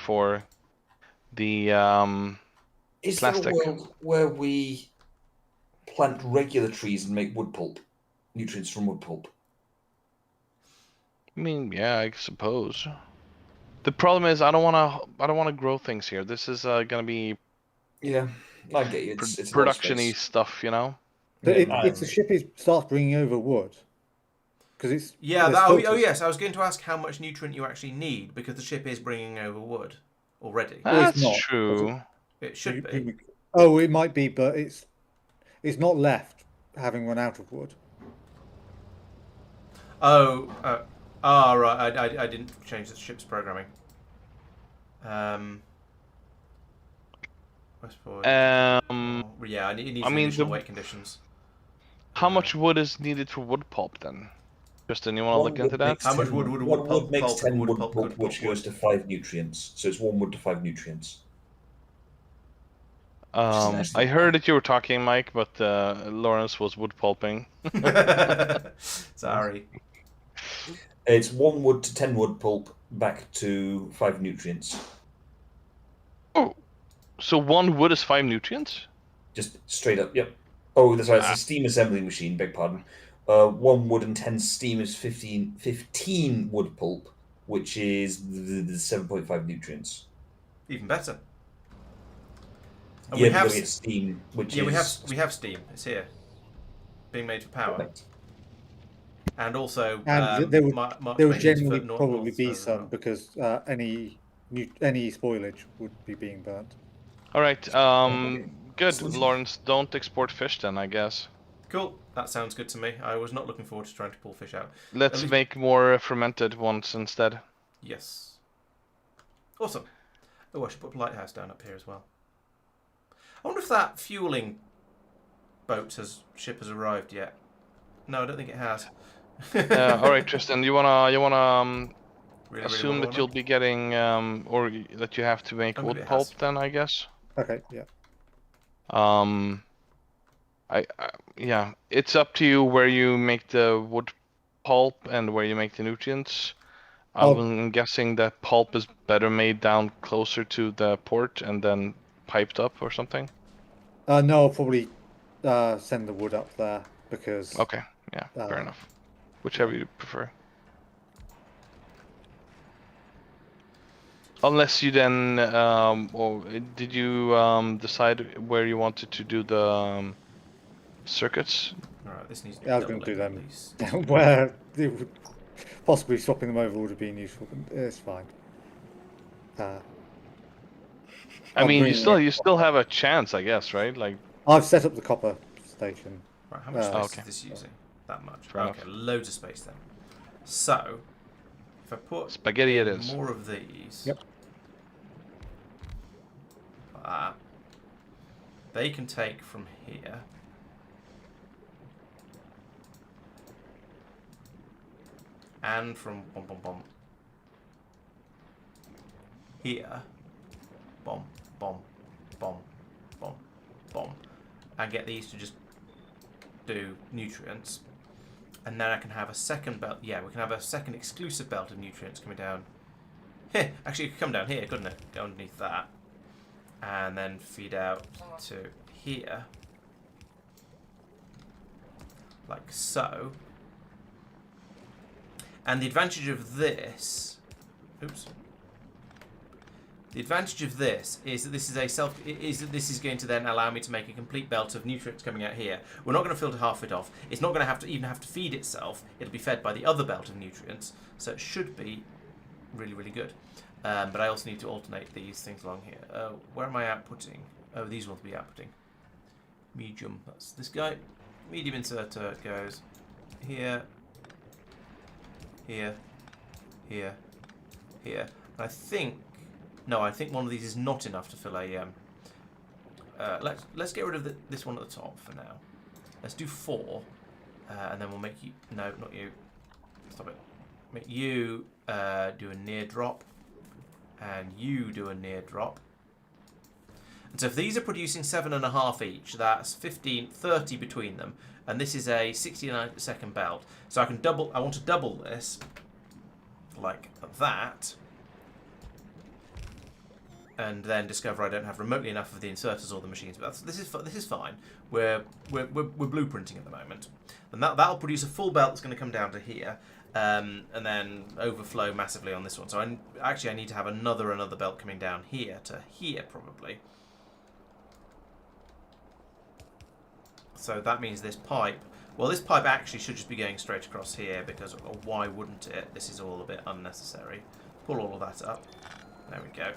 for the Is there a plastic? world where we plant regular trees and make wood pulp? Nutrients from wood pulp? I mean, yeah, I suppose. The problem is I don't want to grow things here. This is gonna be Yeah, I get you. It's a lot of production-y space. stuff, you know. But Yeah, if the ship starts bringing over wood, because it's Yeah, there's oh filters. yes, I was going to ask how much nutrient you actually need, because the ship is bringing over wood already. Well, it's That's not, true. It should be. Oh, it might be, but it's not left having run out of wood. Oh, right. I didn't change the ship's programming. Westport. Yeah, it needs additional weight conditions. How much wood is needed for wood pulp then? Justin, you want to look into that? How much wood would a One wood wood pulp makes 10 wood wood pulp pulp, could which put wood? goes to 5 nutrients. So it's 1 wood to 5 nutrients. I heard that you were talking, Mike, but Laurence was wood pulping. Sorry. It's 1 wood to 10 wood pulp back to 5 nutrients. Oh, so 1 wood is 5 nutrients? Just straight up, yep. Oh, that's right, it's a steam assembling machine, beg pardon. 1 wood and 10 steam is 15 wood pulp, which is the 7.5 nutrients. Even better. And Yeah, we have because we get steam, which is... we have steam. It's here, being made for power, Perfect. and also And there would generally probably be some, because any spoilage would be being burnt. All right. Good, Excellent. Laurence. Don't export fish then, I guess. Cool. That sounds good to me. I was not looking forward to trying to pull fish out. Let's make more fermented ones instead. Yes. Awesome. Oh, I should put a lighthouse down up here as well. I wonder if that fueling ship has arrived yet. No, I don't think it has. All right, Tristan. You wanna Really, assume that you'll be getting or that you have to make wood pulp then, I guess. Okay, yeah. Yeah, it's up to you where you make the wood pulp and where you make the nutrients. I'm guessing that pulp is better made down closer to the port and then piped up or something. No, I'll probably send the wood up there because. Okay, yeah, fair enough. Whichever you prefer. Unless you then, or did you decide where you wanted to do the circuits? Alright, this needs to be Yeah, I was going to do double them where it would, possibly swapping them over would have been useful, but it's fine. I mean, you still have a chance, I guess, right? Like I've set up the copper station. Right, how much space is this using? That much. Fair Okay, loads of space then. So, if I put spaghetti, it is. more of these. Yep. Like that, they can take from here. And from here, bomb, bomb, bomb, bomb, bomb, and get these to just do nutrients, and then I can have a second belt. Yeah, we can have a second exclusive belt of nutrients coming down. Here, actually, it could come down here, couldn't it? Go underneath that, and then feed out to here, like so. And the advantage of this, the advantage of this is that this is going to then allow me to make a complete belt of nutrients coming out here. We're not going to filter half it off. It's not going to even have to feed itself. It'll be fed by the other belt of nutrients, so it should be really, really good. But I also need to alternate these things along here. Where am I outputting? Oh, these ones will be outputting. Medium, that's this guy. Medium inserter goes here. Here, here, here. And I think one of these is not enough to fill a let's get rid of this one at the top for now. Let's do 4, and then we'll make you. No, not you. Stop it. Make you do a near drop, and you do a near drop. And so if these are producing 7.5 each, that's 30 between them, and this is a 69-second belt. So I can double. I want to double this, like that. And then discover I don't have remotely enough of the inserters or the machines. But this is fine. We're blueprinting at the moment, and that'll produce a full belt that's going to come down to here, and then overflow massively on this one. So I need to have another belt coming down here to here probably. So that means this pipe. Well, this pipe actually should just be going straight across here because why wouldn't it? This is all a bit unnecessary. Pull all of that up. There we go.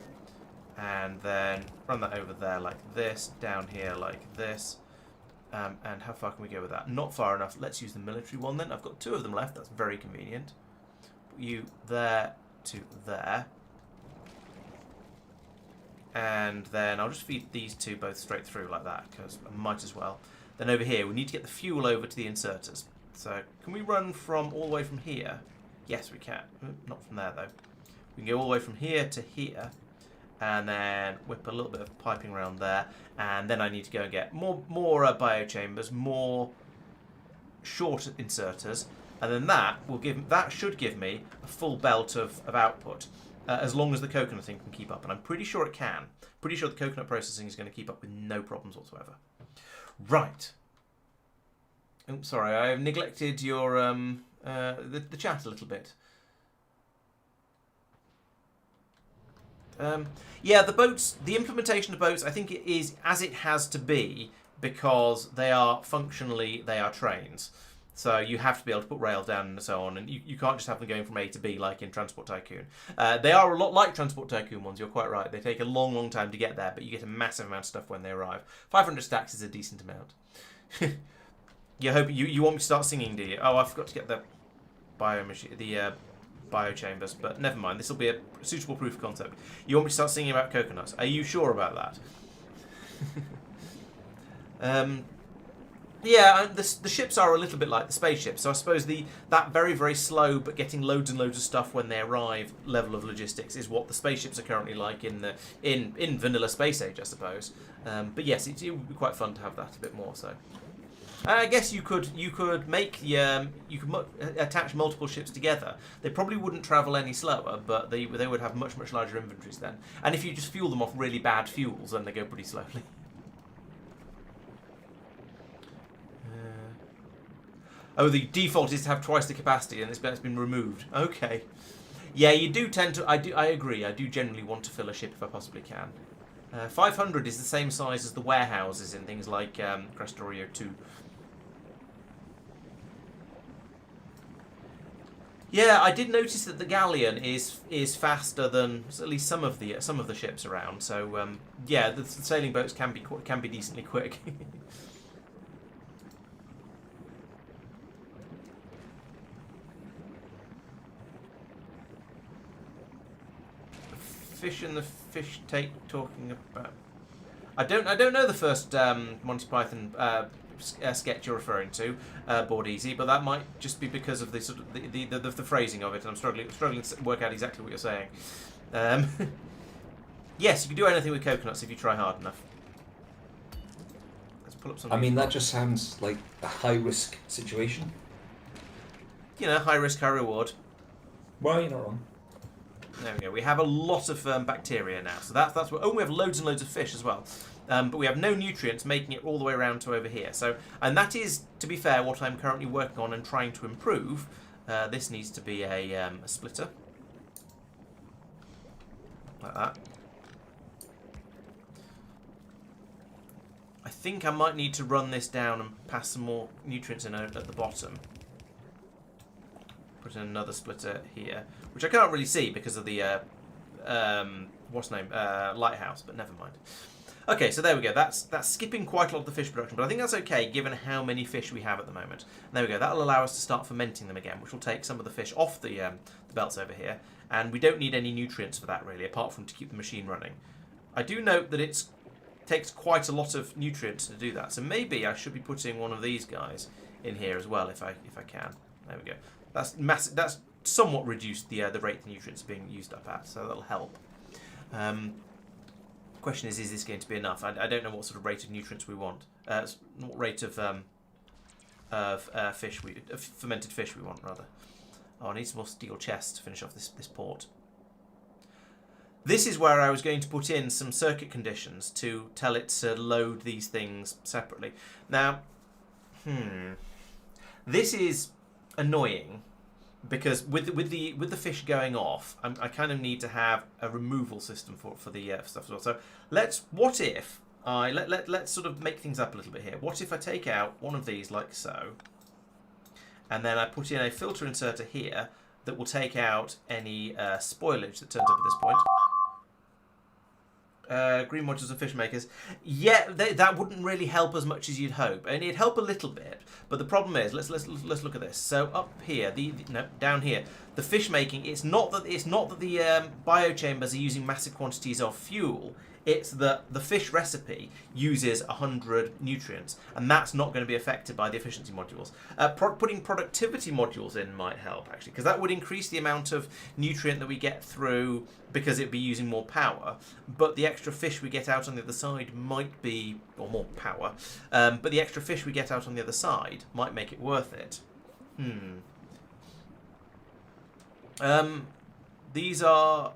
And then run that over there like this, down here like this. And how far can we go with that? Not far enough. Let's use the military one then. I've got 2 of them left. That's very convenient. Put you there to there. And then I'll just feed these 2 both straight through like that because I might as well. Then over here, we need to get the fuel over to the inserters. So can we run from all the way from here? Yes, we can. Not from there though. We can go all the way from here to here. And then whip a little bit of piping around there, and then I need to go and get more biochambers, more short inserters, and then that should give me a full belt of output, as long as the coconut thing can keep up, and I'm pretty sure it can. Pretty sure the coconut processing is going to keep up with no problems whatsoever. Right. Oops, sorry, I've neglected your the chat a little bit. Yeah, the boats, the implementation of boats, I think it is as it has to be because they are trains. So you have to be able to put rail down and so on, and you can't just have them going from A to B like in Transport Tycoon. They are a lot like Transport Tycoon ones, you're quite right. They take a long time to get there, but you get a massive amount of stuff when they arrive. 500 stacks is a decent amount. You want me to start singing, do you? Oh, I forgot to get the biochambers, but never mind. This will be a suitable proof of concept. You want me to start singing about coconuts? Are you sure about that? Yeah, the ships are a little bit like the spaceships, so I suppose that very slow but getting loads and loads of stuff when they arrive level of logistics is what the spaceships are currently like in vanilla space age, I suppose. But yes, it would be quite fun to have that a bit more so. I guess you could attach multiple ships together. They probably wouldn't travel any slower, but they would have much larger inventories then. And if you just fuel them off really bad fuels, then they go pretty slowly. Oh, the default is to have twice the capacity, and this bit's been removed. Okay. Yeah, you do tend to. I agree. I do generally want to fill a ship if I possibly can. 500 is the same size as the warehouses in things like Factorio 2. Yeah, I did notice that the galleon is faster than at least some of the ships around. So yeah, the sailing boats can be decently quick. Fish and the fish take talking about. I don't know the first Monty Python sketch you're referring to, Board Easy, but that might just be because of the sort of the phrasing of it, and I'm struggling to work out exactly what you're saying. Yes, you can do anything with coconuts if you try hard enough. Let's pull up something. I mean, that just sounds like a high-risk situation. You know, high risk, high reward. Well, you're not wrong. There we go. We have a lot of bacteria now, so that's what. Oh, we have loads and loads of fish as well, but we have no nutrients, making it all the way around to over here. So, and that is, to be fair, what I'm currently working on and trying to improve. This needs to be a splitter, like that. I think I might need to run this down and pass some more nutrients in at the bottom. Put in another splitter here, which I can't really see because of the lighthouse, but never mind. Okay, so there we go. That's skipping quite a lot of the fish production, but I think that's okay given how many fish we have at the moment. And there we go. That'll allow us to start fermenting them again, which will take some of the fish off the belts over here, and we don't need any nutrients for that really, apart from to keep the machine running. I do note that it's takes quite a lot of nutrients to do that. So maybe I should be putting one of these guys in here as well if I can. There we go. That's massive. That's somewhat reduced the rate the nutrients are being used up at, so that'll help. Question is this going to be enough? I don't know what sort of rate of nutrients we want. What rate of fish fermented fish we want rather. Oh, I need some more steel chests to finish off this port. This is where I was going to put in some circuit conditions to tell it to load these things separately. Now, this is annoying because with the fish going off, I kind of need to have a removal system for the stuff as well. So let's sort of make things up a little bit here. What if I take out one of these like so, and then I put in a filter inserter here that will take out any spoilage that turns up at this point. Green modules and fish makers. Yeah, that wouldn't really help as much as you'd hope, and it'd help a little bit. But the problem is, let's look at this. So up here, down here, the fish making. It's not that the biochambers are using massive quantities of fuel. It's that the fish recipe uses 100 nutrients, and that's not going to be affected by the efficiency modules. Putting productivity modules in might help, actually, because that would increase the amount of nutrient that we get through because it'd be using more power. But the extra fish we get out on the other side might be, or more power, but the extra fish we get out on the other side might make it worth it. These are...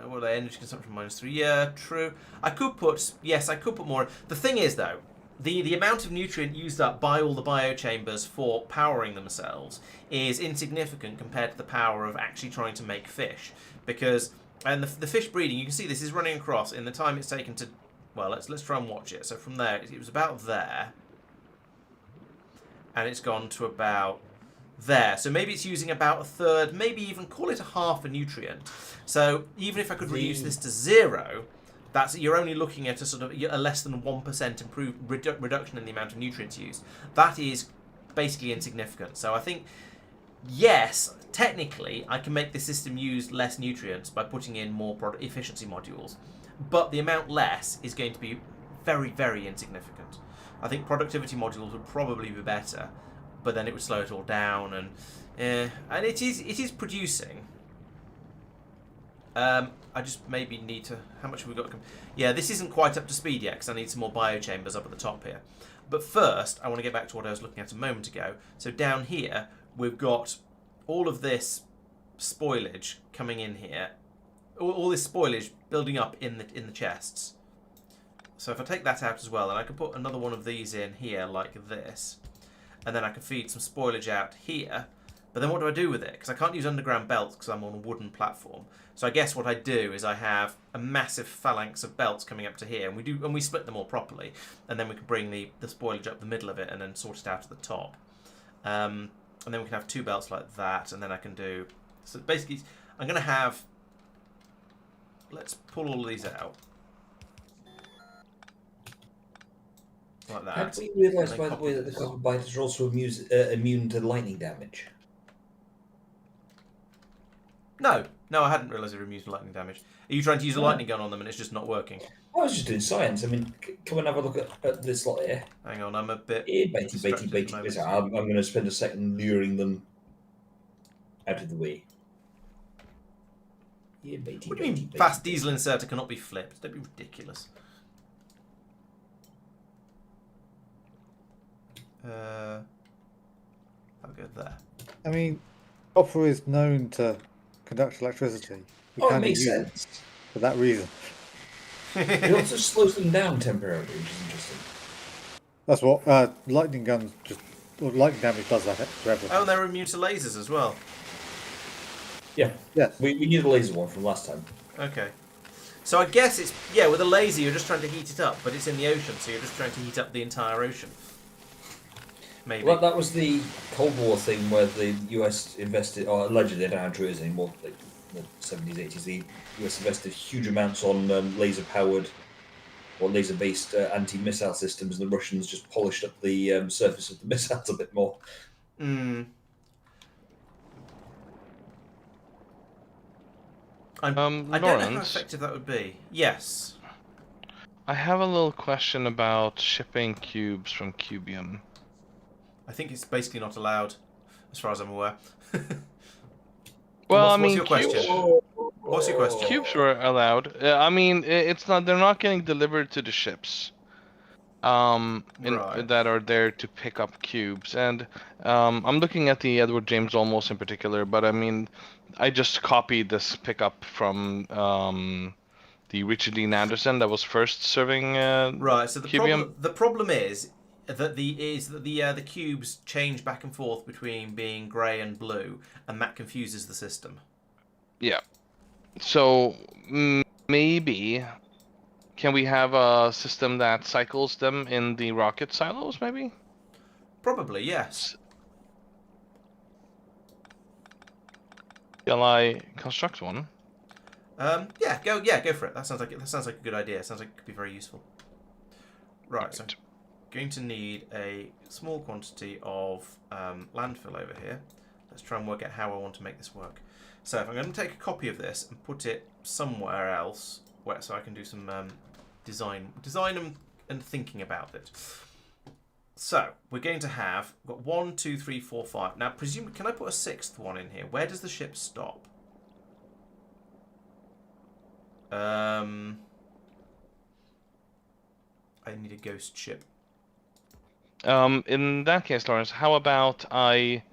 what are they? Energy consumption -3. Yeah, true. I could put more. The thing is, though, the amount of nutrient used up by all the biochambers for powering themselves is insignificant compared to the power of actually trying to make fish. Because, and the fish breeding, you can see this is running across in the time it's taken to, well, let's try and watch it. So from there, it was about there. And it's gone to about there. So maybe it's using about a third, maybe even call it a half a nutrient. So even if I could reduce this to 0, you're only looking at a sort of a less than 1% reduction in the amount of nutrients used. That is basically insignificant. So I think, yes, technically I can make the system use less nutrients by putting in more efficiency modules, but the amount less is going to be very, very insignificant. I think productivity modules would probably be better, but then it would slow it all down, and it is producing. I just maybe need to... How much have we got? Yeah, this isn't quite up to speed yet because I need some more biochambers up at the top here. But first, I want to get back to what I was looking at a moment ago. So down here, we've got all of this spoilage coming in here. All this spoilage building up in the chests. So if I take that out as well, and I can put another one of these in here like this, and then I can feed some spoilage out here. But then what do I do with it? Because I can't use underground belts because I'm on a wooden platform. So I guess what I do is I have a massive phalanx of belts coming up to here, and we split them all properly, and then we can bring the spoilage up the middle of it and then sort it out at the top. And then we can have 2 belts like that, and then I can do... So basically, I'm going to have... Let's pull all of these out. Like that. Had we realised, by the way, that the copper biters are also immune to lightning damage? No, I hadn't realised they were immune to lightning damage. Are you trying to use a lightning gun on them and it's just not working? I was just doing science. I mean, come and have a look at this lot here. Hang on, I'm a bit... Baity. I'm going to spend a second luring them out of the way. Yeah, baity, what do you mean fast diesel inserter cannot be flipped? Don't be ridiculous. I'll go there. I mean, copper is known to conduct electricity. It makes sense. For that reason. It also slows them down temporarily, which is interesting. That's what lightning guns lightning damage does that to everything. Oh, and they're immune to lasers as well. Yeah. Yes. We knew the laser one from last time. Okay. So I guess it's... Yeah, with a laser you're just trying to heat it up, but it's in the ocean, so you're just trying to heat up the entire ocean. Maybe. Well, that was the Cold War thing where the US invested, or allegedly, I don't know how true it is anymore, like the 70s, 80s, the US invested huge amounts on laser-powered or laser-based anti-missile systems, and the Russians just polished up the surface of the missiles a bit more. I don't know how Laurence, effective that would be. Yes. I have a little question about shipping cubes from Cubium. I think it's basically not allowed, as far as I'm aware. Well, What's your question? What's your question? Cubes were allowed. I mean, it's not. They're not getting delivered to the ships. Right. That are there to pick up cubes, and I'm looking at the Edward James Olmos in particular. But I mean, I just copied this pickup from the Richard Dean Anderson that was first serving Right. So Cubium. the problem is that the cubes change back and forth between being grey and blue, and that confuses the system. Yeah. So maybe can we have a system that cycles them in the rocket silos? Maybe. Probably yes. Shall I construct one? Yeah, go for it. That sounds like a good idea. Sounds like it could be very useful. Right, so I'm going to need a small quantity of landfill over here. Let's try and work out how I want to make this work. So if I'm going to take a copy of this and put it somewhere else, so I can do some design and thinking about it. So we're going to have we've got 1, 2, 3, 4, 5. Now, can I put a sixth one in here? Where does the ship stop? I need a ghost ship. In that case, Laurence, how about I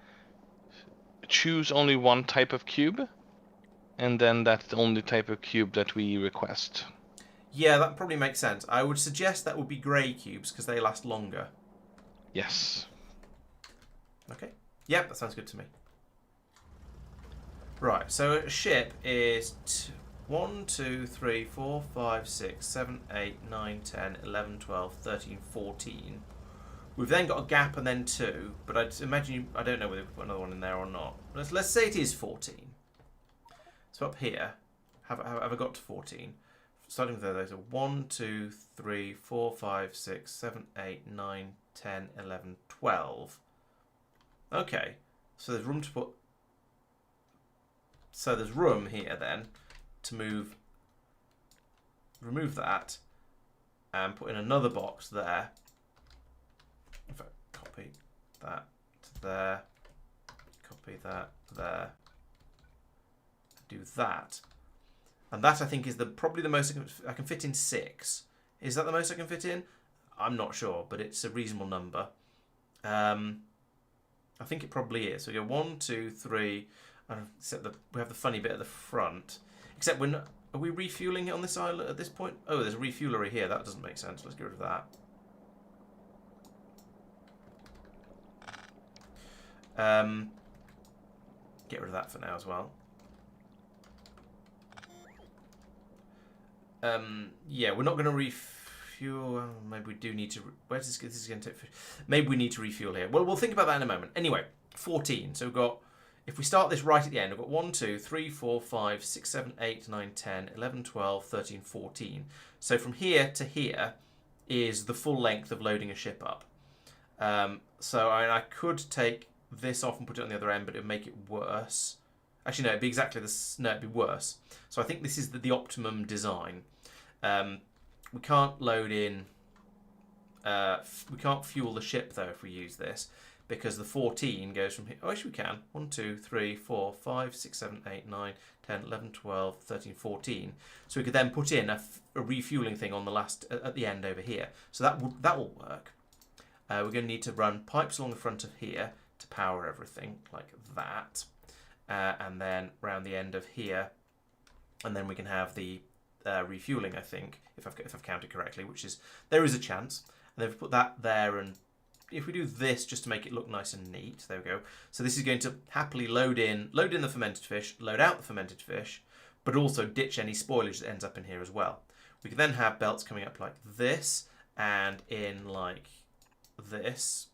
choose only one type of cube, and then that's the only type of cube that we request? Yeah, that probably makes sense. I would suggest that would be grey cubes because they last longer. Yes. Okay. Yep, that sounds good to me. Right, so a ship is 1, 2, 3, 4, 5, 6, 7, 8, 9, 10, 11, 12, 13, 14. We've then got a gap and then 2, but I'd imagine I don't know whether we put another one in there or not. Let's say it is 14. So up here, have I got to 14? Starting with those are 1, 2, 3, 4, 5, 6, 7, 8, 9, 10, 11, 12. Okay, so there's room to put. So there's room here then to remove that, and put in another box there. In fact, copy that to there, copy that there, do that. And that I think is probably the most I can fit in 6. Is that the most I can fit in? I'm not sure, but it's a reasonable number. I think it probably is. So we go 1, 2, 3. Except we have the funny bit at the front. Except are we refueling it on this island at this point? Oh, there's a refueler here. That doesn't make sense. Let's get rid of that. Get rid of that for now as well. Yeah, we're not going to refuel. Maybe we do need to. Where's this? This is going to take. Maybe we need to refuel here. Well, we'll think about that in a moment. Anyway, 14. So we've got. If we start this right at the end, we've got 1, 2, 3, 4, 5, 6, 7, 8, 9, 10, 11, 12, 13, 14. So from here to here is the full length of loading a ship up. So I could take this off and put it on the other end, but it would make it worse. Actually, no, it'd be exactly this. No, it'd be worse. So I think this is the optimum design. We can't load in. We can't fuel the ship though if we use this, because the 14 goes from here. Oh, actually we can. 1, 2, 3, 4, 5, 6, 7, 8, 9, 10, 11, 12, 13, 14. So we could then put in a refueling thing on the last at the end over here. So that will work. We're going to need to run pipes along the front of here to power everything like that, and then round the end of here, and then we can have the refueling. I think if I've counted correctly, which is there is a chance. And then we put that there, and if we do this just to make it look nice and neat, there we go. So this is going to happily load in the fermented fish, load out the fermented fish, but also ditch any spoilage that ends up in here as well. We can then have belts coming up like this and in like this.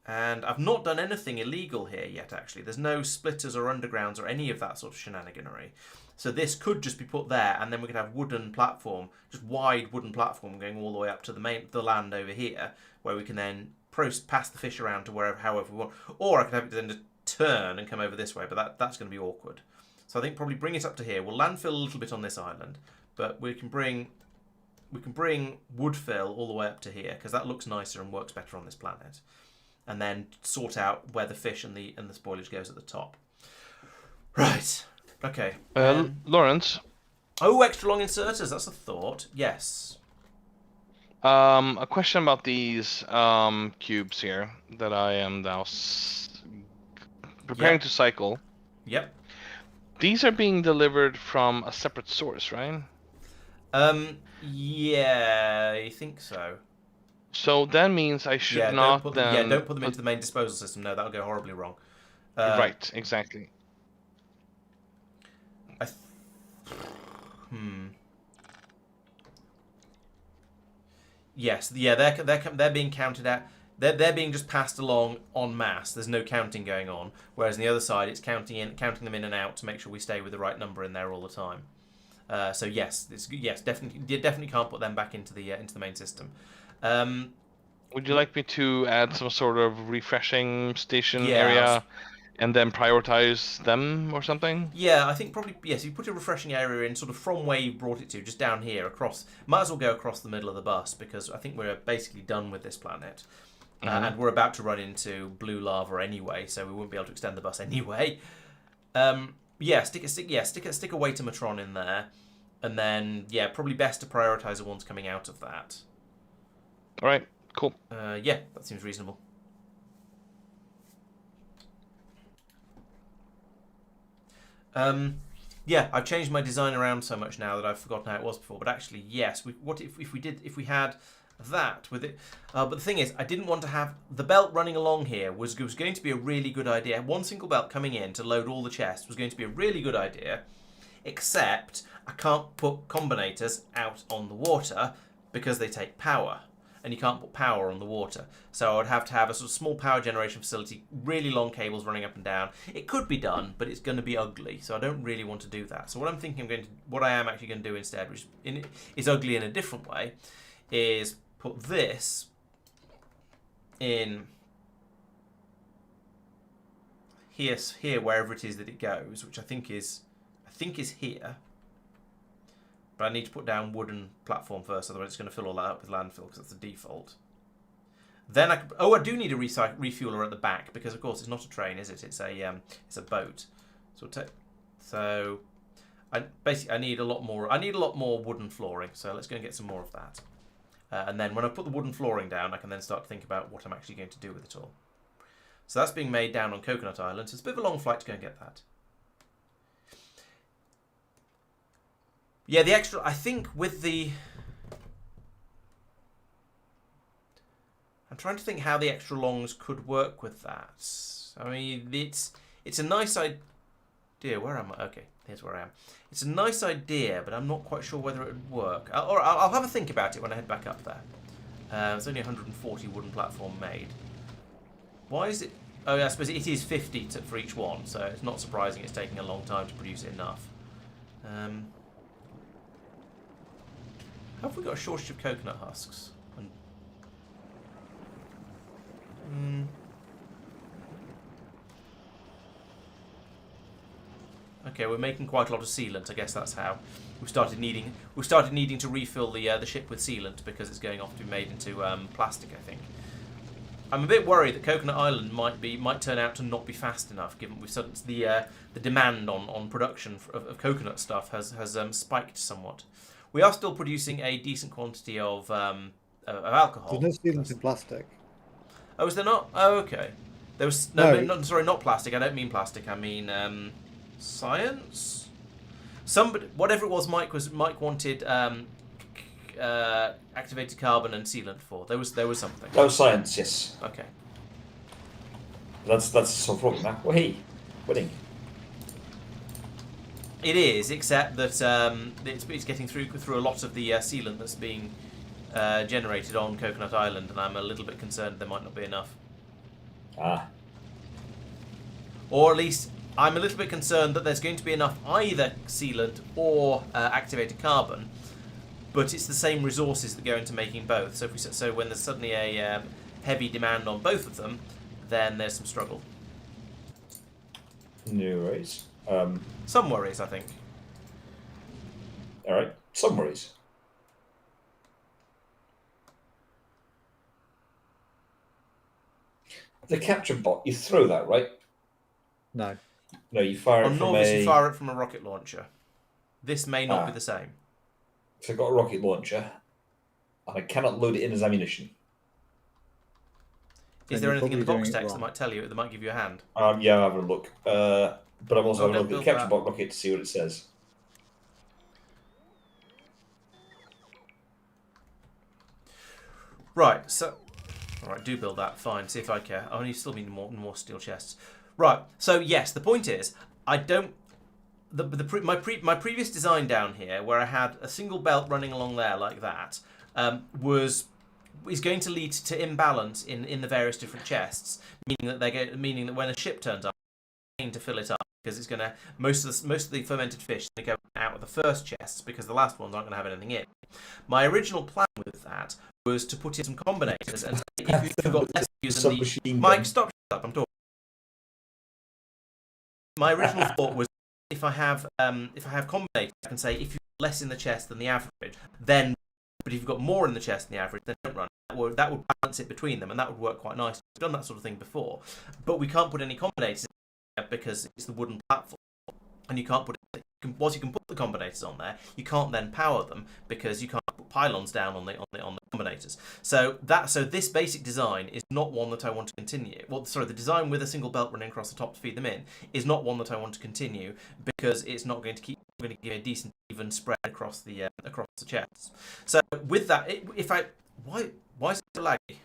And I've not done anything illegal here yet, actually. There's no splitters or undergrounds or any of that sort of shenaniganery. So this could just be put there, and then we could have wooden platform, just wide wooden platform going all the way up to the land over here, where we can then pass the fish around to however we want. Or I could have it then turn and come over this way, but that's going to be awkward. So I think probably bring it up to here. We'll landfill a little bit on this island, but we can bring wood fill all the way up to here because that looks nicer and works better on this planet. And then sort out where the fish and the spoilage goes at the top. Right. Okay. Laurence. Oh, extra long inserters. That's a thought. Yes. A question about these cubes here that I am now preparing to cycle. Yep. These are being delivered from a separate source, right? Yeah, I think so. So that means I should don't not put them into the main disposal system. No, that'll go horribly wrong. Right, exactly. Yes, yeah, they're being counted out. They're being just passed along en masse. There's no counting going on. Whereas on the other side, it's counting them in and out to make sure we stay with the right number in there all the time. So yes, definitely can't put them back into the main system. Would you like me to add some sort of refreshing station area and then prioritize them or something? Yeah, I think probably, yes, you put a refreshing area in sort of from where you brought it to, just down here across. Might as well go across the middle of the bus because I think we're basically done with this planet. And we're about to run into blue lava anyway, so we wouldn't be able to extend the bus anyway. Stick a weight matron in there. And then, probably best to prioritize the ones coming out of that. All right, cool. That seems reasonable. I've changed my design around so much now that I've forgotten how it was before. But actually, yes. What if we had that with it? But the thing is, I didn't want to have the belt running along here. Was going to be a really good idea. One single belt coming in to load all the chests was going to be a really good idea. Except I can't put combinators out on the water because they take power. And you can't put power on the water. So I would have to have a sort of small power generation facility, really long cables running up and down. It could be done, but it's going to be ugly. So I don't really want to do that. So what I'm thinking what I am actually going to do instead, which is ugly in a different way, is put this in here wherever it is that it goes, which I think is here. But I need to put down wooden platform first, otherwise it's going to fill all that up with landfill because that's the default. Then I do need a refueler at the back because of course it's not a train, is it? It's a boat. So I need a lot more. I need a lot more wooden flooring. So let's go and get some more of that. And then when I put the wooden flooring down, I can then start to think about what I'm actually going to do with it all. So that's being made down on Coconut Island. So it's a bit of a long flight to go and get that. Yeah, the extra, I think with the... I'm trying to think how the extra longs could work with that. I mean, it's a nice idea. Where am I? Okay, here's where I am. It's a nice idea, but I'm not quite sure whether it would work. I'll have a think about it when I head back up there. There's only 140 wooden platform made. Why is it... Oh, yeah, I suppose it is 50 for each one, so it's not surprising it's taking a long time to produce enough. Have we got a shortage of coconut husks? Okay, we're making quite a lot of sealant. I guess that's how we started needing to refill the ship with sealant because it's going off to be made into plastic. I think. I'm a bit worried that Coconut Island might turn out to not be fast enough, given the demand on production of coconut stuff has spiked somewhat. We are still producing a decent quantity of alcohol. There's no sealant in plastic. Oh, is there not? Oh, okay. There was not plastic. I don't mean plastic. I mean science. Whatever it was, Mike wanted activated carbon and sealant for. There was something. That was science, yes. Okay. That's some problem now. Well, hey, wedding. It is, except that it's getting through a lot of the sealant that's being generated on Coconut Island, and I'm a little bit concerned there might not be enough. Or at least I'm a little bit concerned that there's going to be enough either sealant or activated carbon, but it's the same resources that go into making both. So when there's suddenly a heavy demand on both of them, then there's some struggle. No worries. Some worries, I think. All right. Some worries. The capture bot, you throw that, right? No. No, you fire it On from Norvis, a... you fire it from a rocket launcher. This may not be Ah. the same. So I've got a rocket launcher, and I cannot load it in as ammunition. Is Then there you're anything in the probably box doing it text that wrong. might tell you, that might give you a hand? Yeah, I'll have a look. But I'm also Oh, having a don't look at the build capture that. bot rocket to see what it says. Right, so... Alright, do build that, fine, see if I care. I only still need more steel chests. Right, so yes, the point is, I don't... My previous design down here, where I had a single belt running along there like that, is going to lead to imbalance in the various different chests, meaning that when a ship turns up, it's going to fill it up because it's going to most of the fermented fish is going to go out of the first chests because the last ones aren't going to have anything in. My original plan with that was to put in some combinators and if you've got less using the Mike, stop up, I'm talking. My original thought was if I have combinators, I can say if you've got less in the chest than the average, then. But if you've got more in the chest than the average, then don't run. That would balance it between them, and that would work quite nicely. We've done that sort of thing before, but we can't put any combinators in there because it's the wooden platform, and you can't put. Whilst you can put the combinators on there, you can't then power them because you can't put pylons down on the combinators. So this basic design is not one that I want to continue. Well, sorry, the design with a single belt running across the top to feed them in is not one that I want to continue because it's not going to give a decent even spread across the chests. So with that, why is it so laggy?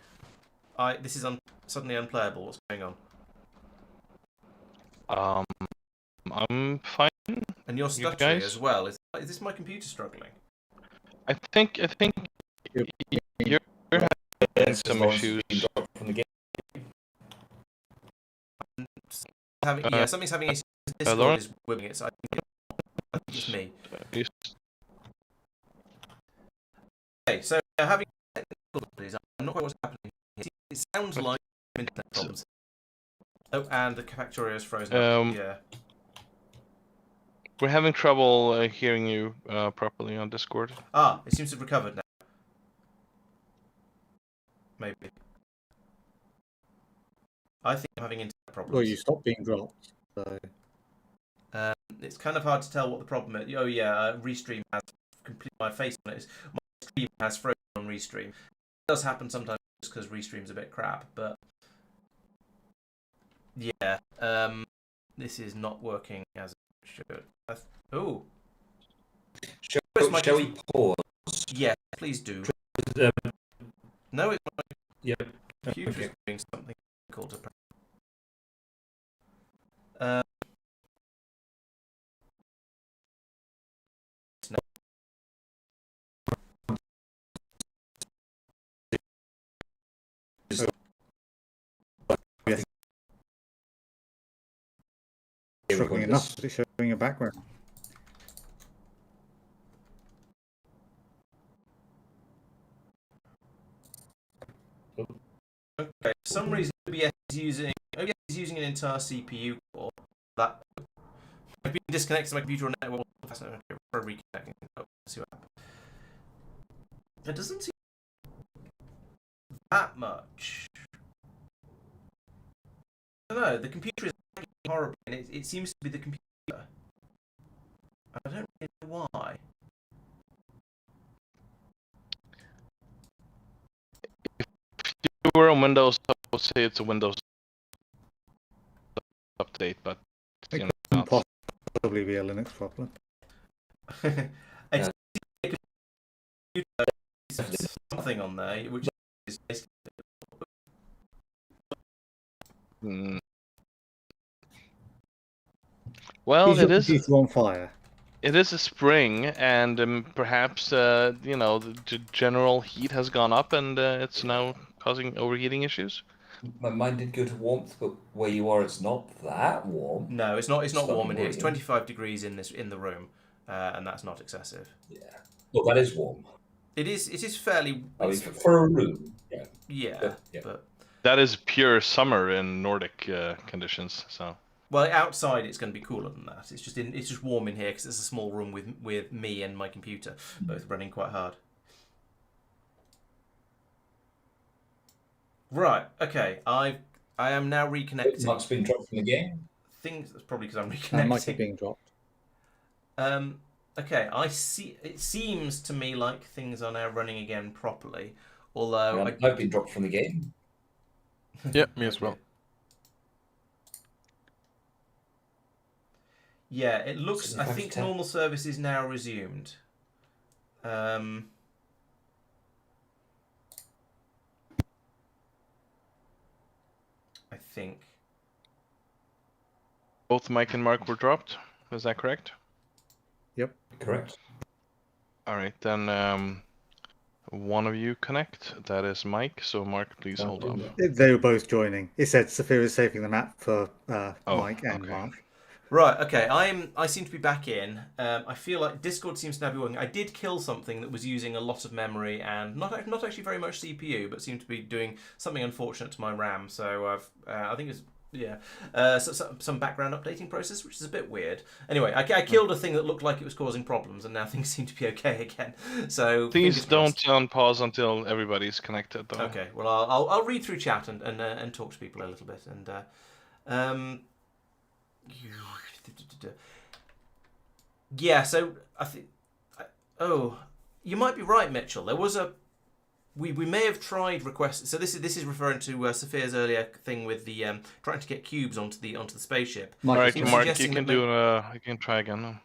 This is suddenly unplayable. What's going on? I'm fine. And you're stuttering as well. Is this my computer struggling? I think you're having some issues. From the game. Something's having issues. Discord Laurence? is whipping it, so I think it's me. Okay, so having technical difficulties, I'm not quite what's happening here. It sounds like internet problems. Oh, and the Factorio is frozen up. Yeah. We're having trouble hearing you properly on Discord. It seems to have recovered now. Maybe. I think I'm having internet problems. Well, you stopped being dropped, so... It's kind of hard to tell what the problem is. Oh yeah, Restream has my face on it. My stream has frozen on Restream. It does happen sometimes just because Restream's a bit crap, but yeah, this is not working as it should. Shall we pause? Yeah, please do. No, it's not. Yeah. Computer's doing something called Struggling enough that it's showing a background. Okay, for some reason OBS is using an entire CPU core. That I've been disconnected to my computer on network for reconnecting. Let's see what happens. It doesn't seem that much. I don't know, the computer is lagging horribly, and it seems to be the computer. I don't really know why. If you were on Windows, I would say it's a Windows update, but It you know, couldn't possibly be a Linux problem. It's something on there, which is basically... Well, Is your it is. computer on fire? It is a spring, and perhaps you know the general heat has gone up, and it's now causing overheating issues. Mine did go to warmth, but where you are, it's not that warm. No, it's not. It's not warm in here. It's worrying. 25 degrees in the room, and that's not excessive. Yeah. Well, that is warm. It is. It is fairly. I mean, for a room. Yeah. Yeah, But, yeah. but That is pure summer in Nordic conditions. So. Well, outside it's going to be cooler than that. It's just warm in here because it's a small room with me and my computer both running quite hard. Right. Okay. I am now reconnecting. Mark's been dropped from the game. Things. That's probably because I'm That reconnecting. might be being dropped. Okay. I see. It seems to me like things are now running again properly. Although I've been dropped from the game. Yeah, me as well. Yeah, it looks. So I the think 5 to 10. normal service is now resumed. I think. Both Mike and Mark were dropped. Is that correct? Correct. All right, then one of you connect. That is Mike. So Mark, please I'll hold do off. that. They were both joining. It said Sophia is saving the map for Mike and okay. Mark. Right. Okay. I seem to be back in. I feel like Discord seems to now be working. I did kill something that was using a lot of memory and not actually very much CPU, but seemed to be doing something unfortunate to my RAM. So I think it's. Yeah, some background updating process, which is a bit weird. Anyway, I killed a thing that looked like it was causing problems, and now things seem to be okay again. So Please fingers crossed. don't unpause until everybody's connected, though. Okay, well I'll read through chat and talk to people a little bit and yeah. So I think you might be right, Mitchell. There was we may have tried request. So this is referring to Sophia's earlier thing with the trying to get cubes onto the spaceship. All right, He was Mark, you suggesting can that you can try again now.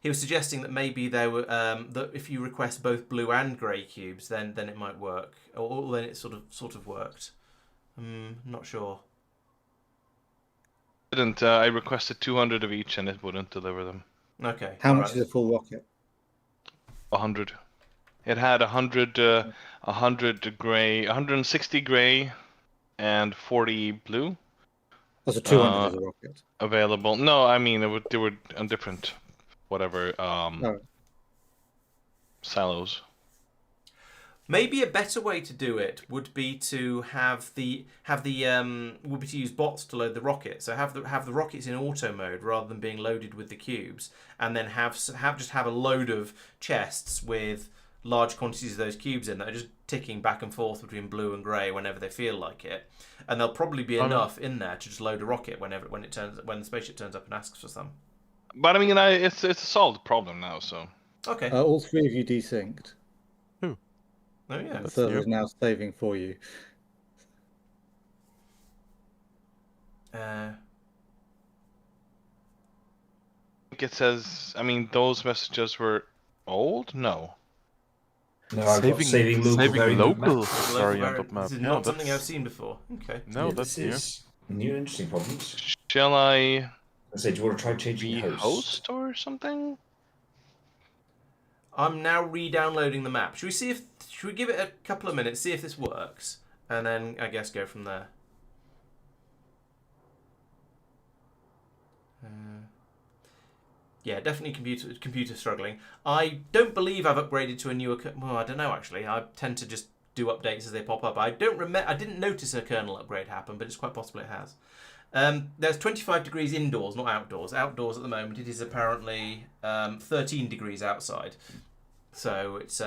He was suggesting that maybe there were that if you request both blue and grey cubes, then it might work, or then it sort of worked. Not sure. Didn't I requested 200 of each and it wouldn't deliver them. Okay. How all much right. is a full rocket? 100. It had 100 gray, 160 gray, and 40 blue That's a 200 is a rocket. available. No, I mean they were on different, whatever silos. Maybe a better way to do it would be to have the would be to use bots to load the rocket. So have the rockets in auto mode rather than being loaded with the cubes, and then have a load of chests with large quantities of those cubes in that are just ticking back and forth between blue and grey whenever they feel like it, and there'll probably be enough in there to just load a rocket when the spaceship turns up and asks for some. But I mean, it's a solved problem now. So Okay. All three of you desynced. Oh yeah. The server is now saving for you. I think it says. I mean, those messages were old. No. No, I've got saving local map. variant of map. This is Yeah, not something I've that's- seen before. Okay. No, Yeah, that's this new. is new and interesting problems. Shall I I said, do you want to try changing be host? host or something? I'm now re-downloading the map. Should we give it a couple of minutes, see if this works, and then I guess go from there. Yeah, definitely computer struggling. I don't believe I've upgraded to a newer. Well, I don't know actually. I tend to just do updates as they pop up. I didn't notice a kernel upgrade happen, but it's quite possible it has. There's 25 degrees indoors, not outdoors. Outdoors at the moment, it is apparently 13 degrees outside. So it's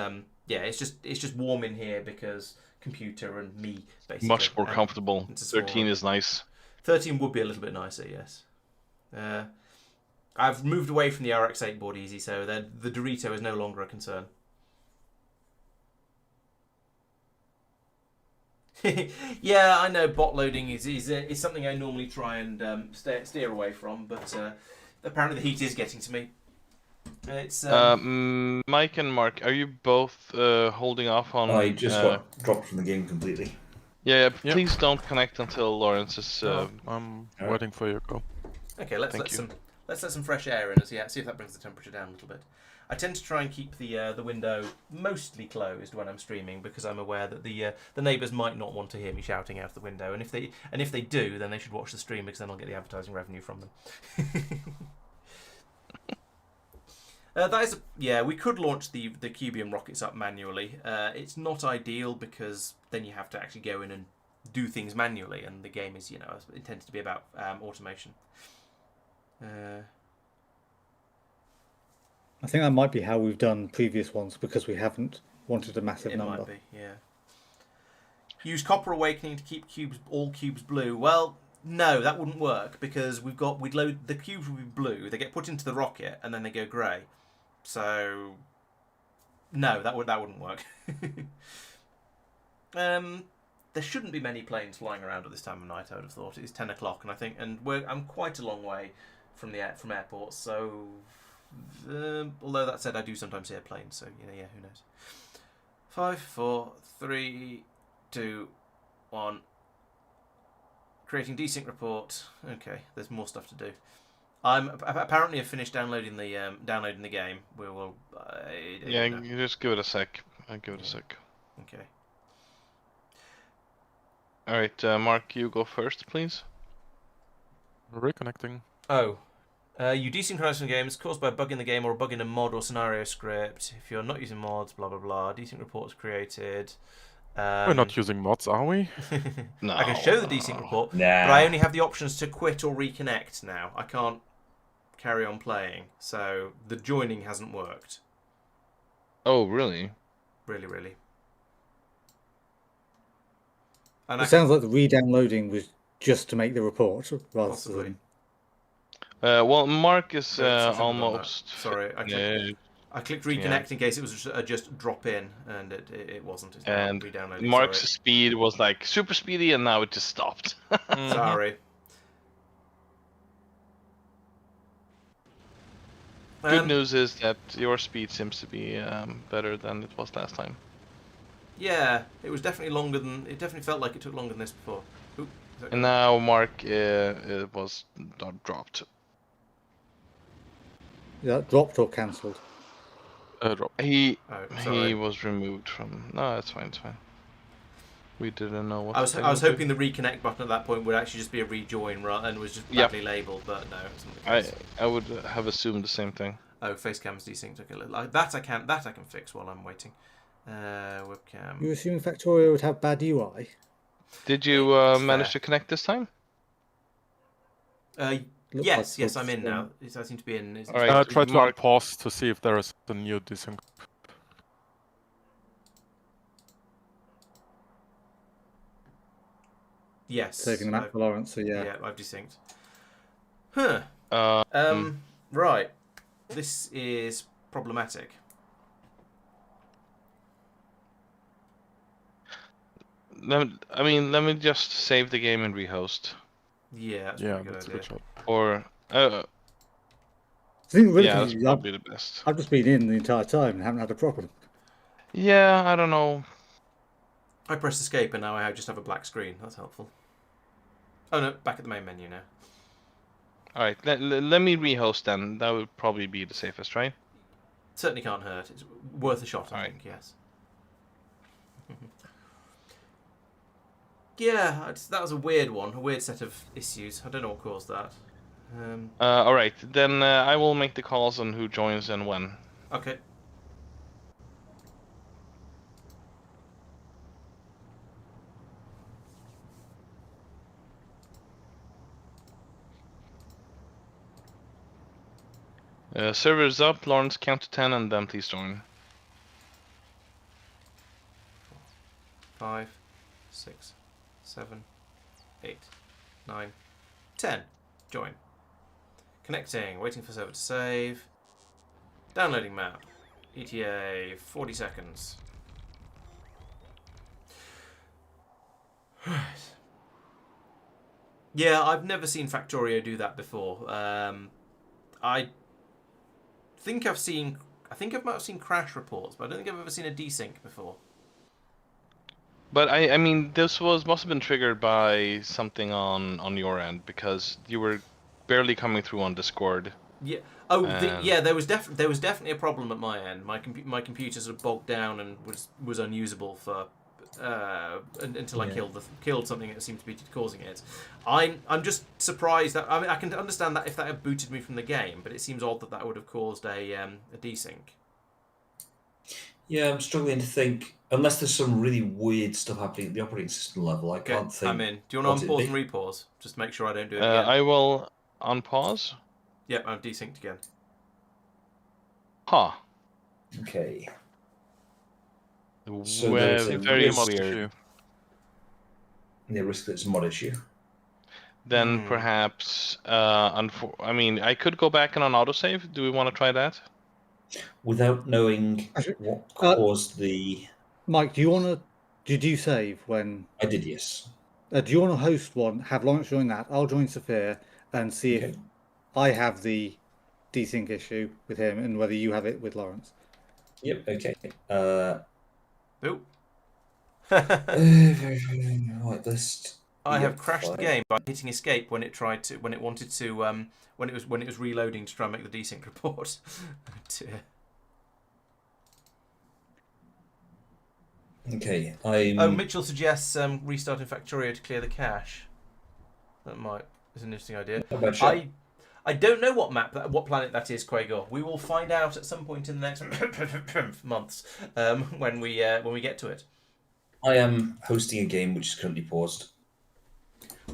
it's just warm in here because computer and me basically. Much more comfortable. it's a small 13 room. is nice. 13 would be a little bit nicer, yes. I've moved away from the RX-8 board easy, so the Dorito is no longer a concern. Yeah, I know bot loading is something I normally try and steer away from, but apparently the heat is getting to me. It's Mike and Mark, are you both holding off on? I just got dropped from the game completely. Yeah, Yep. please don't connect until Laurence is. I'm Alright. waiting for you. Go. okay. Let's Thank you. let some fresh air in, see if that brings the temperature down a little bit. I tend to try and keep the window mostly closed when I'm streaming because I'm aware that the neighbours might not want to hear me shouting out the window, and if they do, then they should watch the stream because then I'll get the advertising revenue from them. We could launch the Cubium rockets up manually. It's not ideal because then you have to actually go in and do things manually, and the game is, you know, intended to be about automation. I think that might be how we've done previous ones because we haven't wanted a massive number. It might be, yeah. Use Copper Awakening to keep all cubes blue. Well, no, that wouldn't work because we'd load the cubes would be blue. They get put into the rocket and then they go grey. So no, that wouldn't work. There shouldn't be many planes flying around at this time of night. I would have thought it's 10 o'clock, and I'm quite a long way from airports. So, although that said, I do sometimes hear planes. So yeah, who knows? 5, 4, 3, 2, 1. Creating desync report. Okay, there's more stuff to do. I'm apparently have finished downloading the game. We will. Yeah, you just give it a sec. I'll give it a sec. Okay. All right, Mark, you go first, please. Reconnecting. Oh. You desynchronize from games caused by a bug in the game or a bug in a mod or scenario script. If you're not using mods, blah blah blah. Desync report is created. We're not using mods, are we? No. I can show the desync report, Nah. but I only have the options to quit or reconnect now. I can't carry on playing, so the joining hasn't worked. Oh, really? Really. And It sounds like the re-downloading was just to make the report rather Possibly. than. Well, Mark is Shouldn't have done that. almost. Sorry, I clicked reconnect in case it was just drop in, and it wasn't. It's now And re-downloading. Mark's speed was like super speedy, and now it just stopped. Sorry. Good news is that your speed seems to be better than it was last time. Yeah, it was definitely longer than. It definitely felt like it took longer than this before. Oop, is that And now Mark it was dropped. Is that dropped or cancelled? Drop. He sorry. was removed from. No, it's fine. It's fine. We didn't know what. I was the thing I was would do. hoping the reconnect button at that point would actually just be a rejoin, and was just Yep. badly labelled, but no, it's not the case. I would have assumed the same thing. Oh, facecam's desynced. Okay, that I can fix while I'm waiting. Webcam. You assuming Factorio would have bad UI? Did you It's manage fair. to connect this time? Looks Yes, like I'm in it's, now. I seem to be in. All right. Try to Mark- unpause to see if there is a new desync. Yes. saving the map for Laurence, so yeah. Yeah, I've desynced. Huh. Right. This is problematic. Let me just save the game and rehost. Yeah, that's Yeah, probably a that's a good good idea. shot. Or I think really, yeah, that's probably the best. I've just been in the entire time and haven't had a problem. Yeah, I don't know. I pressed escape and now I just have a black screen. That's helpful. Oh no, back at the main menu now. All right, let me rehost then. That would probably be the safest, right? Certainly can't hurt. It's worth a shot, I Alright. think, yes. Yeah, that was a weird one. A weird set of issues. I don't know what caused that. All right, then I will make the calls on who joins and when. Okay. Servers up. Laurence, count to 10, and then please join. 5, 6, 7, 8, 9, 10. Join. Connecting. Waiting for server to save. Downloading map. ETA 40 seconds. Right. Yeah, I've never seen Factorio do that before. I think I might have seen crash reports, but I don't think I've ever seen a desync before. But I mean, this must have been triggered by something on your end because you were barely coming through on Discord. Yeah. Oh, yeah. There was definitely a problem at my end. My computer sort of bogged down and was unusable for until I killed something that seemed to be causing it. I'm just surprised that I can understand that if that had booted me from the game, but it seems odd that would have caused a desync. Yeah, I'm struggling to think. Unless there's some really weird stuff happening at the operating system level, I Okay, can't think. I'm in. Do you want to what unpause it'd and be. repause? Just to make sure I don't do it again. I will unpause. Yep, I've desynced again. Huh. Okay. So Well, there's a very risk, weird. the risk that it's a mod issue. Then perhaps, I mean, I could go back and on autosave. Do we want to try that? Without knowing Actually, what caused the... Mike, do you want to? Did you save when? I did, yes. Do you want to host one? Have Laurence join that. I'll join Sophia and see if Okay. I have the desync issue with him and whether you have it with Laurence. Yep, okay. Nope. Right, list. I have Yep, crashed the fine. game by hitting escape when it wanted to when it was reloading to try and make the desync report. Oh dear. Okay, Oh, Mitchell suggests restarting Factorio to clear the cache. That is an interesting idea. Not bad shot. I don't know what planet that is, Quagor. We will find out at some point in the next months when we get to it. I am hosting a game which is currently paused.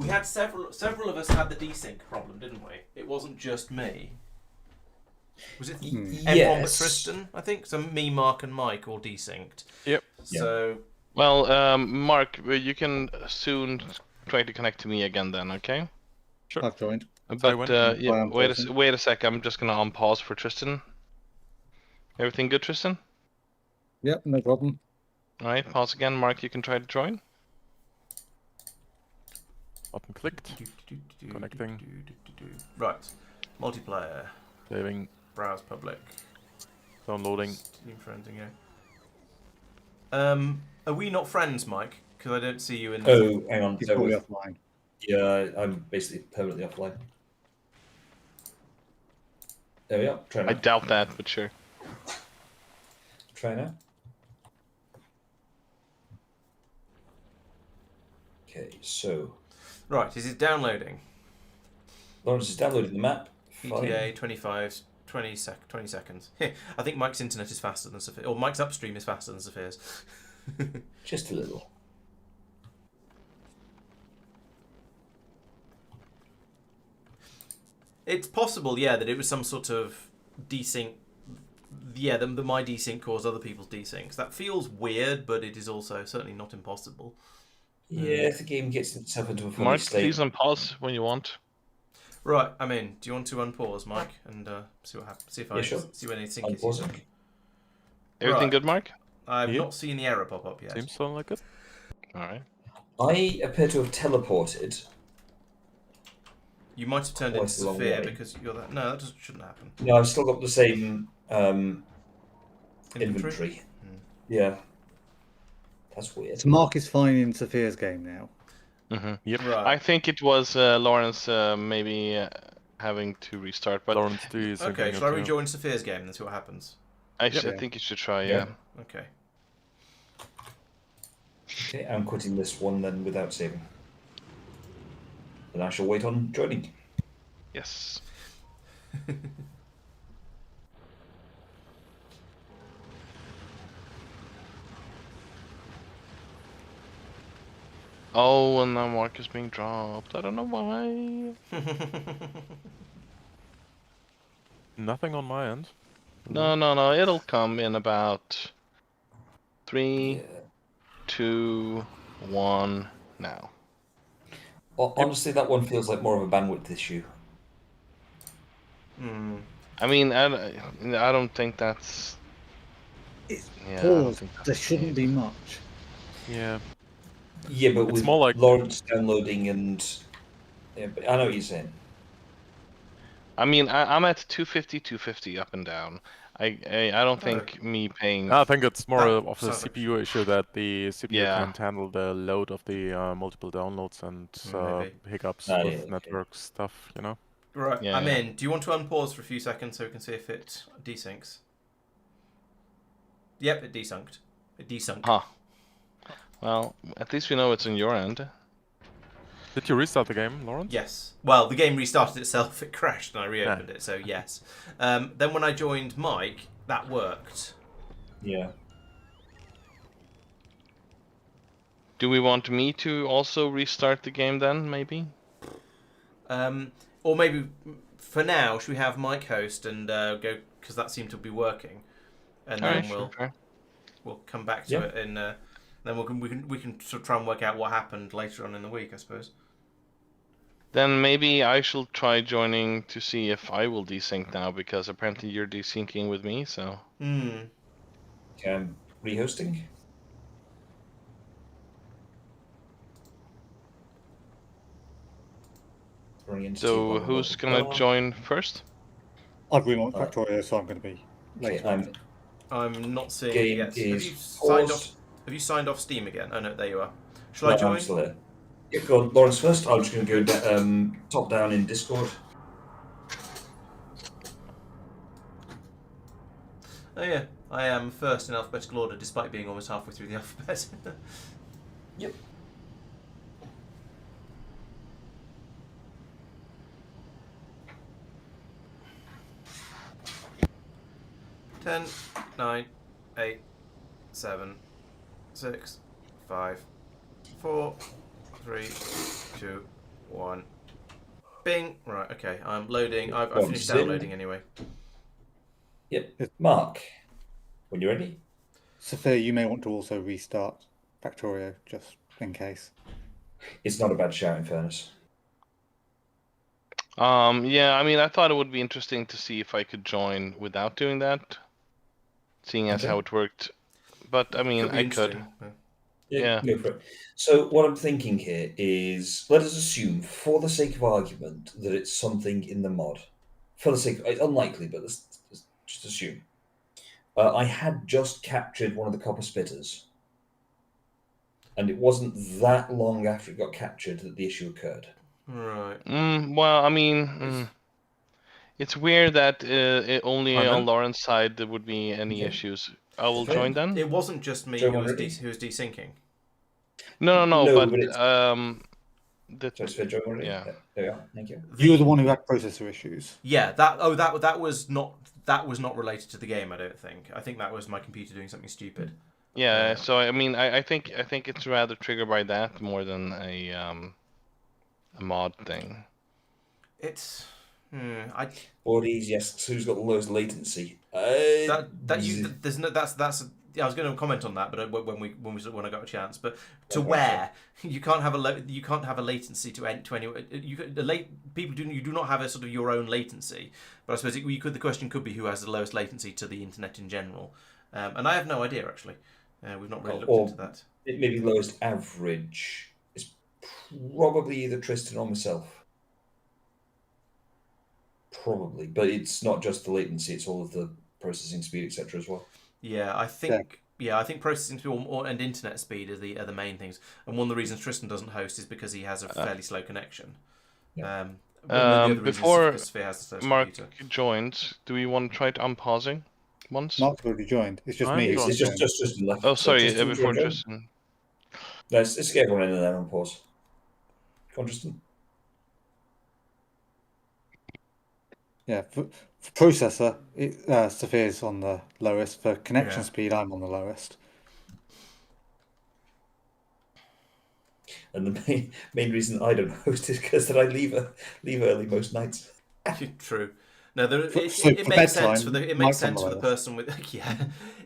We had several of us had the desync problem, didn't we? It wasn't just me. Was it everyone but Tristan? I think so. Me, Mark, and Mike all desynced. Yep. So Well, Mark, you can soon try to connect to me again then, okay? Sure. I've joined. But yeah, I'm wait a sec. I'm just gonna unpause for Tristan. Everything good, Tristan? Yep, no problem. All right, pause again. Mark, you can try to join. Button clicked. Connecting. Right, multiplayer, Saving. browse public, Downloading. Steam friends again. Are we not friends, Mike? Because I don't see you in. Oh, hang on. He's bear probably with. offline. Yeah, I'm basically permanently offline. There we are. Try now. I doubt that, but sure. Try now. Okay, so Right, is it downloading? Laurence is downloading the map. Fine. ETA 20 seconds. I think Mike's internet is faster than Sophia, or Mike's upstream is faster than Sophia's. Just a little. It's possible, yeah, that it was some sort of desync. Yeah, the my desync caused other people's desyncs. That feels weird, but it is also certainly not impossible. Yeah, if the game gets itself into a funny Mark, state. please unpause when you want. Right, I'm in. Do you want to unpause, Mike, and see what happens? See if I sure. see when any sync is. Unpausing. Everything Right. good, Mark? I've Yeah. not seen the error pop up yet. Seems so like it. All right. I appear to have teleported. You might have turned Quite into a long Sophia way. because you're that. No, that shouldn't happen. No, I've still got the same inventory. Yeah. That's weird. So Mark is fine in Sophia's game now. Mm-hmm. Yep. Right. I think it was Laurence maybe having to restart, but Laurence D is Okay, syncing shall I it too. rejoin Sophia's game and see what happens? I Yep. think you should try. Yeah. Yeah. Okay. Okay, I'm quitting this one then without saving. And I shall wait on joining. Yes. Oh, and now Mark is being dropped. I don't know why. Nothing on my end. No. It'll come in about 3, Yeah. 2, 1 now. Honestly, that one feels like more of a bandwidth issue. Hmm. I mean, I don't think that's. It's Yeah, I don't paused. think that's There shouldn't be much. Yeah. Yeah, but It's with more like- Laurence downloading and... Yeah, but I know what you're saying. I mean, I'm at 250 up and down. I don't think me paying. I think it's more That of a sounds like- CPU issue that the CPU Yeah. can't handle the load of the multiple downloads and Maybe. hiccups Ah, with yeah, okay. network stuff, you know? Right, Yeah, I'm yeah. in. Do you want to unpause for a few seconds so we can see if it desyncs? Yep, it desynced. It desynced. Huh. Well, at least we know it's on your end. Did you restart the game, Laurence? Yes. Well, the game restarted itself. It crashed, and I reopened it. So yes. Then when I joined Mike, that worked. Yeah. Do we want me to also restart the game then, maybe? Or maybe for now, should we have Mike host and go, because that seemed to be working, and then Alright, sure. we'll come back to Yeah. it in. Then we can sort of try and work out what happened later on in the week, I suppose. Then maybe I shall try joining to see if I will desync now, because apparently you're desyncing with me, so... Hmm. Okay, I'm rehosting. Running into So T1 who's local gonna bar. join first? I've remote Uh, Factorio, so I'm going to be Okay, later. I'm not seeing Game it yet. is paused. Have you signed off Steam again? Oh no, there you are. Shall No, I join? I'm still there. Yeah, go on, Laurence first. I'm just going to go top down in Discord. Oh yeah, I am first in alphabetical order, despite being almost halfway through the alphabet. Yep. Ten, 9, 8, 7, 6, 5, 4, 3, 2, 1. Bing. Right. Okay. I'm loading. I've finished downloading anyway. Yep. Mark, when you're ready. Sophia, you may want to also restart Factorio, just in case. It's not a bad shout, in fairness. Yeah, I mean, I thought it would be interesting to see if I could join without doing that, seeing as Okay. how it worked. But I mean, Could be I could. interesting. Yeah. Go for it. So what I'm thinking here is, let us assume, for the sake of argument, that it's something in the mod. For the sake, it's unlikely, but let's just assume. I had just captured one of the copper spitters, and it wasn't that long after it got captured that the issue occurred. Right. Well, I mean, it's weird that only I'm on in. Lauren's side there would be any Okay. issues. I will Okay. join then. It wasn't just me Join who was already? desyncing. No, No, but but it's- the, So it's Joe already? yeah. There we are. Thank you. You were the one who had processor issues. Yeah. That was not related to the game. I don't think. I think that was my computer doing something stupid. Yeah, so I mean, I think it's rather triggered by that more than a mod thing. It's. Or yes, who's got the lowest latency? There's no that's yeah, I was going to comment on that, but when I got a chance, but to Okay, where you can't have a latency to any people you do not have a sort of your own latency, but I suppose the question could be who has the lowest latency to the internet in general, and I have no idea actually. We've not really looked into that. It may be lowest average. It's probably either Tristan or myself. Probably, but it's not just the latency; it's all of the processing speed, etc. as well. Yeah, I think processing speed and internet speed are the main things. And one of the reasons Tristan doesn't host is because he has a fairly slow connection. Yeah. Before Sphere has the slowest Mark computer. joins, do we want to try to unpausing once? Mark's already joined. It's just I'm me. joined. It's just left. Oh, sorry, Tristan, before do you wanna Tristan. go? Let's get everyone in and then on pause. Come on, Tristan. Yeah, for processor, Sophia's on the lowest. For connection Yeah. speed, I'm on the lowest. And the main reason I don't host is because that I leave early most nights. True. No, So it for makes bedtime, sense for the Mike's on the person with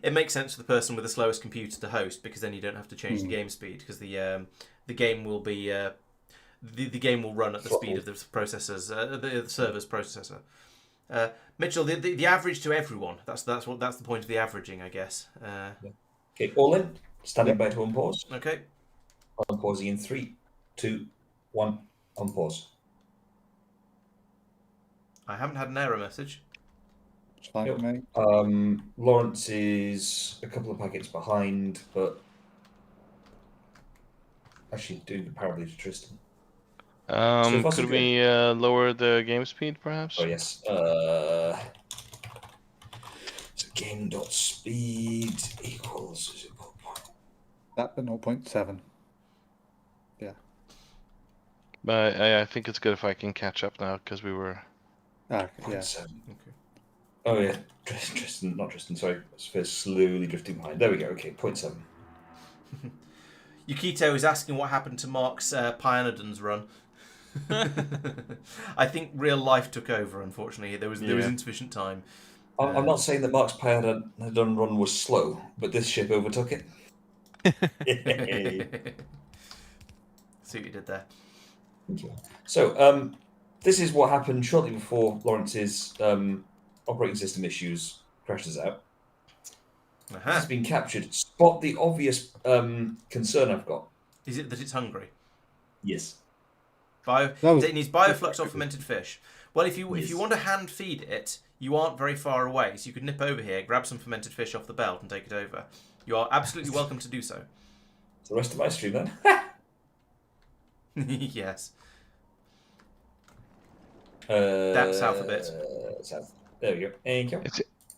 it makes sense for the person with the slowest computer to host, because then you don't have to change the game speed, because the game will be the game will run at the speed of the processors the server's processor. Mitchell, the average to everyone. That's the point of the averaging, I guess. Okay, all in. Standing by to unpause. Okay. Unpausing in 3, 2, 1. Unpause. I haven't had an error message. It's fine Yep. for me. Laurence is a couple of packets behind, but actually doing comparably to Tristan. So far, so Could good. we lower the game speed, perhaps? Oh yes. So game.speed equals. Is it That but 0.7. But I think it's good if I can catch up now, because we were... Yeah. 0.7? Okay. Oh yeah, Tristan, not Tristan. Sorry, Sphere's slowly drifting behind. There we go. Okay, 0.7. Yukito is asking what happened to Mark's Pionadon's run. I think real life took over. Unfortunately, there was insufficient time. I'm not saying that Mark's Pionadon run was slow, but this ship overtook it. See what you did there. Thank you. So, this is what happened shortly before Lawrence's operating system issues crashes out. It's been captured. Spot the obvious concern I've got. Is it that it's hungry? Yes. It needs bioflux or fermented fish. Well, if you want to hand feed it, you aren't very far away, so you could nip over here, grab some fermented fish off the belt, and take it over. You are absolutely welcome to do so. It's the rest of my stream then. Yes. Down south a bit. South. There we go. Thank you.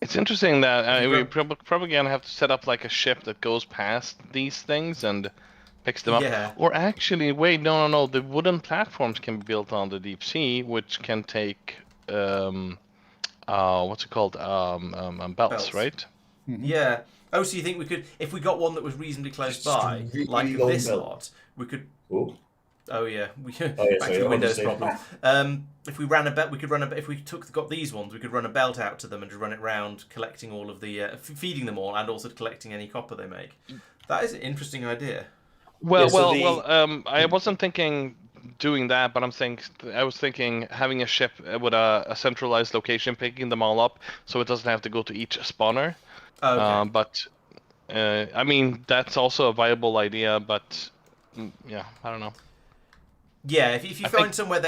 It's interesting that we're probably gonna have to set up like a ship that goes past these things and picks them up. Yeah. Or actually, wait, no. The wooden platforms can be built on the deep sea, which can take what's it called? Belts, right? Mm-hmm. Yeah. Oh, so you think we could, if we got one that was reasonably close by, really like long this belt. lot, we could. Ooh. Oh yeah, back sorry, to the Windows honestly. problem. If we ran a belt, we could run a. If we got these ones, we could run a belt out to them and just run it round, collecting all of the, feeding them all, and also collecting any copper they make. That is an interesting idea. Well, Yeah, so I wasn't thinking doing that, but I was thinking having a ship with a centralized location, picking them all up, so it doesn't have to go to each spawner. Okay. But I mean, that's also a viable idea, but yeah, I don't know. Yeah, if you find somewhere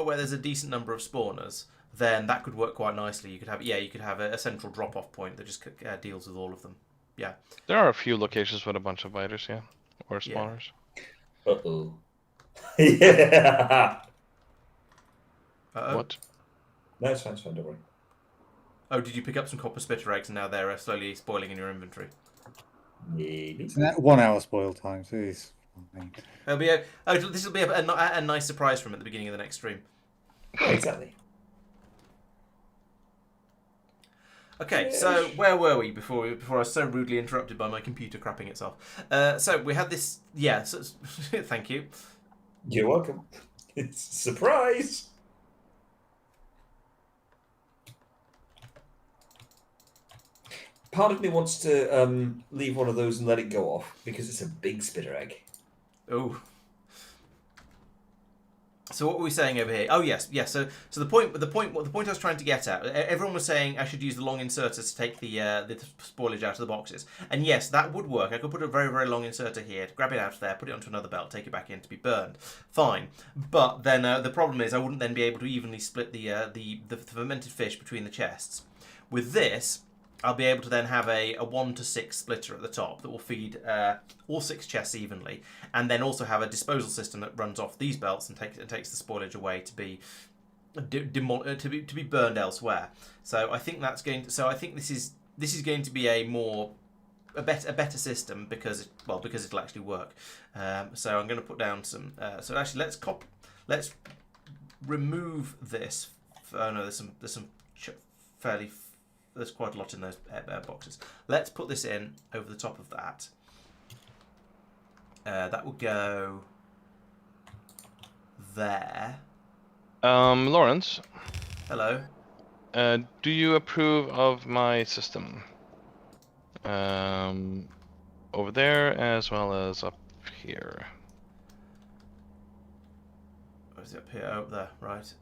where there's a decent number of spawners, then that could work quite nicely. You could have a central drop-off point that just deals with all of them. Yeah. There are a few locations with a bunch of biters, yeah, or Yeah. spawners. Uh-oh. Yeah. Uh-oh. What? No, it's fine, don't worry. Oh, did you pick up some copper spitter eggs and now they're slowly spoiling in your inventory? Maybe. It's 1 hour spoil time, so it's fine. This will be a nice surprise from at the beginning of the next stream. Yeah, exactly. Okay, so where were we before I was so rudely interrupted by my computer crapping itself? So we had this. Yeah. So, thank you. You're welcome. It's a surprise. Part of me wants to leave one of those and let it go off because it's a big spitter egg. Oh. So what were we saying over here? Oh yes. So the point I was trying to get at. Everyone was saying I should use the long inserters to take the spoilage out of the boxes, and yes, that would work. I could put a very very long inserter here, grab it out of there, put it onto another belt, take it back in to be burned. Fine, but then the problem is I wouldn't then be able to evenly split the fermented fish between the chests. With this, I'll be able to then have a 1 to 6 splitter at the top that will feed all 6 chests evenly, and then also have a disposal system that runs off these belts and takes the spoilage away to be burned elsewhere. So I think that's going to. So I think this is going to be a better system because it'll actually work. So I'm going to put down some. So actually, let's remove this. Oh no, there's some fairly. There's quite a lot in those boxes. Let's put this in over the top of that. That will go there. Laurence. Hello. Do you approve of my system? Over there as well as up here. Or is it up here? Oh, up there. Right.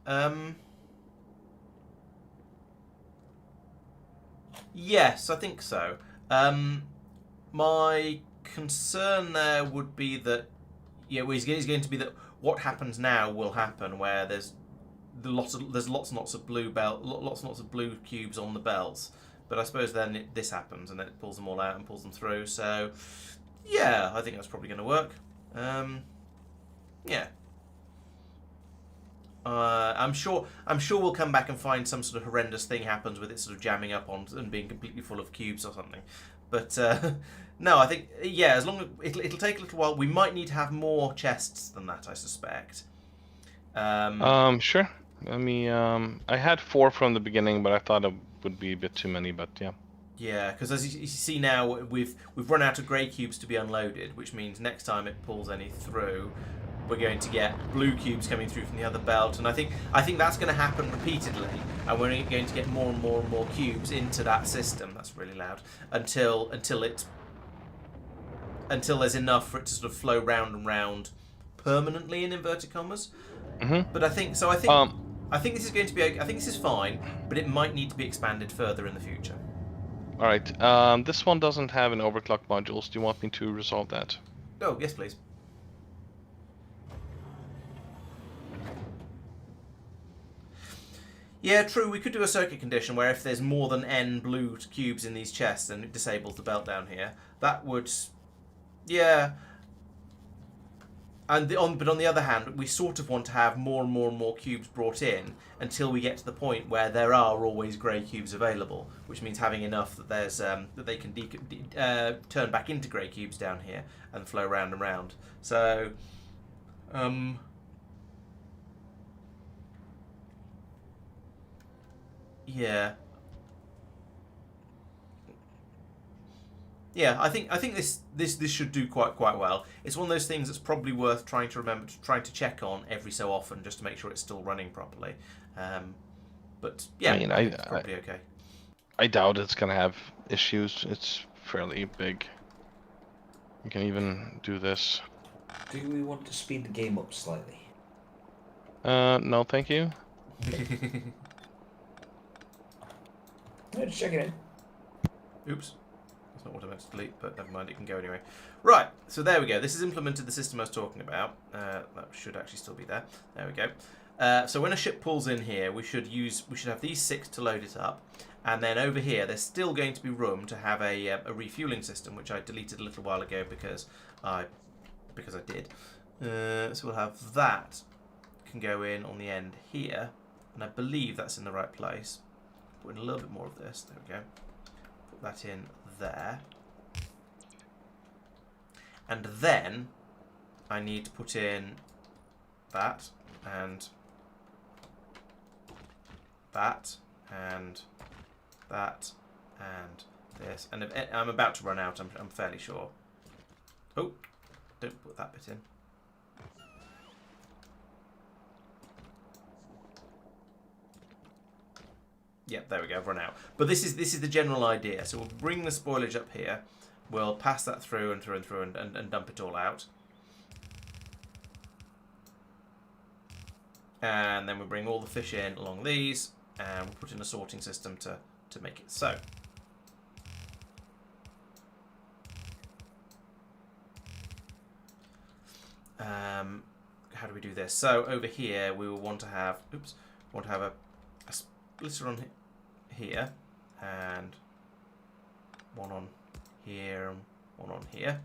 Yes, I think so. My concern there would be that, is going to be that what happens now will happen, where there's lots and lots of blue cubes on the belts. But I suppose then this happens and it pulls them all out and pulls them through. So, yeah, I think that's probably going to work. Yeah. I'm sure we'll come back and find some sort of horrendous thing happens with it sort of jamming up on and being completely full of cubes or something. But no, I think as long as it'll take a little while. We might need to have more chests than that, I suspect. Sure. Let me. I had 4 from the beginning, but I thought it would be a bit too many. But yeah. Yeah, because as you see now, we've run out of grey cubes to be unloaded, which means next time it pulls any through, we're going to get blue cubes coming through from the other belt, and I think that's going to happen repeatedly, and we're going to get more and more and more cubes into that system. That's really loud. Until there's enough for it to sort of flow round and round permanently in inverted commas. But I think this is going to be. I think this is fine, but it might need to be expanded further in the future. All right. This one doesn't have an overclock modules. Do you want me to resolve that? Oh, yes, please. Yeah, true. We could do a circuit condition where if there's more than n blue cubes in these chests, then it disables the belt down here. That would, yeah. But on the other hand, we sort of want to have more and more and more cubes brought in until we get to the point where there are always grey cubes available, which means having enough that there's that they can turn back into grey cubes down here and flow round and round. So, yeah. Yeah, I think this should do quite well. It's one of those things that's probably worth trying to check on every so often just to make sure it's still running properly. But yeah, I mean, it's probably okay. I doubt it's gonna have issues. It's fairly big. You can even do this. Do we want to speed the game up slightly? No, thank you. No, just checking in. Oops. That's not what I meant to delete, but never mind, it can go anyway. Right, so there we go. This has implemented the system I was talking about. That should actually still be there. There we go. So when a ship pulls in here, we should have these 6 to load it up, and then over here there's still going to be room to have a refueling system, which I deleted a little while ago because I did. So we'll have that can go in on the end here, and I believe that's in the right place. Put in a little bit more of this. There we go. Put that in there, and then I need to put in that and that and that and this, and I'm about to run out. I'm fairly sure. Oh, don't put that bit in. Yep, there we go, I've run out. But this is the general idea. So we'll bring the spoilage up here, we'll pass that through and through and through and dump it all out. And then we'll bring all the fish in along these, and we'll put in a sorting system to make it so. How do we do this? So over here we will want to have, a splitter on here, and one on here, and one on here.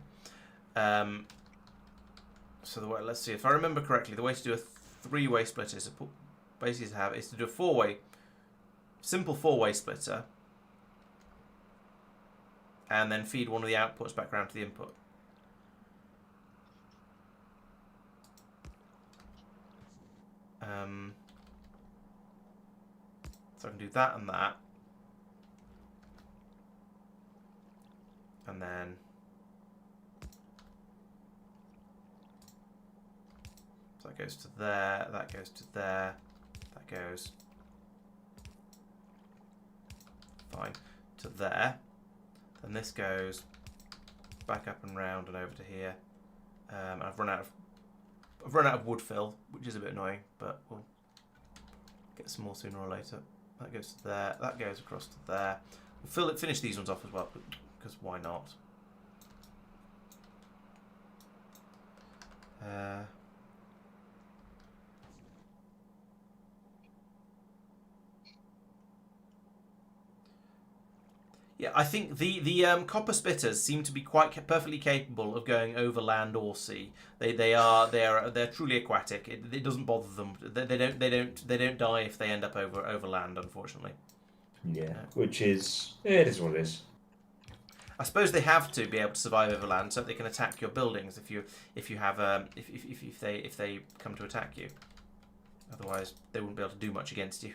So the way, let's see if I remember correctly, the way to do a 3-way splitter is to do a simple 4-way splitter, and then feed one of the outputs back around to the input. So I can do that and that, and then so that goes to there, that goes to there, that goes fine to there. Then this goes back up and round and over to here. I've run out of wood fill, which is a bit annoying, but we'll get some more sooner or later. That goes to there. That goes across to there. We'll finish these ones off as well, because why not? Yeah, I think the copper splitters seem to be quite perfectly capable of going over land or sea. They're truly aquatic. It doesn't bother them. They don't die if they end up over land, unfortunately. Yeah, which is it is what it is. I suppose they have to be able to survive over land so that they can attack your buildings if they come to attack you. Otherwise, they wouldn't be able to do much against you.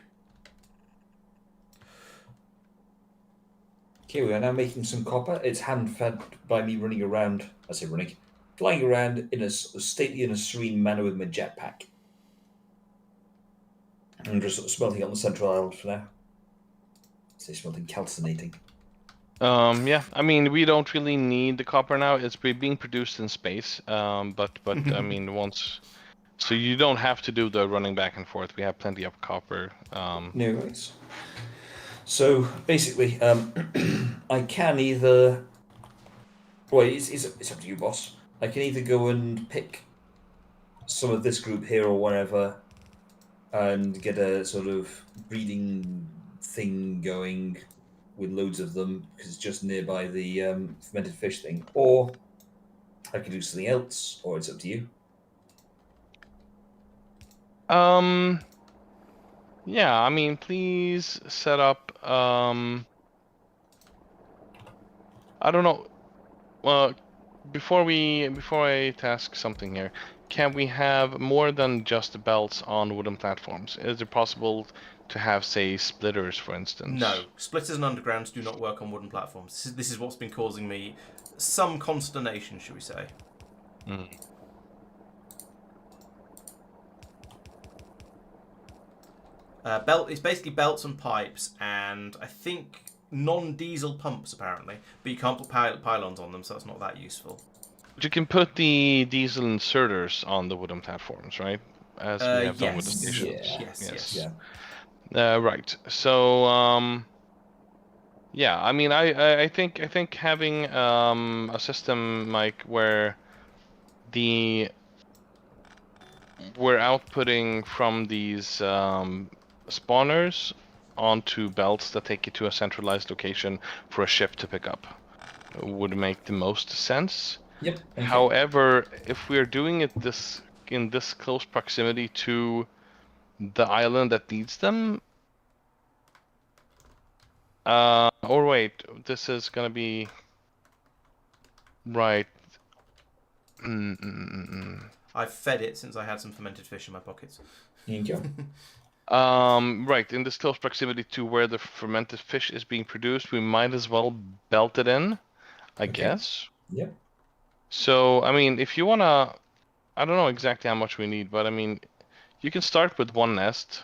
Okay, we are now making some copper. It's hand-fed by me running around. I say running, flying around in a stately and a serene manner with my jetpack. I'm just sort of smelting on the central island for now. Say something calcinating. Yeah, I mean, we don't really need the copper now. It's being produced in space. But I mean, once, so you don't have to do the running back and forth. We have plenty of copper. No worries. So basically, I can either. Well, it's up to you, boss. I can either go and pick some of this group here or whatever, and get a sort of breeding thing going with loads of them because it's just nearby the fermented fish thing, or I can do something else, or it's up to you. Yeah, I mean, please set up. I don't know. Well, before I task something here, can we have more than just belts on wooden platforms? Is it possible to have, say, splitters, for instance? No, splitters and undergrounds do not work on wooden platforms. This is what's been causing me some consternation, shall we say. Mm. It's basically belts and pipes, and I think non-diesel pumps apparently, but you can't put pylons on them, so that's not that useful. But you can put the diesel inserters on the wooden platforms, right? As we have done with the Yes. stations. Yes. Yeah. Right. So, yeah. I mean, I think having a system like where we're outputting from these spawners onto belts that take you to a centralized location for a ship to pick up would make the most sense. Yep. Okay. However, if we're doing it in this close proximity to the island that needs them, or wait, this is gonna be right. I've fed it since I had some fermented fish in my pockets. Here you go. Right, in this close proximity to where the fermented fish is being produced, we might as well belt it in, I guess. Yep. So, I mean, if you wanna, I don't know exactly how much we need, but I mean, you can start with one nest,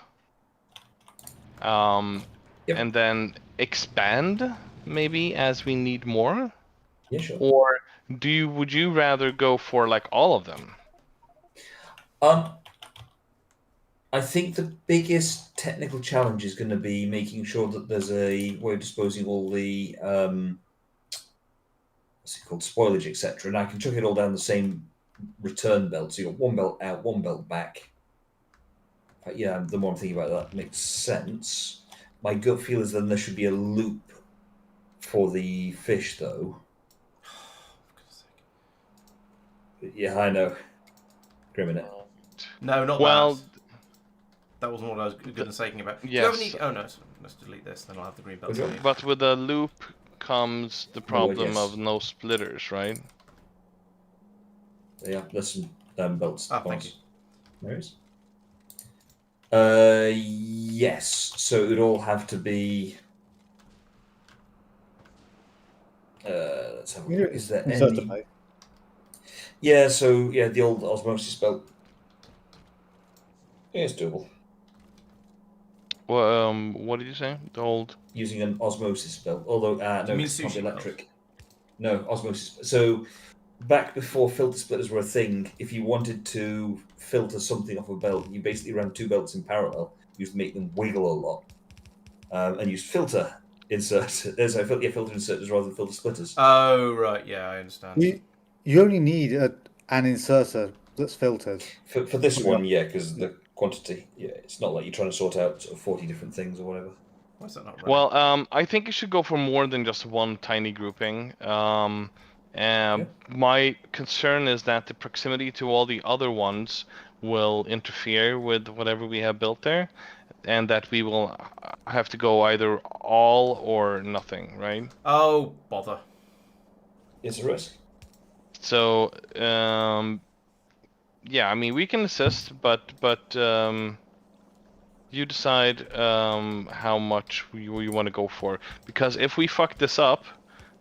Yep. and then expand maybe as we need more. Yeah, sure. Or would you rather go for like all of them? I think the biggest technical challenge is going to be making sure that there's a way of disposing all the what's it called, spoilage, etc. And I can chuck it all down the same return belt. So you got one belt out, one belt back. But yeah, the more I'm thinking about that, makes sense. My gut feel is then there should be a loop for the fish, though. Yeah, I know. Grimminette. No, not Well, that. That wasn't what I was going to say about. Yes. Do you have any... Oh, no. Let's delete this, then I'll have the green belt. Okay. but with a loop comes the problem yes. of no splitters, right? Yeah, there's some belts. Thank you. There is. Yes. So it would all have to be. Let's have a look. Is there any? Yeah. So yeah, the old osmosis belt. Yeah, it's doable. Well, what did you say? The old Using an osmosis belt, although no, mean it's not sushi electric. No, osmosis. So back before filter splitters were a thing, if you wanted to filter something off a belt, you basically ran two belts in parallel. You used to make them wiggle a lot, and used filter inserters. Filter inserters rather than filter splitters. Oh, right. Yeah, I understand. You only need an inserter that's filtered. For this one, yeah, because the quantity. Yeah, it's not like you're trying to sort out sort of 40 different things or whatever. Why is that not right? Well, I think you should go for more than just one tiny grouping. My concern is that the proximity to all the other ones will interfere with whatever we have built there, and that we will have to go either all or nothing, right? Oh, bother. It's a risk. So, yeah, I mean, we can assist, but You decide how much you want to go for. Because if we fuck this up,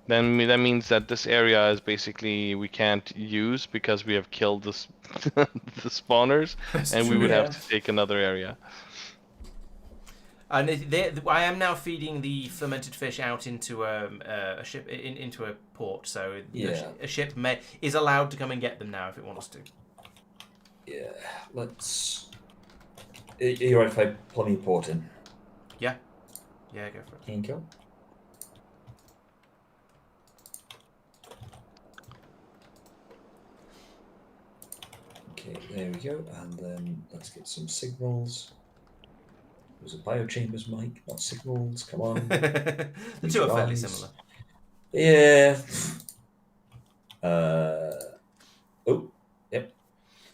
then that means that this area is basically we can't use because we have killed the the spawners, and we true. would have Yeah. to take another area. And I am now feeding the fermented fish out into a ship, into a port. So Yeah. a ship is allowed to come and get them now if it wants to. Yeah, let's. You're right if I plumb your port in. Yeah, go for it. Thank you. Okay, there we go, and then let's get some signals. There's a biochambers mic, not signals. Come on. The Use two are your fairly eyes. similar. Yeah. Oh, yep.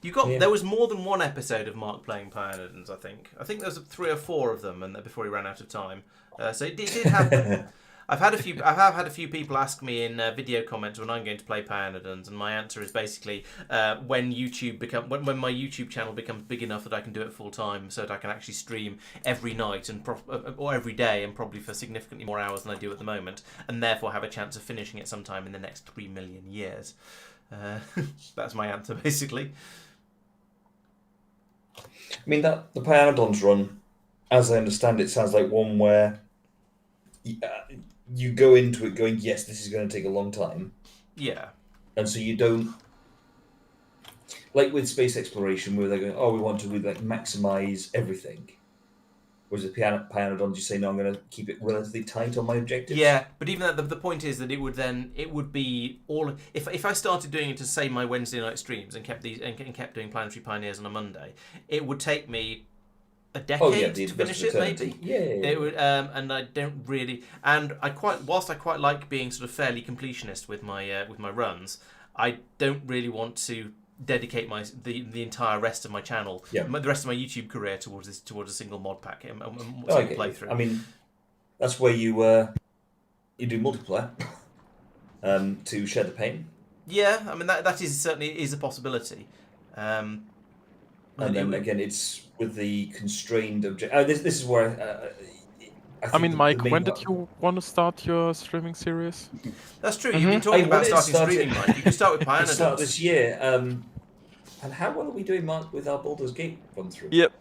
You got Yeah. There was more than one episode of Mark playing Pioneers, I think. I think there was 3 or 4 of them, and before he ran out of time. So it did happen. I have had a few people ask me in video comments when I'm going to play Pioneers, and my answer is basically when when my YouTube channel becomes big enough that I can do it full time, so that I can actually stream every night or every day, and probably for significantly more hours than I do at the moment, and therefore have a chance of finishing it sometime in the next 3 million years. That's my answer, basically. I mean, that the Pyanodons run, as I understand it, sounds like one where you go into it going, yes, this is going to take a long time. Yeah. And so you don't, like with space exploration, where they're going, oh, we want to really like maximize everything. Whereas the Pyanodons, you say, no, I'm going to keep it relatively tight on my objectives. Yeah, but even the point is that it would be all if I started doing it to say my Wednesday night streams and kept doing Planetary Pioneers on a Monday, it would take me a decade to finish it, maybe. Yeah. It would, and I don't really, and whilst I quite like being sort of fairly completionist with my runs, I don't really want to dedicate the entire rest of my channel, the rest of my YouTube career towards a single mod pack and single playthrough. I mean, that's where you do multiplayer to share the pain. Yeah, I mean that is certainly a possibility. And then again, it's with the constrained object. This is where I mean, Mike, when did you want to start your streaming series? That's true. You've been talking about starting streaming, Mike. You can start with Pioneers. Start this year. And how well are we doing, Mark, with our Baldur's Gate run through? Yep.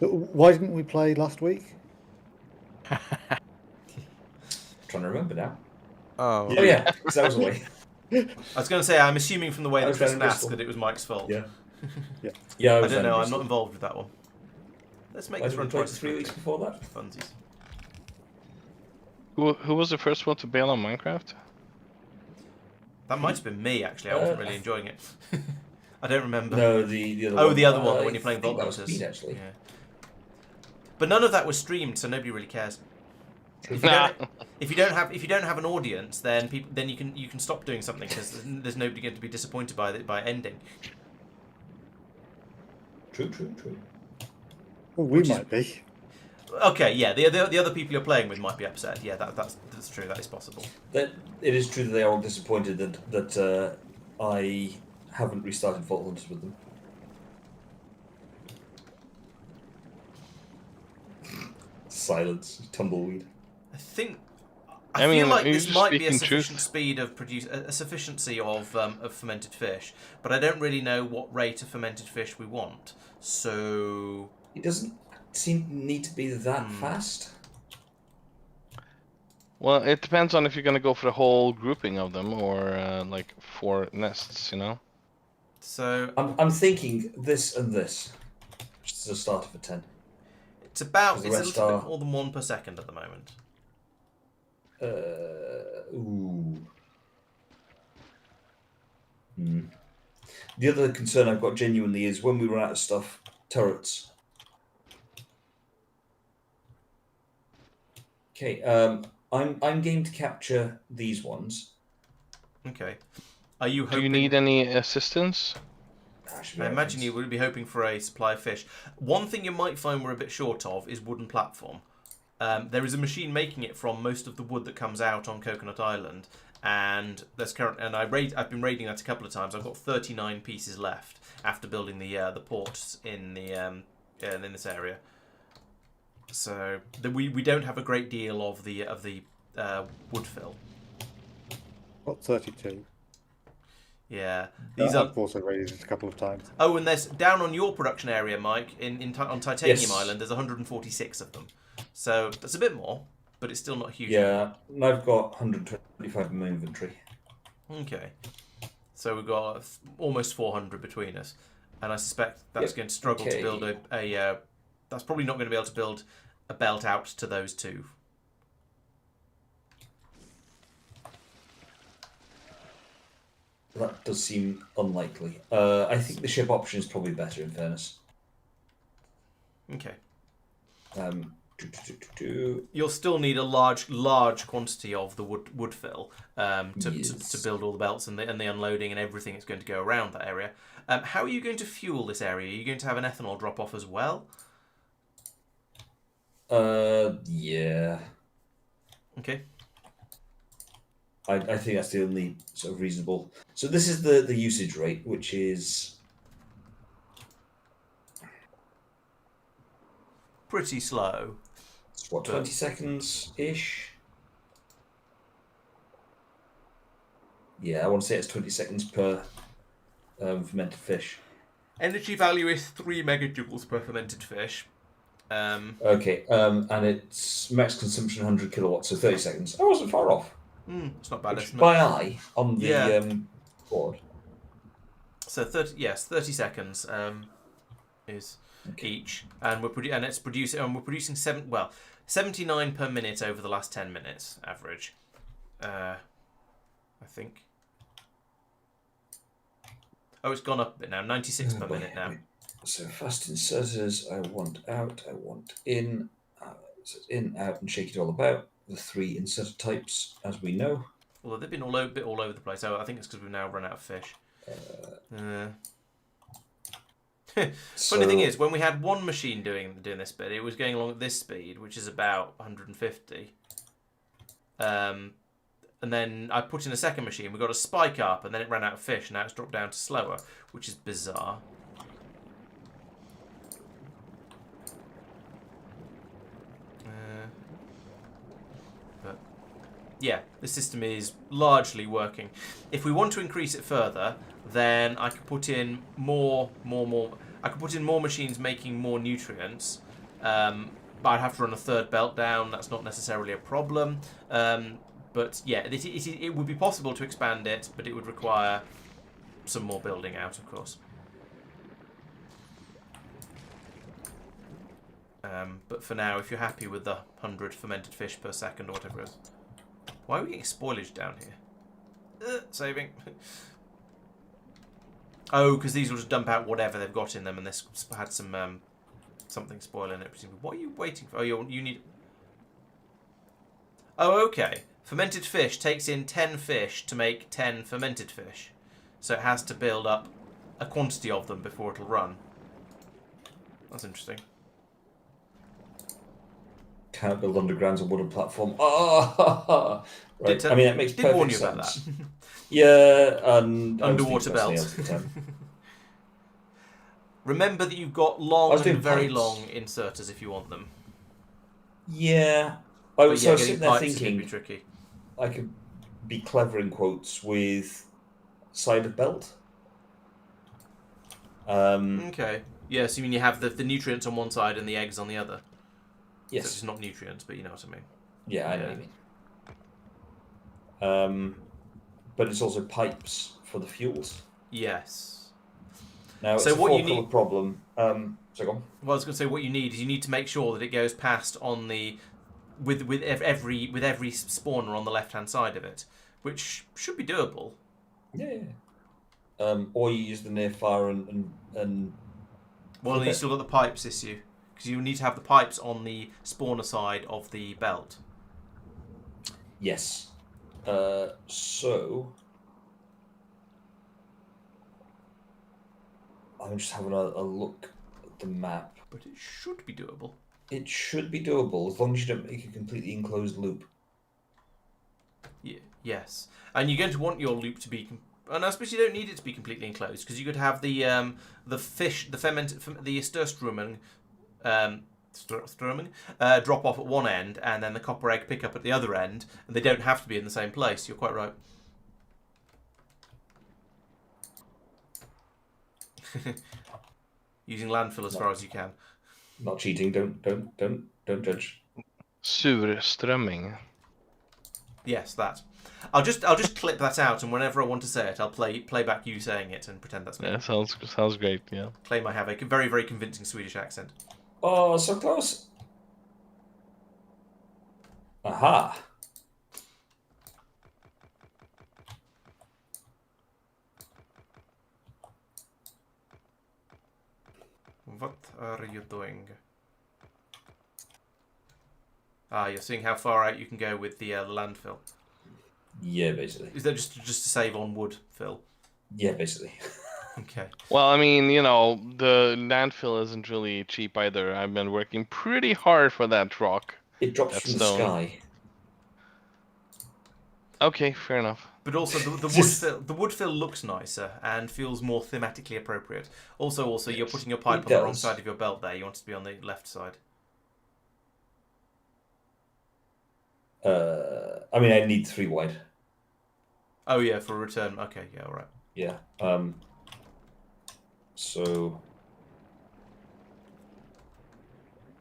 Why didn't we play last week? Trying to remember now. Oh. Oh yeah, because that was away. I was going to say, I'm assuming from the way I that was Chris down in asked Bristol. that it was Mike's fault. Yeah. Yeah. I I was don't down in know. I'm Bristol. not involved with that one. Let's make Why this did we run play twice as 3 weeks quickly. before that? Funsies. Who was the first one to bail on Minecraft? That might have been me, actually. I wasn't really enjoying it. I don't remember. No, the other Oh, one. the other one, when I you're playing think Vault that was Hunters. Pete, actually. Yeah. But none of that was streamed, so nobody really cares. If you don't have an audience, then you can stop doing something because there's nobody going to be disappointed by ending. True. Well, we might be. Okay, yeah, the other people you're playing with might be upset. Yeah, that's true. That is possible. That it is true that they are all disappointed that I haven't restarted Vault Hunters with them. Silence, tumbleweed. I feel like you're this just might be a speaking sufficient truth. speed of a sufficiency of fermented fish, but I don't really know what rate of fermented fish we want. So It doesn't need to be that fast. Well, it depends on if you're gonna go for the whole grouping of them or like 4 nests, you know. So I'm thinking this and this, which is a starter for 10. it's a the little rest bit are- more than 1 per second at the moment. Ooh. The other concern I've got genuinely is when we run out of stuff, turrets. Okay, I'm game to capture these ones. Okay. Are you hoping? Do you need any assistance? I imagine you would be hoping for a supply of fish. One thing you might find we're a bit short of is wooden platform. There is a machine making it from most of the wood that comes out on Coconut Island, and I've been raiding that a couple of times. I've got 39 pieces left after building the ports in the in this area. So we don't have a great deal of the wood fill. Got 32. Yeah, these I've also raised it a couple of times. Oh, and there's down on your production area, Mike, on Titanium Yes. Island. There's 146 of them, so that's a bit more, but it's still not a huge. Yeah, and I've got 125 in my inventory. Okay, so we've got almost 400 between us, and I suspect that's going to struggle to build a. That's probably not going to be able to build a belt out to those two. That does seem unlikely. I think the ship option is probably better, in fairness. Okay. You'll still need a large quantity of the wood fill to build all the belts and the unloading and everything that's going to go around that area. How are you going to fuel this area? Are you going to have an ethanol drop off as well? Yeah. Okay. I think that's the only sort of reasonable. So this is the usage rate, which is pretty slow. It's what, 20 seconds ish? Yeah, I want to say it's 20 seconds per fermented fish. Energy value is 3 megajoules per fermented fish. Okay, and it's max consumption 100 kilowatts, so 30 seconds. I wasn't far off. It's not bad, estimate. By eye on the board. So 30 seconds is each, and we're producing 79 per minute over the last 10 minutes average. I think. Oh, it's gone up a bit now. 96 per minute now. So fast inserters, I want out, I want in. So in, out, and shake it all about. The 3 inserter types, as we know. Although they've been all over the place. I think it's because we've now run out of fish. Funny thing is, when we had one machine doing this bit, it was going along at this speed, which is about 150. And then I put in a second machine. We got a spike up, and then it ran out of fish. Now it's dropped down to slower, which is bizarre. Yeah, the system is largely working. If we want to increase it further, then I could put in more. I could put in more machines making more nutrients, but I'd have to run a third belt down. That's not necessarily a problem. But yeah, it would be possible to expand it, but it would require some more building out, of course. But for now, if you're happy with the 100 fermented fish per second or whatever it is. Why are we getting spoilage down here? Saving. Oh, because these will just dump out whatever they've got in them, and this had some something spoiling it. Presumably. What are you waiting for? Oh, you need. Oh, okay. Fermented fish takes in 10 fish to make 10 fermented fish, so it has to build up a quantity of them before it'll run. That's interesting. Can't build undergrounds on wooden platform. Oh, right. I mean, that makes perfect warn you sense. about that. Yeah, and underwater belts. Remember that you've got very pipes. long inserters if you want them. Yeah. I was sitting there Be thinking tricky. I could be clever in quotes with side of belt. Okay. Yeah, so you mean you have the nutrients on one side and the eggs on the other? Yes. So it's not nutrients, but you know what I mean. Yeah, I know what you mean. But it's also pipes for the fuels. Yes. Now, it's so a what you four-colour need... problem. So go on. Well, I was going to say what you need is you need to make sure that it goes past on the with every spawner on the left-hand side of it, which should be doable. Yeah. Or you use the near fire and well, you still got the pipes issue. Because you need to have the pipes on the spawner side of the belt. Yes. So I'm just having a look at the map. But it should be doable. It should be doable as long as you don't make a completely enclosed loop. Yeah, yes. And you're going to want your loop to be... And I suppose you don't need it to be completely enclosed, because you could have the fish, the Sturstrumen Strömming, drop off at one end, and then the copper egg pick up at the other end, and they don't have to be in the same place. You're quite right. Using landfill as far as you can. Not cheating. Don't judge. Surströmming. Yes, that. I'll just clip that out, and whenever I want to say it, I'll play back you saying it and pretend that's me. Yeah, sounds great. Yeah. Claim I have a very, very convincing Swedish accent. Oh, so close. Aha. What are you doing? Ah, you're seeing how far out you can go with the landfill. Yeah, basically. Is that just to save on wood, Phil? Yeah, basically. Okay. Well, I mean, you know, the landfill isn't really cheap either. I've been working pretty hard for that rock. It drops That from stone. the sky. Okay, fair enough. But also the wood fill looks nicer and feels more thematically appropriate. Also, you're putting your pipe It on the wrong does. side of your belt there. You want it to be on the left side. I mean, I need 3 wide. Oh yeah, for a return. Okay, yeah, all right. Yeah. So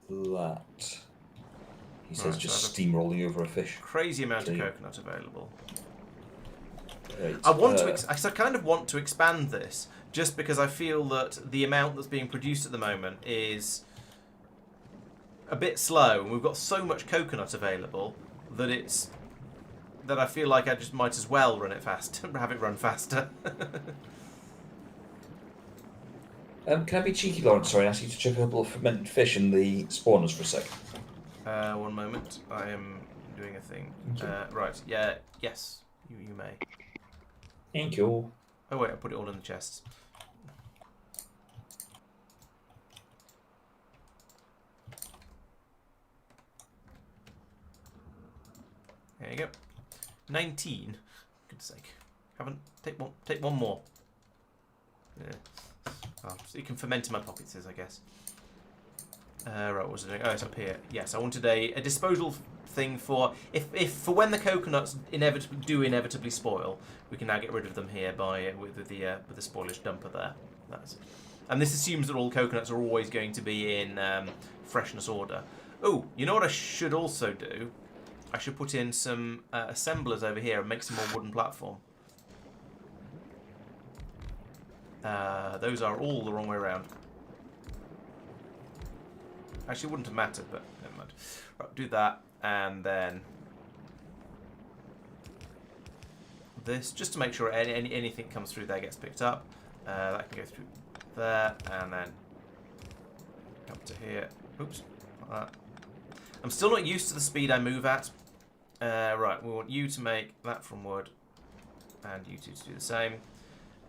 that he says Right, just so steamrolling over a fish. Crazy amount of Okay. coconut available. Right, I want to. I kind of want to expand this, just because I feel that the amount that's being produced at the moment is a bit slow, and we've got so much coconut available that I feel like I just might as well run it fast, have it run faster. Can I be cheeky, Laurence? Sorry, ask you to chuck a couple of fermented fish in the spawners for a sec. One moment, I am doing a thing. Thank you. Right, yeah, yes, you may. Thank you. Oh wait, I put it all in the chests. There you go. 19. Goodness sake. Haven't take one more. Yeah. Oh, so you can ferment in my pockets, I guess. Right, what was I doing? Oh, it's up here. Yes, I wanted a disposal thing for if for when the coconuts inevitably spoil, we can now get rid of them here by with the spoilage dumper there. And this assumes that all coconuts are always going to be in freshness order. Oh, you know what I should also do? I should put in some assemblers over here and make some more wooden platform. Those are all the wrong way around. Actually, it wouldn't have mattered, but never mind. Right, do that, and then this, just to make sure anything comes through there gets picked up. That can go through there, and then up to here. Oops. Like that. I'm still not used to the speed I move at. Right, we want you to make that from wood, and you two to do the same.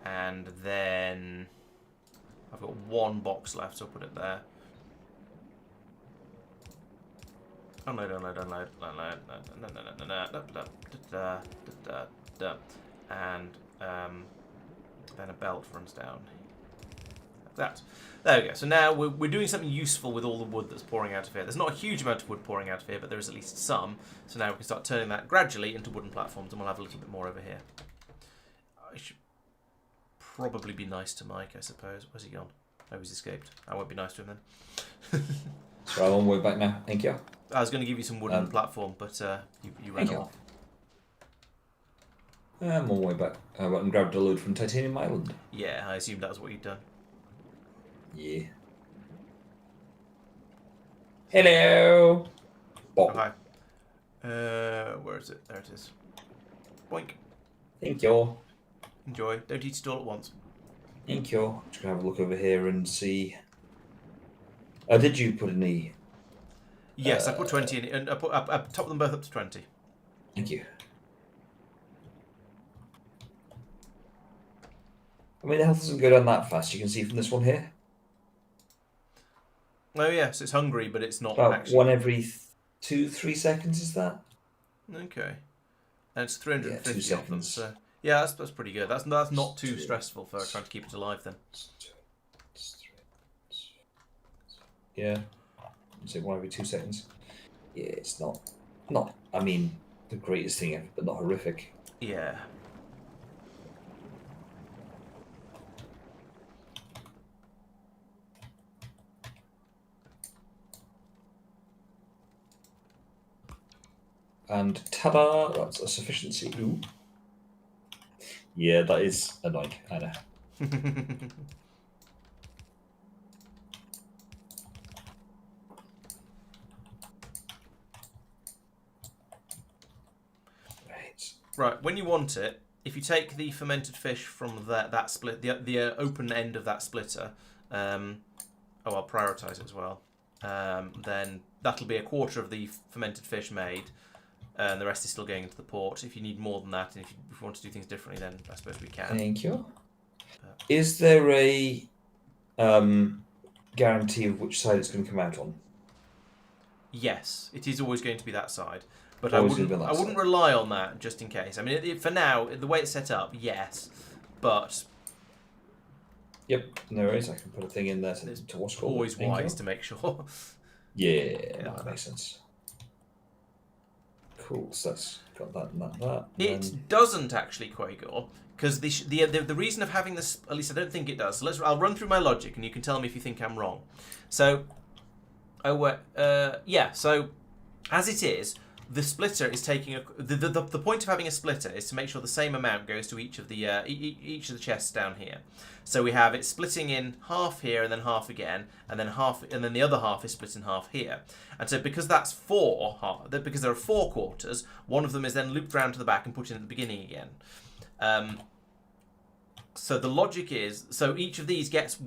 And then I've got one box left, so I'll put it there. Unload. And then a belt runs down. Like that. There we go. So now we're doing something useful with all the wood that's pouring out of here. There's not a huge amount of wood pouring out of here, but there is at least some. So now we can start turning that gradually into wooden platforms, and we'll have a little bit more over here. I should probably be nice to Mike, I suppose. Where's he gone? Oh, he's escaped. I won't be nice to him then. So I'm on my way back now. Thank you. I was going to give you some wooden platform, but you ran off. I'm on my way back. I went and grabbed a load from Titanium Island. Yeah, I assumed that was what you'd done. Yeah. Hello. Bob. Oh, hi. Where is it? There it is. Boink. Thank you. Enjoy. Don't eat it all at once. Thank you. Just gonna have a look over here and see. Did you put any? Yes, I put 20 in it, and I topped them both up to 20. Thank you. I mean, the health doesn't go down that fast. You can see from this one here. Oh yes, it's hungry, but it's not About actually. one every 2-3 seconds. Is that? Okay. And it's 350 Yeah, 2 of them, seconds. so yeah, that's pretty good. That's not too stressful for trying to keep it alive then. Yeah. say 1 every 2 seconds. Yeah, it's not, I mean, the greatest thing ever, but not horrific. Yeah. And ta-da! That's a sufficiency. Ooh. Yeah, that is annoying. I know. Right, when you want it, if you take the fermented fish from that split, the open end of that splitter, I'll prioritise it as well. Then that'll be a quarter of the fermented fish made, and the rest is still going into the port. If you need more than that, and if you want to do things differently, then I suppose we can. Thank you. Is there a guarantee of which side it's going to come out on? Yes, it is always going to be that side. But Always I gonna be that wouldn't side. rely on that just in case. I mean, for now, the way it's set up, yes. But Yep, no worries. I can put a thing in there it's to what's called. always Thank wise you. to make sure. Yeah, like that that. makes sense. Cool, so that's got that and that. It doesn't actually, Quagor, because the reason of having this, at least I don't think it does. So I'll run through my logic, and you can tell me if you think I'm wrong. So, so as it is, the splitter is taking the point of having a splitter is to make sure the same amount goes to each of the each of the chests down here. So we have it splitting in half here and then half again, and then half, and then the other half is split in half here. And so because that's because there are 4 quarters, one of them is then looped round to the back and put in at the beginning again. So the logic is, so each of these areas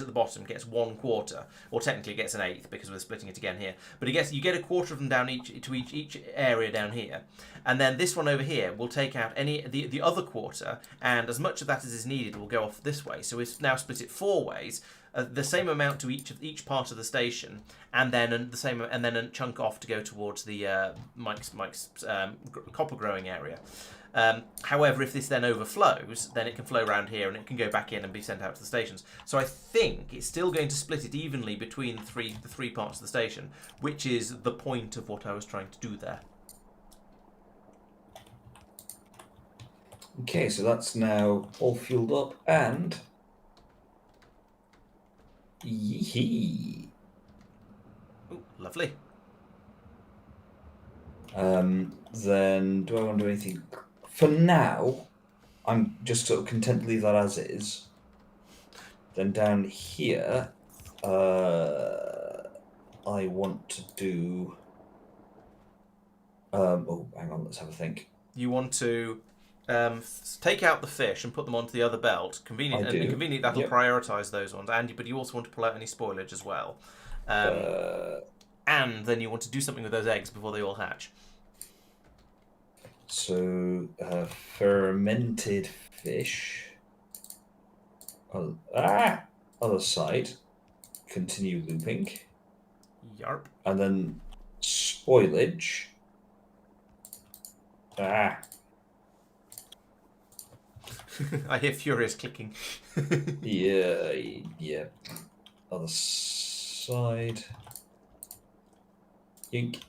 at the bottom gets 1 quarter, or technically gets an eighth because we're splitting it again here. But you get a quarter of them down each area down here, and then this one over here will take out the other quarter, and as much of that as is needed will go off this way. So we've now split it 4 ways, the same amount to each part of the station, and then a chunk off to go towards the Mike's copper growing area. However, if this then overflows, then it can flow around here and it can go back in and be sent out to the stations. So I think it's still going to split it evenly between the three parts of the station, which is the point of what I was trying to do there. Okay, so that's now all fueled up and yee. Ooh, lovely. Then do I want to do anything? For now, I'm just sort of content to leave that as is. Then down here, I want to do. Oh, hang on, let's have a think. You want to take out the fish and put them onto the other belt. Convenient that'll prioritise those ones. But you also want to pull out any spoilage as well. And then you want to do something with those eggs before they all hatch. So, fermented fish. Other side. Continue looping. Yarp. And then spoilage. I hear furious clicking. Yeah. Other side. Yink.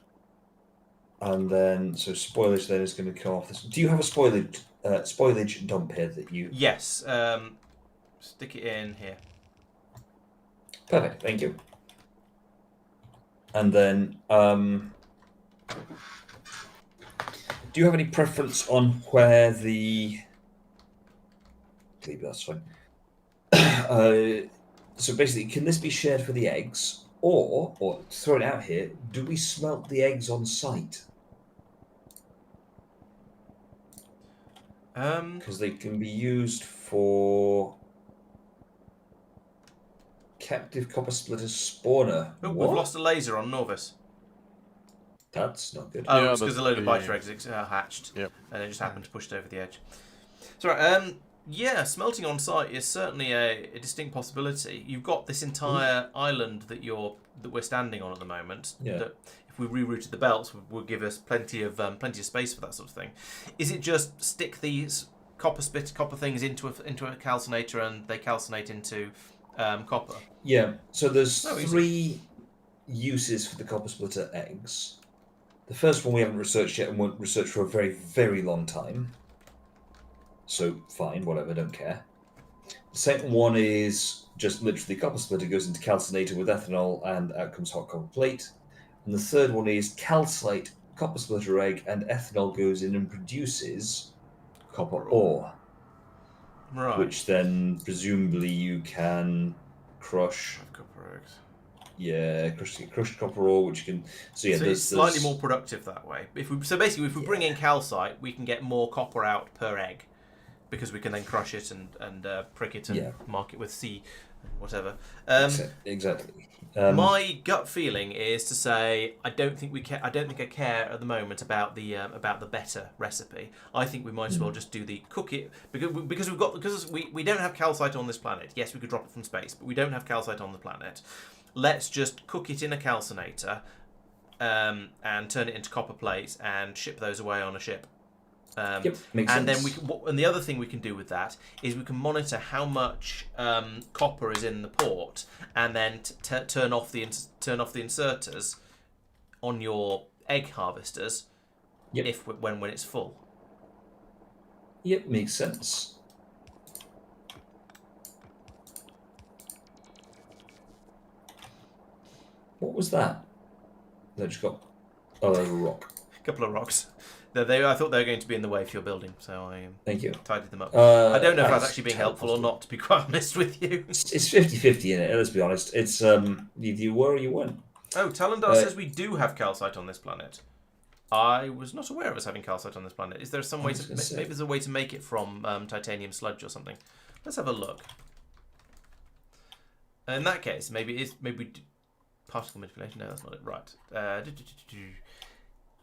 And then, so spoilage then is going to come off this. Do you have a spoilage dump here that you... Yes. Stick it in here. Perfect, thank you. And then, do you have any preference on where the... Maybe that's fine. So basically, can this be shared for the eggs? Or throw it out here, do we smelt the eggs on site? Because they can be used for captive copper splitter spawner. Oh, What? we've lost a laser on Norvis. That's not good. Oh, Yeah, it's because a load of that's biter eggs hatched. Yep. And it just happened to push it over the edge. So, yeah, smelting on site is certainly a distinct possibility. You've got this entire island that we're standing on at the moment. Yeah. That if we rerouted the belts, would give us plenty of space for that sort of thing. Is it just stick these copper things into a calcinator and they calcinate into copper. Yeah, so there's Oh, easy. 3 uses for the copper splitter eggs. The first one we haven't researched yet and won't research for a very, very long time. So, fine, whatever, don't care. The second one is just literally copper splitter goes into calcinator with ethanol and out comes hot copper plate. And the third one is calcite, copper splitter egg, and ethanol goes in and produces copper ore. Right. Which then presumably you can crush. Copper eggs. Yeah, crushed copper ore, which you can. So yeah, So there's it's slightly more productive that way. So basically, if we bring in calcite, we can get more copper out per egg, because we can then crush it and prick it and mark it with C, whatever. Exactly. My gut feeling is to say I don't think I care at the moment about the better recipe. I think we might as well just do the cook it because we don't have calcite on this planet. Yes, we could drop it from space, but we don't have calcite on the planet. Let's just cook it in a calcinator, and turn it into copper plates and ship those away on a ship. Makes and sense. then the other thing we can do with that is we can monitor how much copper is in the port, and then turn off the inserters on your egg harvesters. When it's full. Yep, makes sense. What was that? That just got. Oh, there's a rock. A couple of rocks. I thought they were going to be in the way for your building, so I Thank you. tidied them up. I don't know if that's that's actually being helpful or not, to be quite honest with you. It's 50-50 in it, let's be honest. It's you were or you weren't. Oh, Talendar says we do have calcite on this planet. I was not aware of us having calcite on this planet. Is there some way to maybe there's a way to make it from titanium sludge or something? Let's have a look. In that case, maybe particle manipulation. No, that's not it. Right.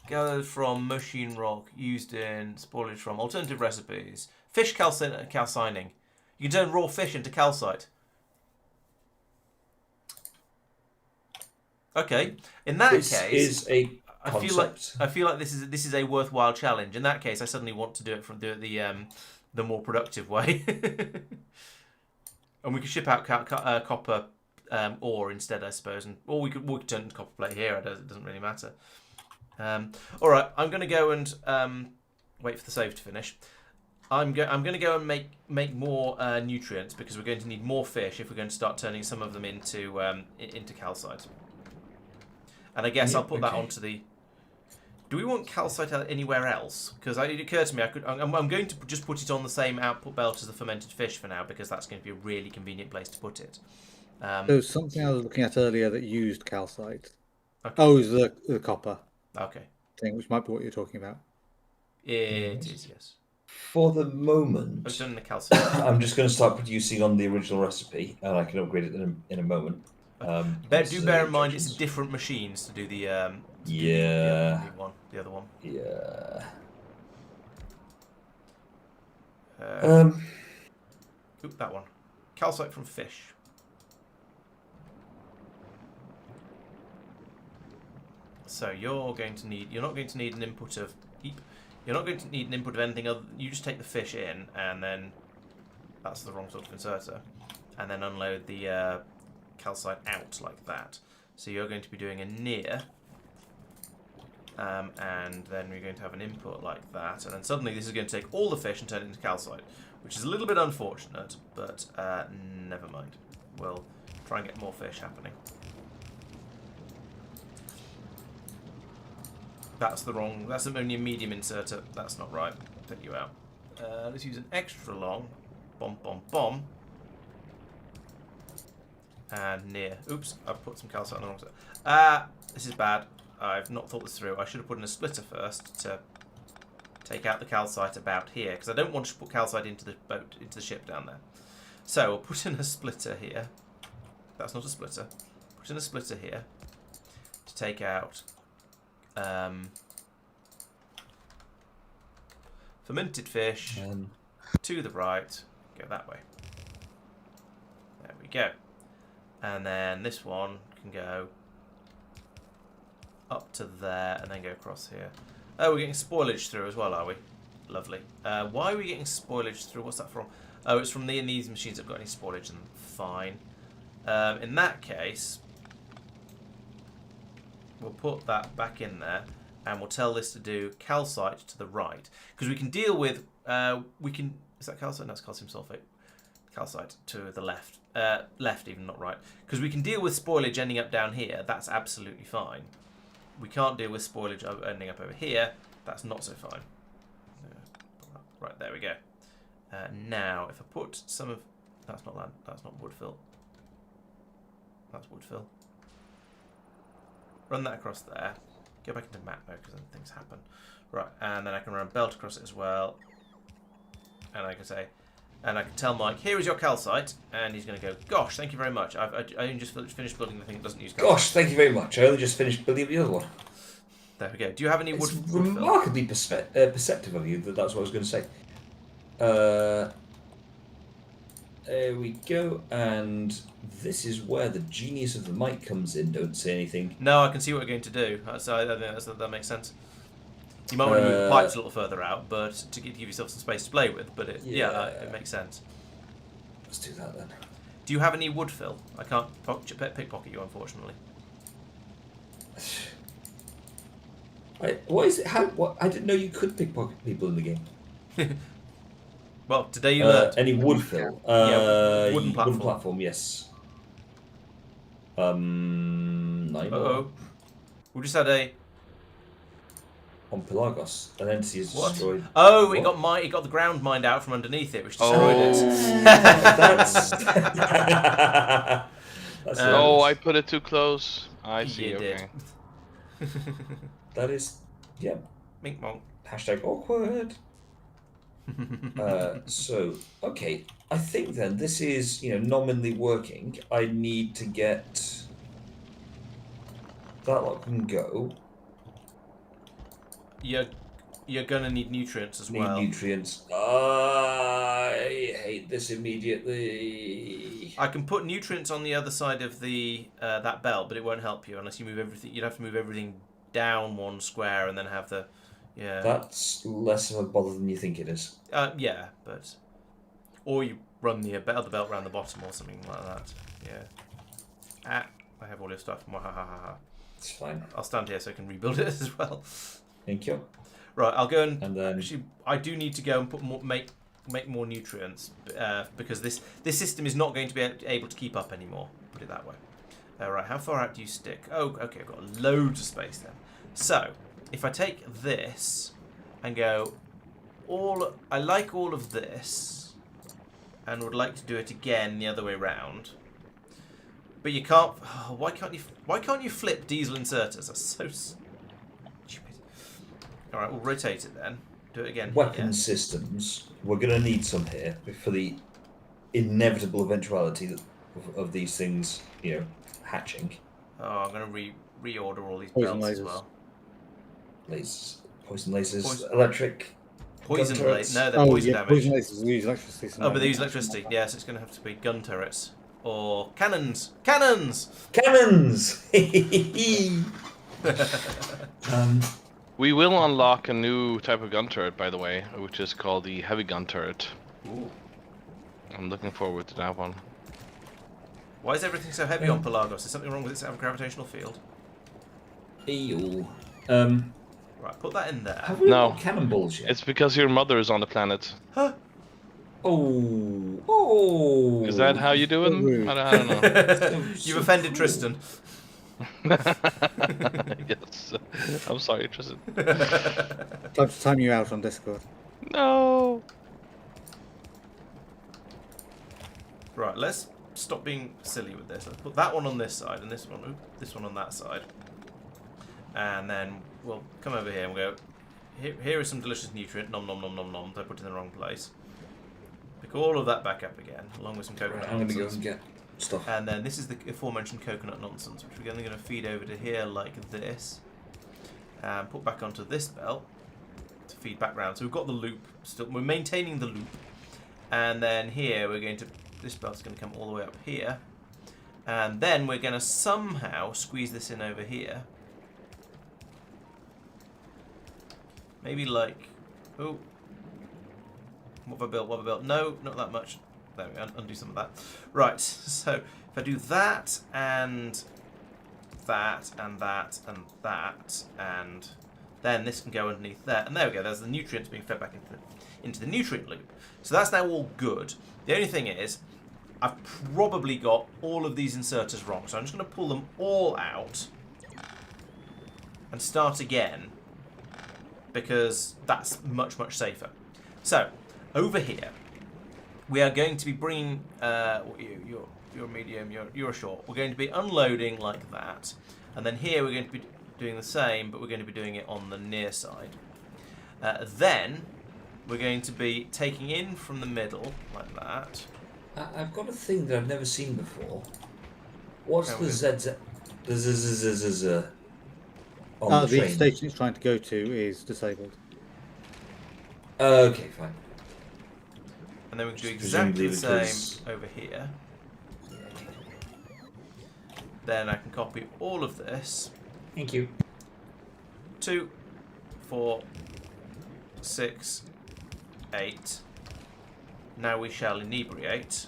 Gathered from machine rock, used in spoilage from alternative recipes. Fish calcining. You can turn raw fish into calcite. Okay. In that case, is a concept. I feel like this is a worthwhile challenge. In that case, I suddenly want to do it from the more productive way. And we could ship out copper ore instead, I suppose, or we could turn it into copper plate here. It doesn't really matter. All right, I'm going to go and wait for the save to finish. I'm going to go and make more nutrients, because we're going to need more fish if we're going to start turning some of them into calcite. And I guess I'll put that onto the. Do we want calcite anywhere else? Because it occurred to me I'm going to just put it on the same output belt as the fermented fish for now, because that's going to be a really convenient place to put it. There was something I was looking at earlier that used calcite. Okay. Oh, it was the copper Okay. thing, which might be what you're talking about. It is, yes. For the moment, I've done the calcite. I'm just going to start producing on the original recipe, and I can upgrade it in a moment. Do bear in mind it's different machines to do the the other one. Yeah. That one. Calcite from fish. So you're not going to need an input of anything other. You just take the fish in, and then that's the wrong sort of inserter, and then unload the calcite out like that. So you're going to be doing a near, and then we're going to have an input like that, and then suddenly this is going to take all the fish and turn it into calcite, which is a little bit unfortunate, but never mind. We'll try and get more fish happening. That's only a medium inserter. That's not right. Take you out. Let's use an extra long. Bomb. And near. Oops, I've put some calcite on the wrong side. This is bad. I've not thought this through. I should have put in a splitter first to take out the calcite about here, because I don't want to put calcite into the ship down there. So we'll put in a splitter here. That's not a splitter. Put in a splitter here to take out fermented fish to the right. Go that way. There we go. And then this one can go up to there and then go across here. Oh, we're getting spoilage through as well, are we? Lovely. Why are we getting spoilage through? What's that from? Oh, it's from these machines that have got any spoilage in them. Fine. In that case, we'll put that back in there, and we'll tell this to do calcite to the right, because we can deal with is that calcite? No, it's calcium sulfate. Calcite to the left, left even, not right, because we can deal with spoilage ending up down here. That's absolutely fine. We can't deal with spoilage ending up over here. That's not so fine. Right, there we go. Now, if I put some of that's not wood fill. That's wood fill. Run that across there. Go back into map mode because then things happen. Right, and then I can run a belt across it as well. And I can say, and I can tell Mike, here is your calcite, and he's going to go, gosh, thank you very much. I only just finished building the thing that doesn't use calcite. Gosh, thank you very much. I only just finished building the other one. There we go. Do you have any It's wood remarkably perceptive of you. That's what I was going to say. There we go. And this is where the genius of the mic comes in. Don't say anything. No, I can see what we're going to do. So I think that makes sense. You might want to move the pipes a little further out, but to give yourself some space to play with. But it makes sense. Let's do that then. Do you have any wood fill? I can't pickpocket you, unfortunately. What is it? What? I didn't know you could pickpocket people in the game. Well, today you learned. Any wood fill? Wooden platform. Wooden platform, yes. 9 more. Uh-oh. We just had a... On Pelagos, an entity is What? destroyed. Oh, What? it got the ground mined out from underneath it, which destroyed it. That's... That's Oh, I put it too close. I see. You Okay. did. That is, yeah. Mink monk. Hashtag awkward. So, okay. I think then this is, nominally working. I need to get that lot can go. You're gonna need nutrients as Need well. nutrients. I hate this immediately. I can put nutrients on the other side of the that belt, but it won't help you unless you move everything. You'd have to move everything down one square and then have the That's less of a bother than you think it is. Yeah, but or you run the belt around the bottom or something like that. Yeah. I have all your stuff. It's fine. I'll stand here so I can rebuild it as well. Thank you. Right, I'll go and then actually, I do need to go and put more, make more nutrients because this system is not going to be able to keep up anymore. Put it that way. Right, how far out do you stick? Oh, okay, I've got loads of space then. So, if I take this and go I like all of this and would like to do it again the other way round. But you can't. Oh, why can't you flip diesel inserters? That's so stupid. All right, we'll rotate it then. Do it again. Weapon systems. We're going to need some here for the inevitable eventuality of these things, hatching. Oh, I'm going to reorder all these Poison belts as lasers. well. Lasers, poison lasers, Poison- electric. Poison gun turrets. lasers. No, they're poison damage. Poison lasers use electricity. Oh, but they use electricity. Yes, it's going to have to be gun turrets or cannons. Cannons. Cannons. We will unlock a new type of gun turret, by the way, which is called the heavy gun turret. Ooh. I'm looking forward to that one. Why is everything so heavy on Pelagos? Is something wrong with its gravitational field? Ew. Right, put that in there. Have we No. got cannonballs yet? It's because your mother is on the planet. Huh? Oh. Is that how you do it? rude. I don't know. You've offended Tristan. Yes. I'm sorry, Tristan. Time to time you out on Discord. No. Right, let's stop being silly with this. Let's put that one on this side and this one on that side. And then we'll come over here and we'll go, here is some delicious nutrient, nom nom nom nom nom, I put it in the wrong place. Pick all of that back up again, along with some coconut Right, I'm going to go nonsense. and get stuff. And then this is the aforementioned coconut nonsense, which we're only going to feed over to here like this. And put back onto this belt to feed back round. So we've got the loop still, we're maintaining the loop. And then here we're going to, this belt's going to come all the way up here. And then we're going to somehow squeeze this in over here. Maybe like, oh, what have I built? No, not that much. there we go, undo some of that. Right, so if I do that, and that, and that, and that, and then this can go underneath there. And there we go, there's the nutrients being fed back into the nutrient loop. So that's now all good. The only thing is, I've probably got all of these inserters wrong. So I'm just going to pull them all out and start again, because that's much, much safer. So, over here, we are going to be bringing, you're medium, you're short. We're going to be unloading like that. And then here we're going to be doing the same, but we're going to be doing it on the near side. Then, we're going to be taking in from the middle, like that. I've got a thing that I've never seen before. What's the ZZ on the The train? station it's trying to go to is disabled. Okay, fine. And then we can do Just exactly the presumably same over here. Then I can copy all of this. Thank you. 2, 4, 6, 8. Now we shall inebriate.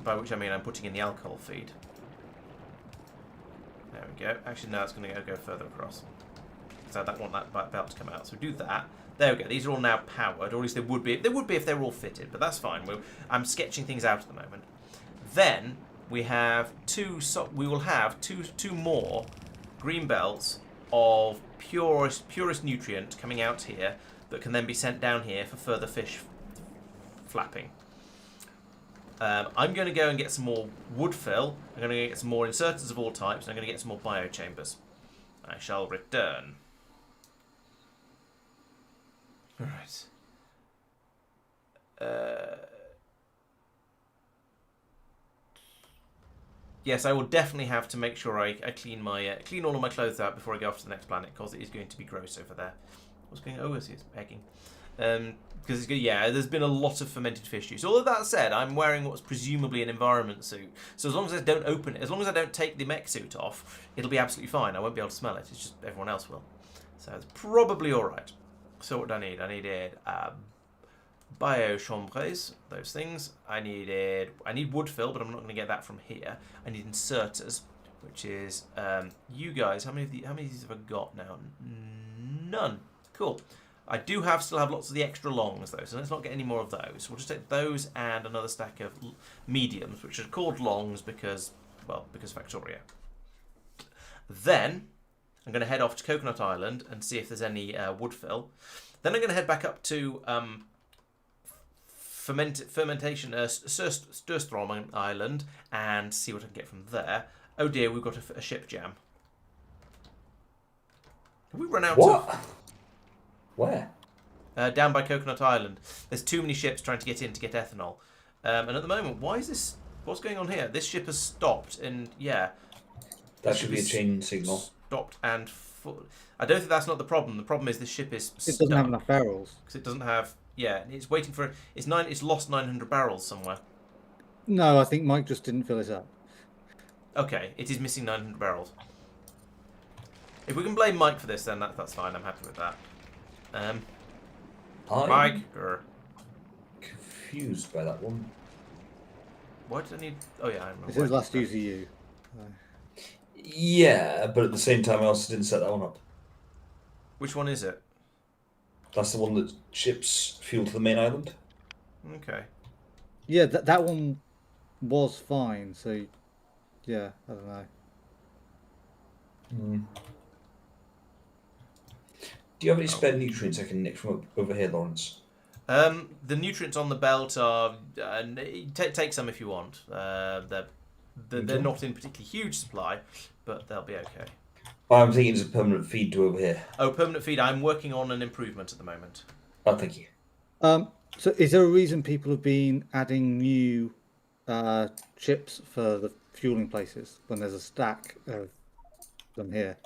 By which I mean I'm putting in the alcohol feed. There we go. Actually, no, it's going to go further across. So I don't want that belt to come out. So do that. There we go. These are all now powered, or at least they would be. They would be if they were all fitted, but that's fine. I'm sketching things out at the moment. Then we have we will have two more green belts of purest nutrient coming out here that can then be sent down here for further fish flapping. I'm going to go and get some more wood fill. I'm going to get some more inserters of all types. And I'm going to get some more biochambers. I shall return. Right. Yes, I will definitely have to make sure I clean my clean all of my clothes out before I go off to the next planet, because it is going to be gross over there. What's going on? Oh, it's egging. Because it's good. Yeah, there's been a lot of fermented fish use. Although that said, I'm wearing what's presumably an environment suit, so as long as I don't open it, as long as I don't take the mech suit off, it'll be absolutely fine. I won't be able to smell it. It's just everyone else will. So it's probably all right. So what do I need? I needed biochambres, those things. I need wood fill, but I'm not going to get that from here. I need inserters, which is you guys. How many of these have I got now? None. Cool. I do still have lots of the extra longs though, so let's not get any more of those. We'll just take those and another stack of mediums, which are called longs because Factorio. Then I'm going to head off to Coconut Island and see if there's any wood fill. Then I'm going to head back up to fermentation Sturstrom Island and see what I can get from there. Oh dear, we've got a ship jam. Have we run out of... Where? Down by Coconut Island. There's too many ships trying to get in to get ethanol. And at the moment, what's going on here? This ship has stopped and, yeah. That should be a chain signal. Stopped and... I don't think that's not the problem. The problem is this ship is stuck. It doesn't have enough barrels. Because it doesn't have... Yeah, it's waiting for... It's lost 900 barrels somewhere. No, I think Mike just didn't fill it up. Okay, it is missing 900 barrels. If we can blame Mike for this, then that's fine. I'm happy with that. Mike, confused by that one. Why did I need? Oh yeah, I remember. This is last use of you. Yeah, but at the same time, I also didn't set that one up. Which one is it? That's the one that ships fuel to the main island. Okay. Yeah, that one was fine. So, yeah, I don't know. Do you have any spare nutrients I can nick from over here, Laurence? The nutrients on the belt are... take some if you want. They're not in particularly huge supply, but they'll be okay. I'm thinking it's a permanent feed to over here. Oh, permanent feed. I'm working on an improvement at the moment. Oh, thank you. So is there a reason people have been adding new chips for the fueling places when there's a stack of them here?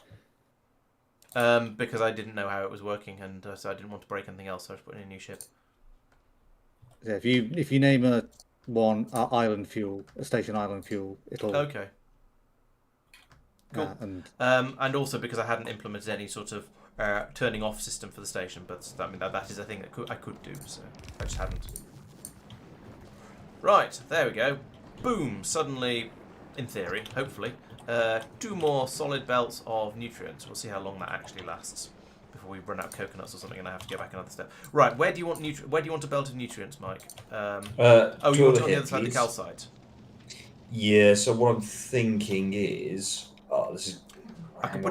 Because I didn't know how it was working, and so I didn't want to break anything else, so I just put in a new ship. Yeah, if you name a island fuel, a station island fuel, it'll... Okay. Cool. And also because I hadn't implemented any sort of turning off system for the station, but I mean that is a thing that I could do, so I just hadn't. Right, there we go. Boom! Suddenly, in theory, hopefully, 2 more solid belts of nutrients. We'll see how long that actually lasts before we run out of coconuts or something, and I have to go back another step. Right, where do you want a belt of nutrients, Mike? Oh, you want it on the other side of the calcite. Yeah. So what I'm thinking is, this is. I can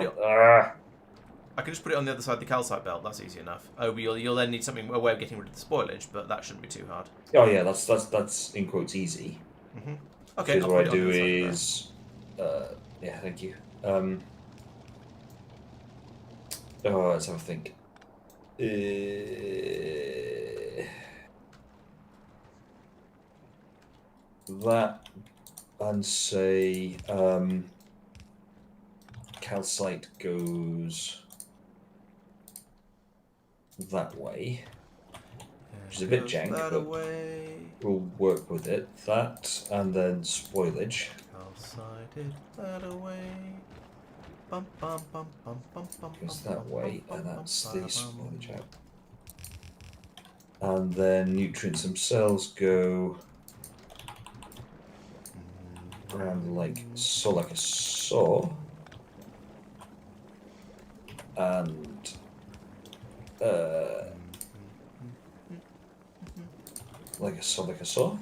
just put it on the other side of the calcite belt. That's easy enough. Oh, but you'll then need a way of getting rid of the spoilage, but that shouldn't be too hard. Oh yeah, that's in quotes easy. Okay. Because what I do is, yeah, thank you. Let's have a think. That and say calcite goes that way, which is a bit jank, but we'll work with it. That and then spoilage. Calcited that away. Bum, bum, bum, bum, bum, bum, Goes bum, that way, bum, and bum, that's bum, the bum. spoilage out. And then nutrients themselves go around like so, like a saw, and like a saw.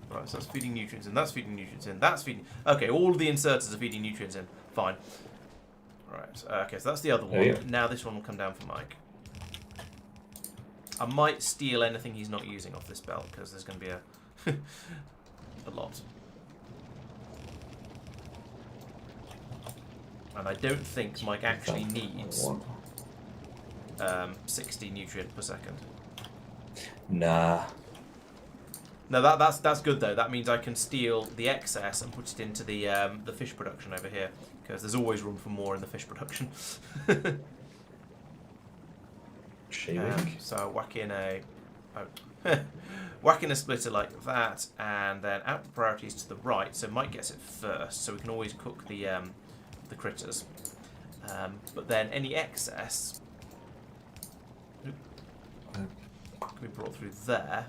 Right, so that's feeding nutrients in, that's feeding nutrients in, that's feeding... Okay, all of the inserters are feeding nutrients in. Fine. Right, okay, so that's the other one. Yeah. Now this one will come down for Mike. I might steal anything he's not using off this belt, because there's going to be a lot. And I don't think Mike actually needs 60 nutrient per second. Nah. No, that's good though. That means I can steal the excess and put it into the fish production over here, because there's always room for more in the fish production. Shaving. So whack in a whack in a splitter like that, and then output priorities to the right. So Mike gets it first, so we can always cook the critters. But then any excess can be brought through there.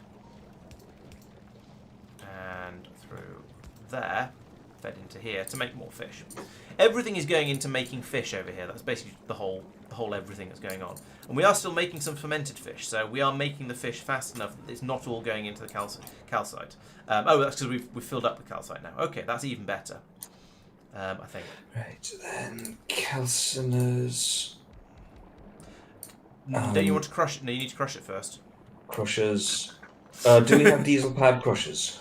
And through there, fed into here to make more fish. Everything is going into making fish over here. That's basically the whole everything that's going on. And we are still making some fermented fish, so we are making the fish fast enough that it's not all going into the calcite. Oh, that's because we've filled up the calcite now. Okay, that's even better. I think. Right, then calciners. Don't you want to crush it? No, you need to crush it first. Crushers. Do we have diesel powered crushers?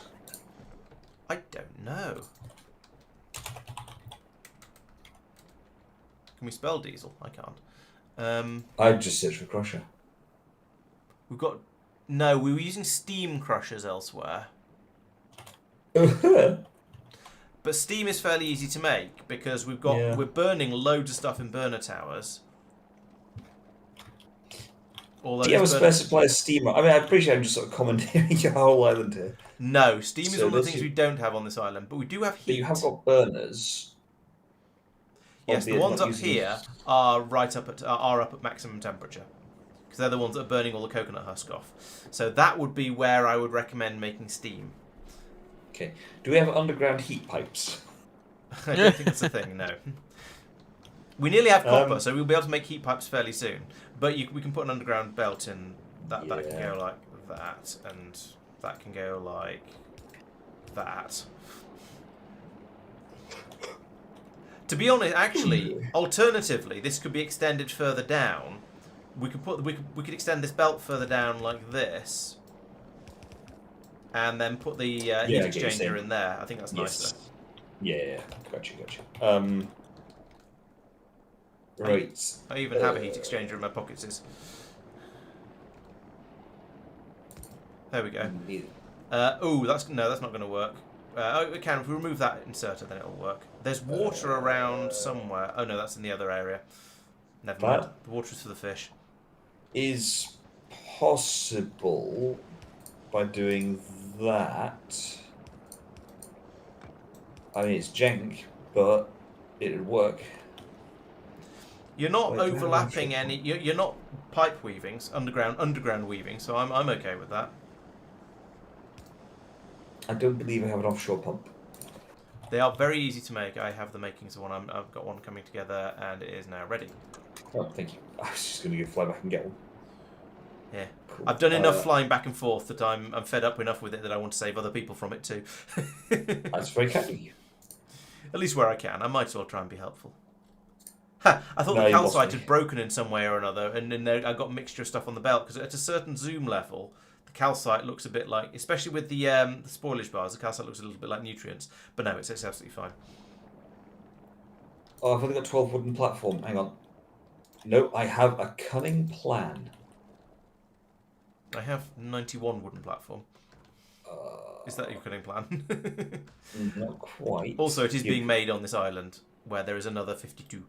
I don't know. Can we spell diesel? I can't. I'd just search for crusher. We've got... No, we were using steam crushers elsewhere. But steam is fairly easy to make because we're burning loads of stuff in burner towers. Do you have a spare supply of steam? I mean, I appreciate I'm just sort of commandeering your whole island here. No, steam is one of the things we don't have on this island, but we do have heat. But you have got burners. Yes, the ones up here are up at maximum temperature, because they're the ones that are burning all the coconut husk off. So that would be where I would recommend making steam. Okay. Do we have underground heat pipes? I don't think that's a thing. No. We nearly have copper, so we'll be able to make heat pipes fairly soon. But we can put an underground belt in that can go like that, and that can go like that. To be honest, actually, alternatively, this could be extended further down. We could extend this belt further down like this, and then put the heat exchanger in there. I think that's nicer. Yeah, gotcha. Right. I even have a heat exchanger in my pockets. There we go. That's not going to work. We can. If we remove that inserter, then it'll work. There's water around somewhere. Oh no, that's in the other area. Never mind. The water is for the fish. Is possible by doing that. I mean, it's jank, but it'd work. You're not Wait, do I have overlapping an any. You're not pipe weaving, underground weaving. So I'm okay with that. I don't believe I have an offshore pump. They are very easy to make. I have the makings of one. I've got one coming together, and it is now ready. Oh, thank you. I was just going to go fly back and get one. Yeah, Cool. I've done enough flying back and forth that I'm fed up enough with it that I want to save other people from it too. That's very kind of you. At least where I can. I might as well try and be helpful. Ha! I thought No, the you lost calcite me. had broken in some way or another, and then I got a mixture of stuff on the belt, because at a certain zoom level, the calcite looks a bit like, especially with the spoilage bars, the calcite looks a little bit like nutrients. But no, it's absolutely fine. Oh, I've only got 12 wooden platform. Hang on. No, I have a cunning plan. I have 91 wooden platform. Is that your cunning plan? Not quite. Also, it is being made on this island, where there is another 52.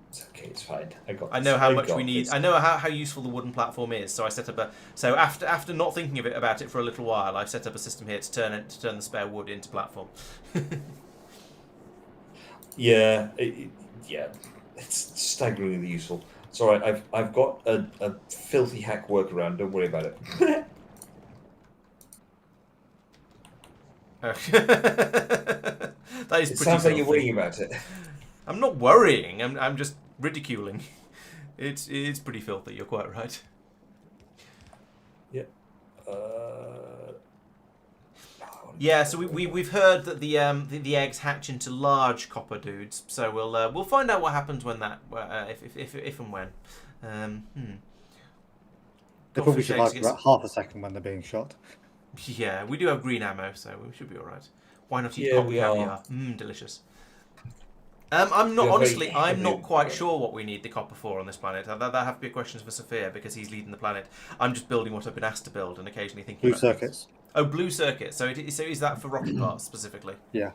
It's okay, it's fine. I got. I know how much we need. I know how useful the wooden platform is. So I set up a. So after not thinking about it for a little while, I've set up a system here to turn the spare wood into platform. Yeah, yeah, it's staggeringly useful. It's all right. I've got a filthy hack workaround. Don't worry about it. That is It pretty sounds like you're filthy. worrying about it. I'm not worrying. I'm just ridiculing. It's pretty filthy. You're quite right. Yeah. Yeah. So we've heard that the eggs hatch into large copper dudes. So we'll find out what happens when that if and when. They probably Goldfish survive eggs for gets- about half a second when they're being shot. Yeah, we do have green ammo, so we should be all right. Why not eat Yeah, copper we are. caviar? Delicious. I'm not We are honestly. very I'm heavy not on quite copper. sure what we need the copper for on this planet. That have to be a question for Sophia because he's leading the planet. I'm just building what I've been asked to build and occasionally thinking. Blue about things. circuits. Oh, blue circuits. So is that for rocket parts specifically? Yeah.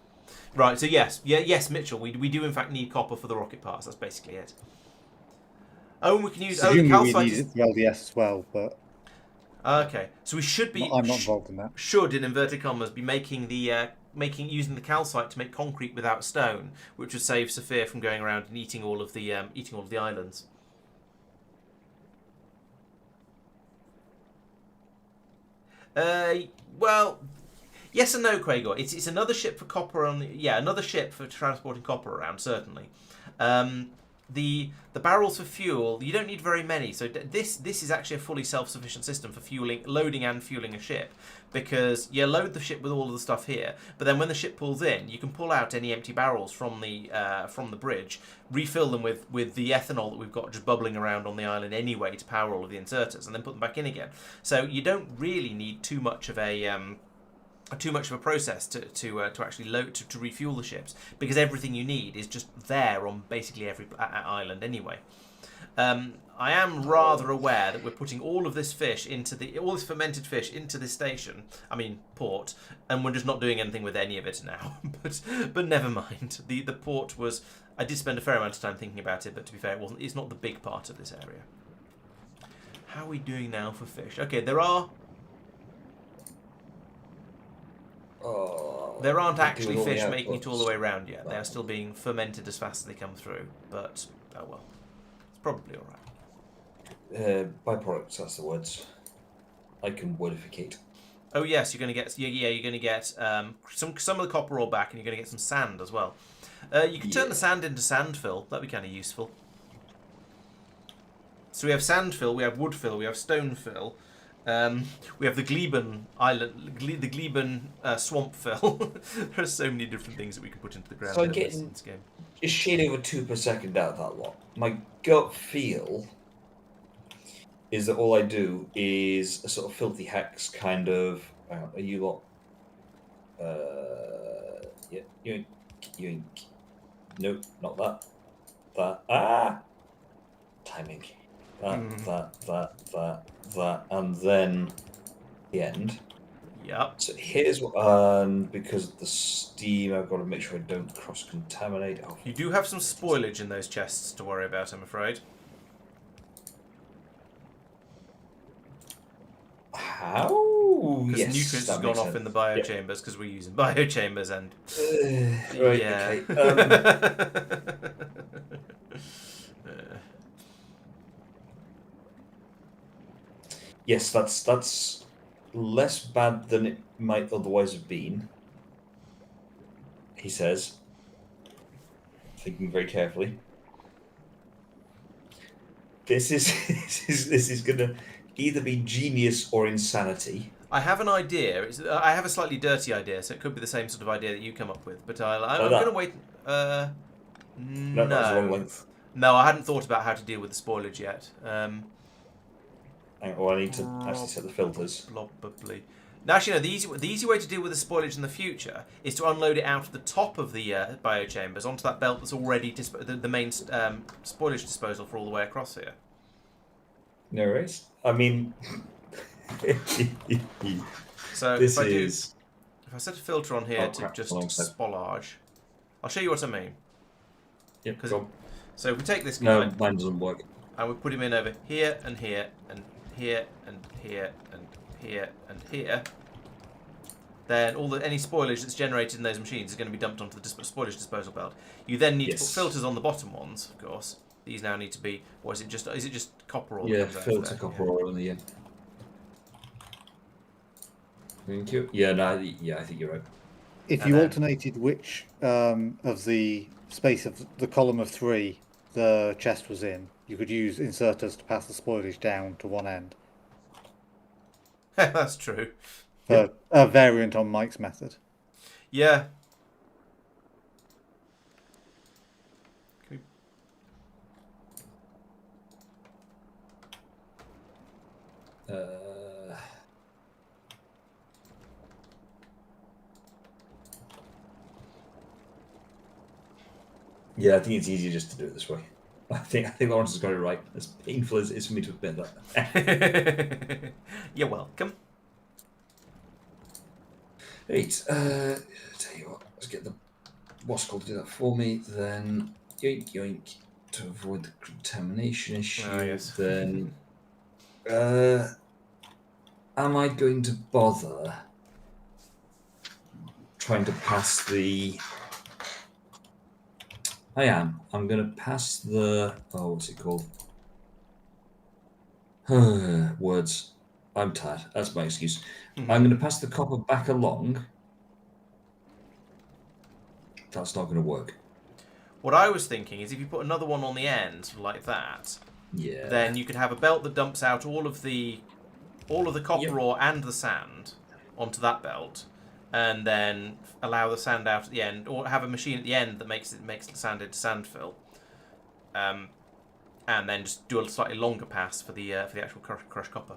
Right. So yes, Mitchell. We do in fact need copper for the rocket parts. That's basically it. Oh, and we can use. Oh, the Presumably we calcite need is. it for LDS as well, but Okay, so we should be. I'm not involved in that. Should, in inverted commas, be making using the calcite to make concrete without stone, which would save Sophia from going around and eating all of the islands. Well, yes and no, Quagor. It's another ship for copper another ship for transporting copper around, certainly. The barrels for fuel, you don't need very many. So this is actually a fully self-sufficient system for loading and fueling a ship, because you load the ship with all of the stuff here, but then when the ship pulls in, you can pull out any empty barrels from the bridge, refill them with the ethanol that we've got just bubbling around on the island anyway to power all of the inserters, and then put them back in again. So you don't really need too much of a process to actually load to refuel the ships, because everything you need is just there on basically every island anyway. I am rather aware that we're putting all of this fermented fish into this station, port, and we're just not doing anything with any of it now. but never mind. The port was. I did spend a fair amount of time thinking about it, but to be fair, it's not the big part of this area. How are we doing now for fish? Okay, there aren't actually fish making it all the way around yet. They are still being fermented as fast as they come through. But, oh well. It's probably alright. Byproducts, that's the words. I can wodificate. Oh yes, you're going to get you're going to get some of the copper ore back, and you're going to get some sand as well. You can turn the sand into sand fill. That'd be kind of useful. So we have sand fill, we have wood fill, we have stone fill. We have the Gleben Island, the Gleben swamp fill. There are so many different things that we can put into the ground So I'm in getting this game. a shade over 2 per second out of that lot. My gut feel is that all I do is a sort of filthy hex kind of. Are you lot? Yeah, yoink. No, not that. Timing. That, and then the end. Yep. So here's what, because of the steam, I've got to make sure I don't cross-contaminate. Oh, You do have some spoilage in those chests to worry about, I'm afraid. how? Oh, Because yes. nutrients that has gone makes off sense. in the Yep. biochambers because we're using biochambers and Right, yeah. okay. Yes, that's less bad than it might otherwise have been, he says, thinking very carefully. This is this is gonna either be genius or insanity. I have an idea. I have a slightly dirty idea, so it could be the same sort of idea that you come up with. But I'm that? going to wait. No, that's the wrong length. No, I hadn't thought about how to deal with the spoilage yet. Hang on, well, I need to actually set the filters. Probably. Now, actually, no. The easy way to deal with the spoilage in the future is to unload it out of the top of the biochambers onto that belt that's already the main spoilage disposal for all the way across here. No worries. I mean, So this if I set a filter on here Oh, to crap, just hold on a sec. spoilage, I'll show you what I mean. Yep, 'Cause go on. So if we take this guy No, mine doesn't work. and we put him in over here and here and here and here and here and here, then any spoilage that's generated in those machines is going to be dumped onto the spoilage disposal belt. You then need to put Yes. filters on the bottom ones, of course. These now need to be, or is it just copper oil? that Yeah, comes out of filter there? copper oil in the end. Thank you. Yeah, no, yeah, I think you're right. If And you then- alternated which of the space of the column of 3 the chest was in, you could use inserters to pass the spoilage down to one end. That's true. A variant on Mike's method. Yeah. Yeah, I think it's easier just to do it this way. I think Laurence has got it right. As painful as it is for me to admit that. You're welcome. Right, tell you what, let's get the what's called to do that for me. Then yoink yoink to avoid the contamination issue. Oh, yes. Then, am I going to bother trying to pass the? I am. I'm going to pass the. Oh, what's it called? Words. I'm tired. That's my excuse. I'm going to pass the copper back along. That's not going to work. What I was thinking is if you put another one on the end like that, Yeah. then you could have a belt that dumps out all of the copper Yep. ore and the sand onto that belt, and then allow the sand out at the end, or have a machine at the end that makes the sand into sand fill, and then just do a slightly longer pass for the actual crushed copper.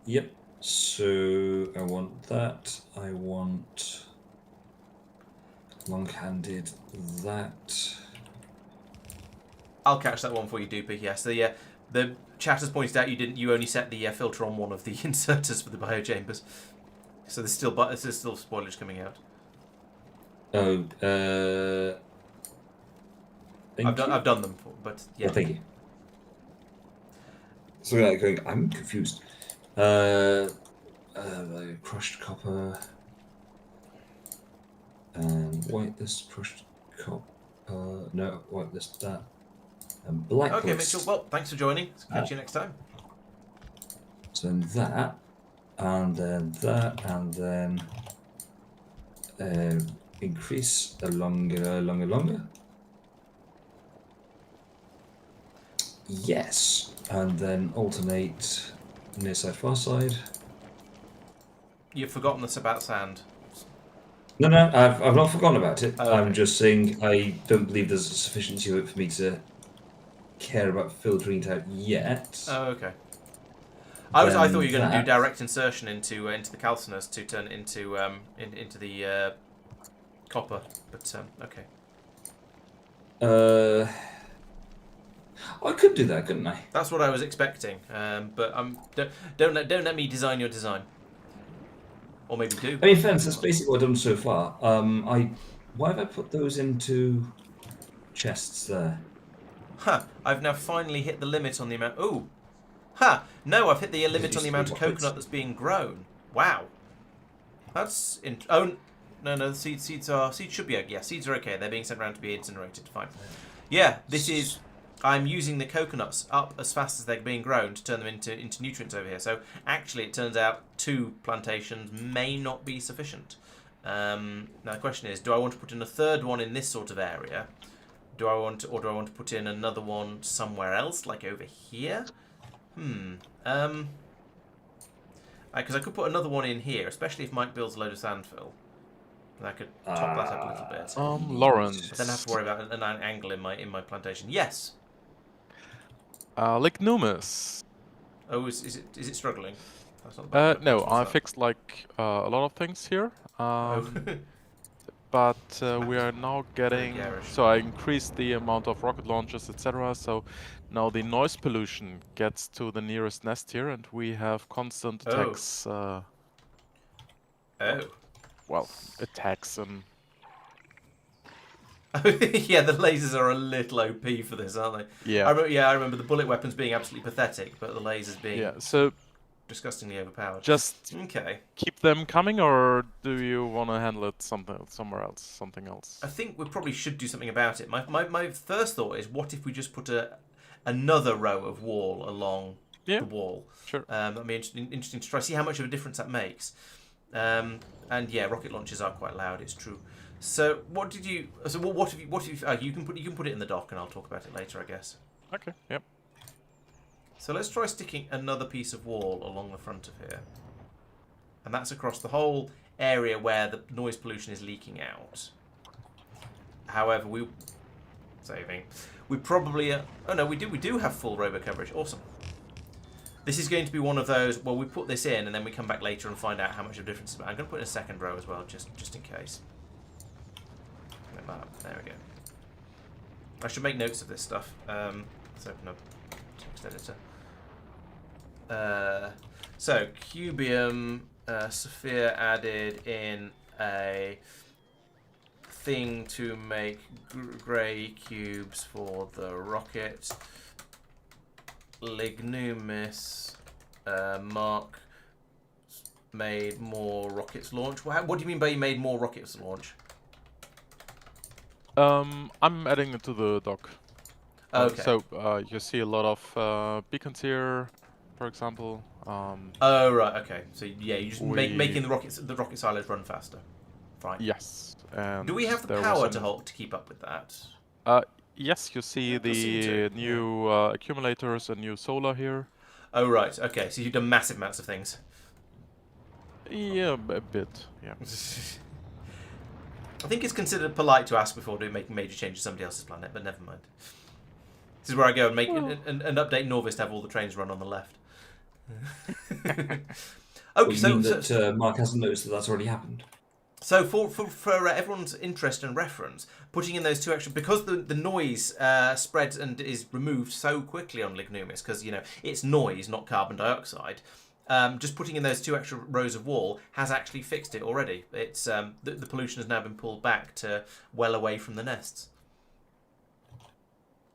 Yep. So I want that. I want long-handed that. I'll catch that one for you, Doopy. Yes, the chat has pointed out you only set the filter on one of the inserters for the biochambers, so there's still spoilage coming out. Oh, I've done them, but yeah. Oh, thank you. So like going, I'm confused. Crushed copper and white this crushed copper. No, white this that and black. Okay, this. Mitchell. Well, thanks for joining. Catch you next time. So then that, and then that, and then increase a longer. Yes, and then alternate near side, far side. You've forgotten this about sand. No, I've not forgotten about it. Oh, I'm okay. just saying I don't believe there's a sufficiency of it for me to care about filtering it out yet. Oh, okay. I thought you were going to do that- direct insertion into the calciners to turn it into the copper, but okay. I could do that, couldn't I? That's what I was expecting. But don't let me design your design, or maybe do. I mean, fairness, that's basically what I've done so far. Why have I put those into chests there? Huh, I've now finally hit the limit on the amount... Ooh! Ha! No, I've hit the limit on the amount of coconut that's being grown. Wow. That's no, the seeds should be okay. Yeah, seeds are okay. They're being sent around to be incinerated. Fine. Yeah, this is. I'm using the coconuts up as fast as they're being grown to turn them into nutrients over here. So actually, it turns out 2 plantations may not be sufficient. Now the question is, do I want to put in a third one in this sort of area? Do I want to put in another one somewhere else, like over here? Because I could put another one in here, especially if Mike builds a load of sandfill. And I could top that up a little bit. Lawrence. But then I have to worry about an angle in my plantation. Yes. Lignumus. Oh, is it struggling? That's not bad. No, What's I that? fixed like a lot of things here. Oh. But we are now getting. garish. So I increased the amount of rocket launches, etc. So now the noise pollution gets to the nearest nest here, and we have constant attacks. Oh. Well, attacks and. Yeah, the lasers are a little OP for this, aren't they? Yeah. I remember the bullet weapons being absolutely pathetic, but the lasers being So disgustingly overpowered. just Okay. keep them coming, or do you want to handle it somewhere else, something else? I think we probably should do something about it. My first thought is, what if we just put another row of wall along the wall? Sure. That'd be interesting to try see how much of a difference that makes. And yeah, rocket launches are quite loud. It's true. So what did you? So what have you? You can put it in the dock, and I'll talk about it later, I guess. Okay. Yep. So let's try sticking another piece of wall along the front of here, and that's across the whole area where the noise pollution is leaking out. However, we probably oh no, we do have full robo coverage. Awesome. This is going to be one of those. Well, we put this in, and then we come back later and find out how much of a difference. I'm going to put in a second row as well, just in case. Like that. There we go. I should make notes of this stuff. Let's open up text editor. So Cubium, Sophia added in a thing to make grey cubes for the rocket. Lignumus, Mark made more rockets launch. What do you mean by you made more rockets launch? I'm adding it to the dock. Okay. So you see a lot of beacons here, for example. Oh right, okay. So yeah, you just making the rocket silos run faster. Fine. Yes. And Do we have the power to keep up with that? Yes, you see the new accumulators and new solar here. Oh right, okay. So you've done massive amounts of things. Yeah, a bit. Yeah. I think it's considered polite to ask before making major changes to somebody else's planet, but never mind. This is where I go and make and update Norvis to have all the trains run on the left. Okay, so Mark hasn't noticed that that's already happened. So for everyone's interest and reference, putting in those 2 extra, because the noise spreads and is removed so quickly on Lignumus, because it's noise, not carbon dioxide. Just putting in those 2 extra rows of wall has actually fixed it already. It's the pollution has now been pulled back to well away from the nests.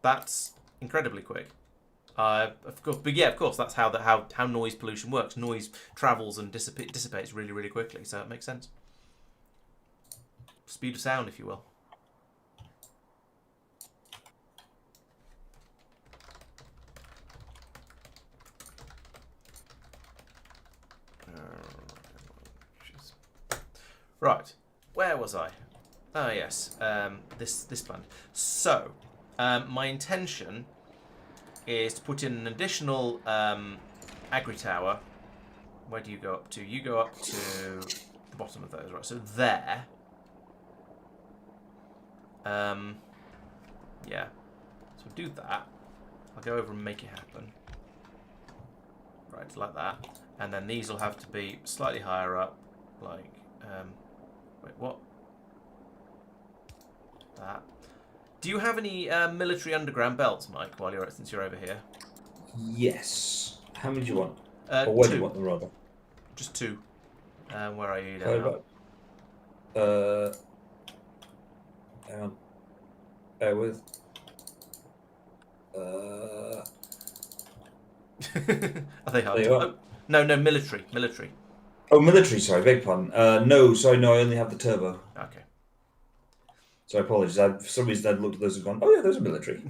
That's incredibly quick. Of course, that's how noise pollution works. Noise travels and dissipates really, really quickly, so it makes sense. Speed of sound, if you will. Right, where was I? Oh yes, this plan. So, my intention is to put in an additional agri tower. Where do you go up to? You go up to the bottom of those, right? So there. Yeah. So do that. I'll go over and make it happen. Right, like that. And then these will have to be slightly higher up, like. Wait, what? That. Do you have any military underground belts, Mike? Since you're over here. Yes. How many do you want? Or where 2. do you want them, rather? Just 2. Where are you How now? about, hang on. Bear with. Are they hard? There you are. No, military. Oh, military. Sorry, beg pardon. No, sorry, no. I only have the turbo. Okay. So I apologize. For some reason, I'd looked at those and gone, "Oh yeah, those are military."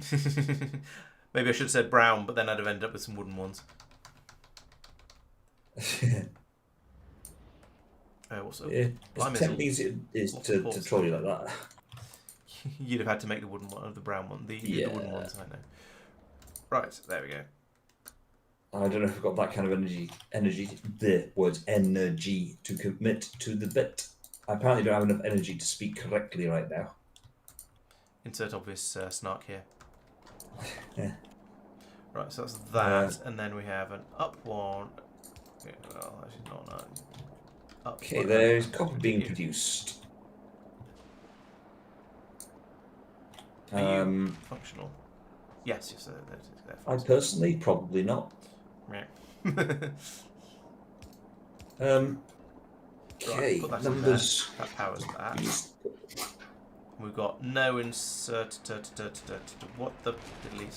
Maybe I should have said brown, but then I'd have ended up with some wooden ones. Also, Yeah, Blimey, it's there's tempting as it is lots to of ports troll you there. like that. You'd have had to make the wooden one, the brown one, the wooden ones. I know. Right, there we go. I don't know if I've got that kind of energy, the words energy to commit to the bit. I apparently don't have enough energy to speak correctly right now. Insert obvious snark here. Yeah. Right, so that's that, and then we have an up one. Yeah, well, actually not that. Up Okay, one, there's and copper then being you. produced. Are you functional? Yes, yes, they're I functional. personally probably not. Yeah. Okay, put that in numbers. there. That powers that. We've got no insert. What the diddly?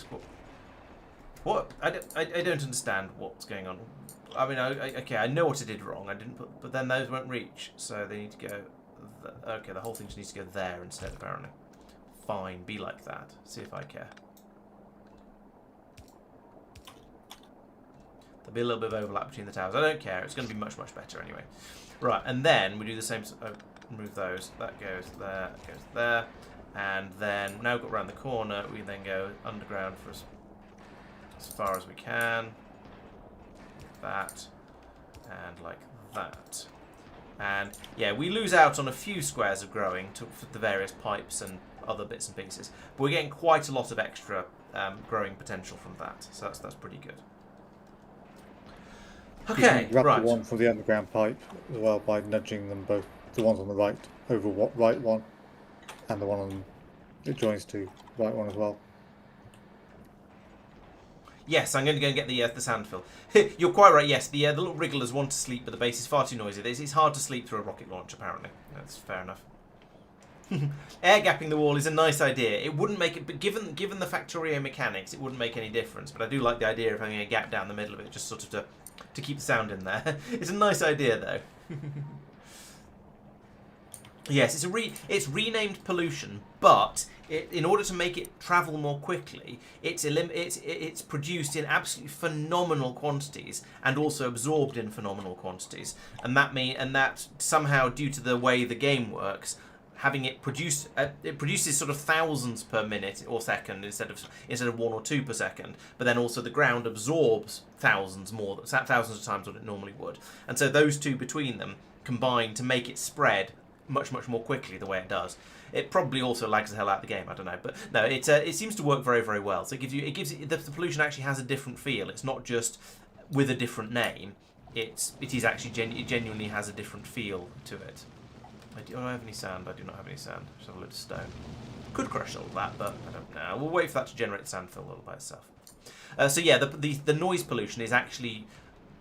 What? I don't understand what's going on. I mean, okay, I know what I did wrong. I didn't put, but then those won't reach, so they need to go. Okay, the whole thing just needs to go there instead, apparently. Fine, be like that. See if I care. There'll be a little bit of overlap between the towers. I don't care. It's going to be much, much better anyway. Right, and then we do the same. Move those. That goes there. That goes there. And then now we've got around the corner. We then go underground for as far as we can. That. And like that. And yeah, we lose out on a few squares of growing for the various pipes and other bits and pieces. But we're getting quite a lot of extra growing potential from that. So that's pretty good. Okay, grab right. the one for the underground pipe as well by nudging them both, the ones on the right over right one, and the one on it joins to right one as well. Yes, I'm going to go and get the sand fill. You're quite right. Yes, the little wrigglers want to sleep, but the base is far too noisy. It's hard to sleep through a rocket launch. Apparently, that's fair enough. Air gapping the wall is a nice idea. It wouldn't make it, but given the Factorio mechanics, it wouldn't make any difference. But I do like the idea of having a gap down the middle of it, just sort of to keep the sound in there. It's a nice idea, though. Yes, it's renamed pollution, but in order to make it travel more quickly, it's produced in absolutely phenomenal quantities and also absorbed in phenomenal quantities, and that somehow, due to the way the game works, having it produce it produces sort of thousands per minute or second instead of 1 or 2 per second, but then also the ground absorbs thousands of times what it normally would, and so those two between them combine to make it spread much more quickly the way it does. It probably also lags the hell out of the game. I don't know, but no, it seems to work very well. So the pollution actually has a different feel. It's not just with a different name. It is actually genuinely has a different feel to it. Do I have any sand? I do not have any sand. Just have a load of stone. Could crush all of that, but I don't know. We'll wait for that to generate sand fill all by itself. So yeah, the noise pollution is actually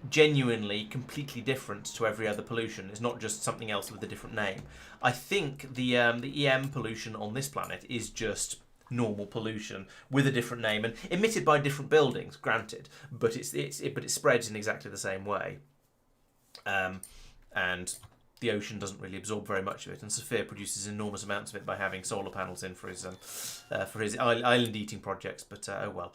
genuinely completely different to every other pollution. It's not just something else with a different name. I think the EM pollution on this planet is just normal pollution with a different name and emitted by different buildings, granted, but it spreads in exactly the same way. And the ocean doesn't really absorb very much of it, and Sophia produces enormous amounts of it by having solar panels in for his island eating projects. But oh well,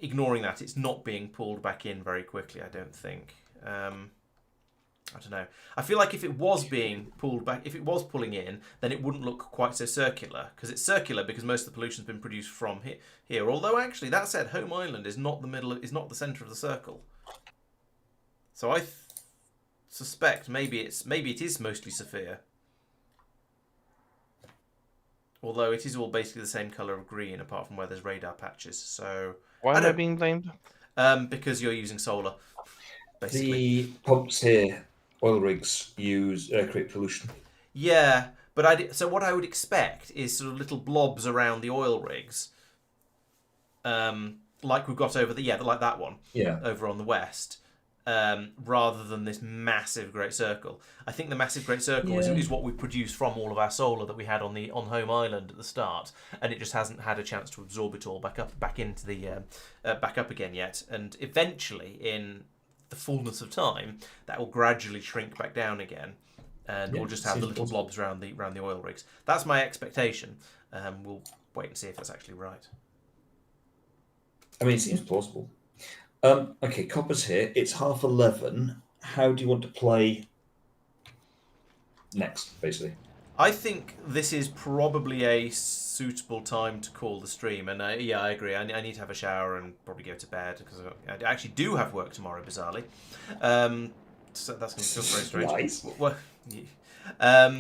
ignoring that, it's not being pulled back in very quickly, I don't think. I don't know. I feel like if it was being pulled back, if it was pulling in, then it wouldn't look quite so circular. Because it's circular because most of the pollution's been produced from here. Although actually, that said, Home Island is not the centre of the circle. So I suspect maybe it is mostly Sophia. Although it is all basically the same colour of green, apart from where there's radar patches. So why am I being blamed? Because you're using solar, basically. The pumps here, oil rigs, create pollution. Yeah, but so what I would expect is sort of little blobs around the oil rigs, like we've got over like that one, over on the west. Rather than this massive great circle. I think the massive great circle is what we produced from all of our solar that we had on Home Island at the start, and it just hasn't had a chance to absorb it all back up into the back up again yet. And eventually, in the fullness of time, that will gradually shrink back down again, and we'll just have the little blobs around the oil rigs. That's my expectation. We'll wait and see if that's actually right. I mean, it seems plausible. Okay, copper's here. It's 11:30. How do you want to play next, basically? I think this is probably a suitable time to call the stream, and yeah, I agree. I need to have a shower and probably go to bed because I actually do have work tomorrow, bizarrely. So that's going to feel very strange. Nice. Well, yeah.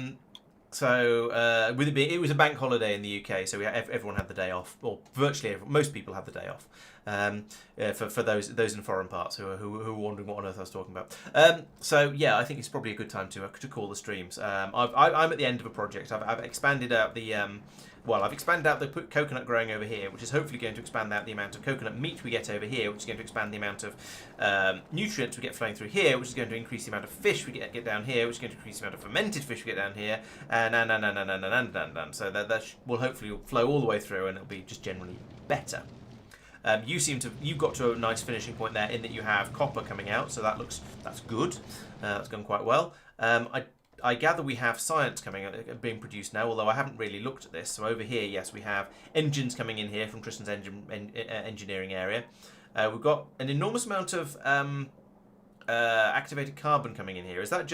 So with it was a bank holiday in the UK, so everyone had the day off, or virtually most people had the day off. For those in foreign parts who were wondering what on earth I was talking about. So yeah, I think it's probably a good time to call the streams. I'm at the end of a project. I've expanded out the I've expanded out the coconut growing over here, which is hopefully going to expand out the amount of coconut meat we get over here, which is going to expand the amount of nutrients we get flowing through here, which is going to increase the amount of fish we get down here, which is going to increase the amount of fermented fish we get down here, and. So that will hopefully flow all the way through, and it'll be just generally better. You've got to a nice finishing point there in that you have copper coming out, so that's good. That's gone quite well. I gather we have science coming being produced now, although I haven't really looked at this. So over here, yes, we have engines coming in here from Tristan's engineering area. We've got an enormous amount of activated carbon coming in here. Is that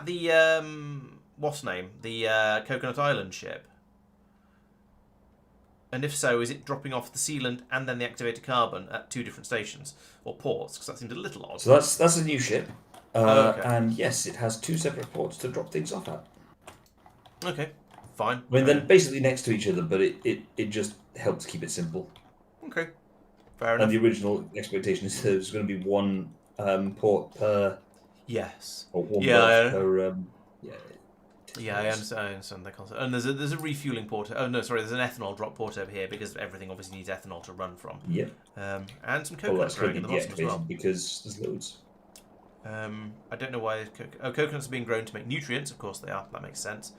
the what's name? The Coconut Island ship? And if so, is it dropping off the sealant and then the activated carbon at two different stations or ports? Because that seemed a little odd. So that's a new ship. Okay. And yes, it has two separate ports to drop things off at. Okay, fine. I mean, they're basically next to each other, but it just helps keep it simple. Okay, fair enough. And the original expectation is there's going to be one port per... Yes. Or one Yeah, port per... Yeah, I understand that concept. And there's a refueling port. Oh no, sorry, there's an ethanol drop port over here because everything obviously needs ethanol to run from. Yep. And some Well, coconuts that's growing going at to the be bottom as well. because there's loads. I don't know why coconuts are being grown to make nutrients. Of course they are. That makes sense.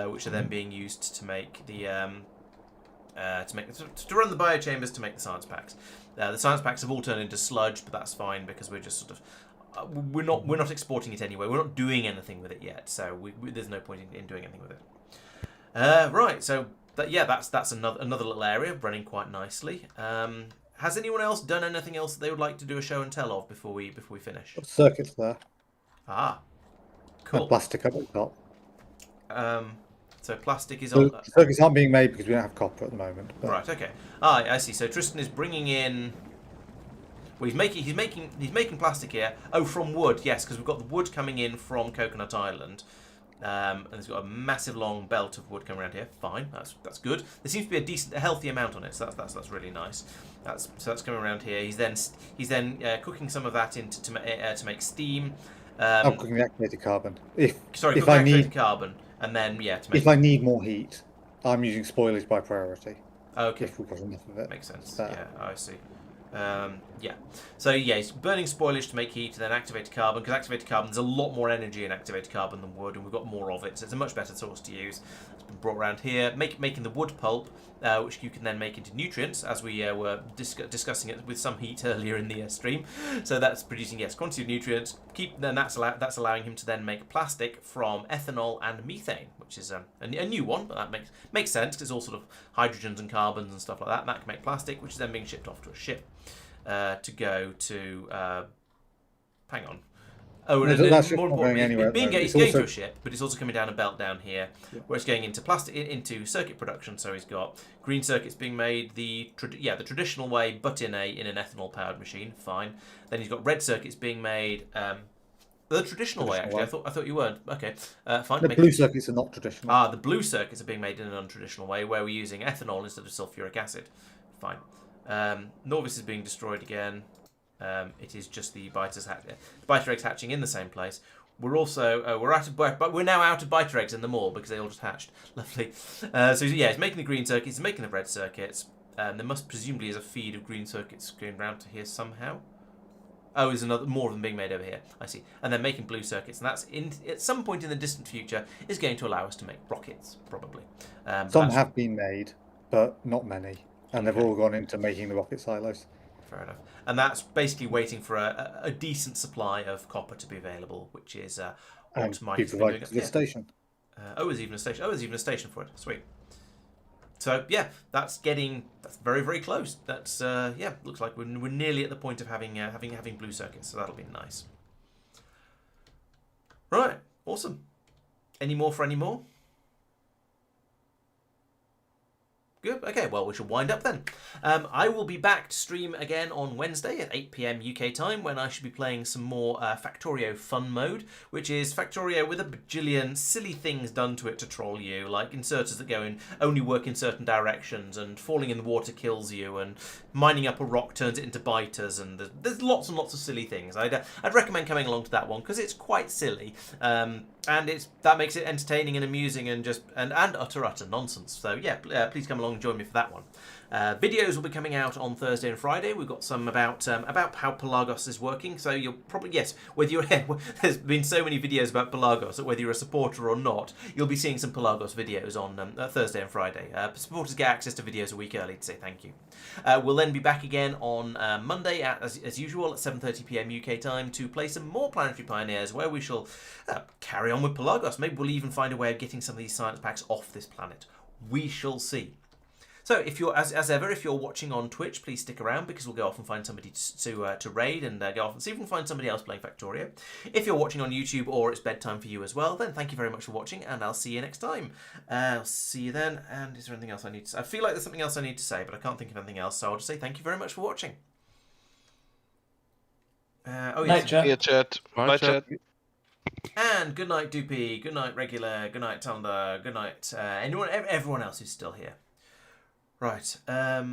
Which are then being used to make the to run the biochambers to make the science packs. The science packs have all turned into sludge, but that's fine because we're just sort of we're not exporting it anyway. We're not doing anything with it yet, so there's no point in doing anything with it. Right. So that's another little area running quite nicely. Has anyone else done anything else that they would like to do a show and tell of before we finish? Circuits there. Ah, Cool. cool. Plastic up at the top. So plastic is So on. circuits aren't being made because we don't have copper at the moment. But Right. Okay. Ah, I see. So Tristan is bringing in. Well, he's making plastic here. Oh, from wood. Yes, because we've got the wood coming in from Coconut Island. And it's got a massive long belt of wood coming around here. Fine, that's good. There seems to be a healthy amount on it, so that's really nice. That's coming around here. He's then cooking some of that to make steam. I'm cooking the activated carbon. If Cooking I activated need carbon, and then to make. if I need more heat, I'm using spoilage by priority. Okay, If we've got enough of it. makes sense. So- Yeah, I see. So he's burning spoilage to make heat, and then activated carbon, because activated carbon, there's a lot more energy in activated carbon than wood, and we've got more of it, so it's a much better source to use. It's been brought around here, making the wood pulp, which you can then make into nutrients, as we were discussing it with some heat earlier in the stream. So that's producing, yes, quantity of nutrients. Then that's allowing him to then make plastic from ethanol and methane, which is a new one, but that makes sense, because it's all sort of hydrogens and carbons and stuff like that, and that can make plastic, which is then being shipped off to a ship. To go to, hang on. Oh, and That's more not going importantly, anywhere. it's going to a ship, but it's also coming down a belt down here, where it's going into into circuit production. So he's got green circuits being made the traditional way, but in an ethanol powered machine. Fine. Then he's got red circuits being made. The traditional way, actually. I thought you weren't. Okay, fine. The blue circuits are not traditional. The blue circuits are being made in an untraditional way, where we're using ethanol instead of sulfuric acid. Fine. Norvis is being destroyed again. It is just the biter eggs hatching in the same place. We're also we're now out of biter eggs in them all because they all just hatched. Lovely. So yeah, he's making the green circuits, he's making the red circuits. There must presumably is a feed of green circuits going round to here somehow. Oh, there's more of them being made over here. I see. And then making blue circuits, and that's at some point in the distant future is going to allow us to make rockets, probably. Some have been made, but not many. And they've all gone into making the rocket silos. Fair enough. And that's basically waiting for a decent supply of copper to be available, which is And what Mike be has been provided doing. to the station. There's even a station. Oh, there's even a station for it. Sweet. So yeah, that's very, very close. That's looks like we're nearly at the point of having blue circuits. So that'll be nice. Right, awesome. Any more for any more? Good. Okay, well, we shall wind up then. I will be back to stream again on Wednesday at 8 PM UK time when I should be playing some more Factorio fun mode, which is Factorio with a bajillion silly things done to it to troll you, like inserters that only work in certain directions, and falling in the water kills you, and mining up a rock turns it into biters, and there's lots and lots of silly things. I'd recommend coming along to that one because it's quite silly, and that makes it entertaining and amusing and utter nonsense. So yeah, please come along and join me for that one. Videos will be coming out on Thursday and Friday. We've got some about how Pelagos is working. So you'll probably, yes, whether you're there's been so many videos about Pelagos that whether you're a supporter or not, you'll be seeing some Pelagos videos on Thursday and Friday. Supporters get access to videos a week early to say thank you. We'll then be back again on Monday as usual at 7:30 PM UK time to play some more Planetary Pioneers, where we shall carry on with Pelagos. Maybe we'll even find a way of getting some of these science packs off this planet. We shall see. So if you're as ever, if you're watching on Twitch, please stick around because we'll go off and find somebody to raid and go off and see if we can find somebody else playing Factorio. If you're watching on YouTube or it's bedtime for you as well, then thank you very much for watching and I'll see you next time. I'll see you then. And is there anything else I need to say? I feel like there's something else I need to say, but I can't think of anything else. So I'll just say thank you very much for watching. Night, chat. Yeah, chat. Bye, chat. And good night, Doopy. Good night, Regular. Good night, Thunder. Good night, everyone else who's still here. Right. I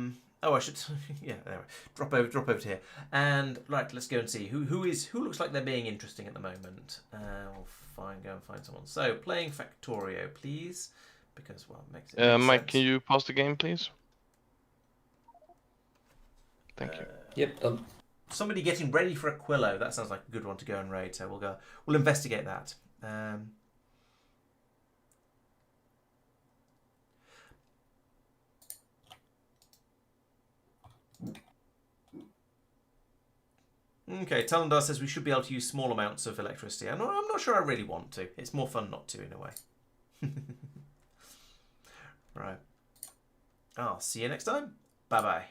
should. Yeah. Anyway, drop over to here. And right, let's go and see who looks like they're being interesting at the moment. We'll go and find someone. So playing Factorio, please, because well, it makes Mike, sense. can you pause the game, please? Thank you. Yep. Somebody getting ready for Aquilo. That sounds like a good one to go and raid. So we'll investigate that. Okay, Talendar says we should be able to use small amounts of electricity. I'm not sure I really want to. It's more fun not to, in a way. Right. I'll see you next time. Bye-bye.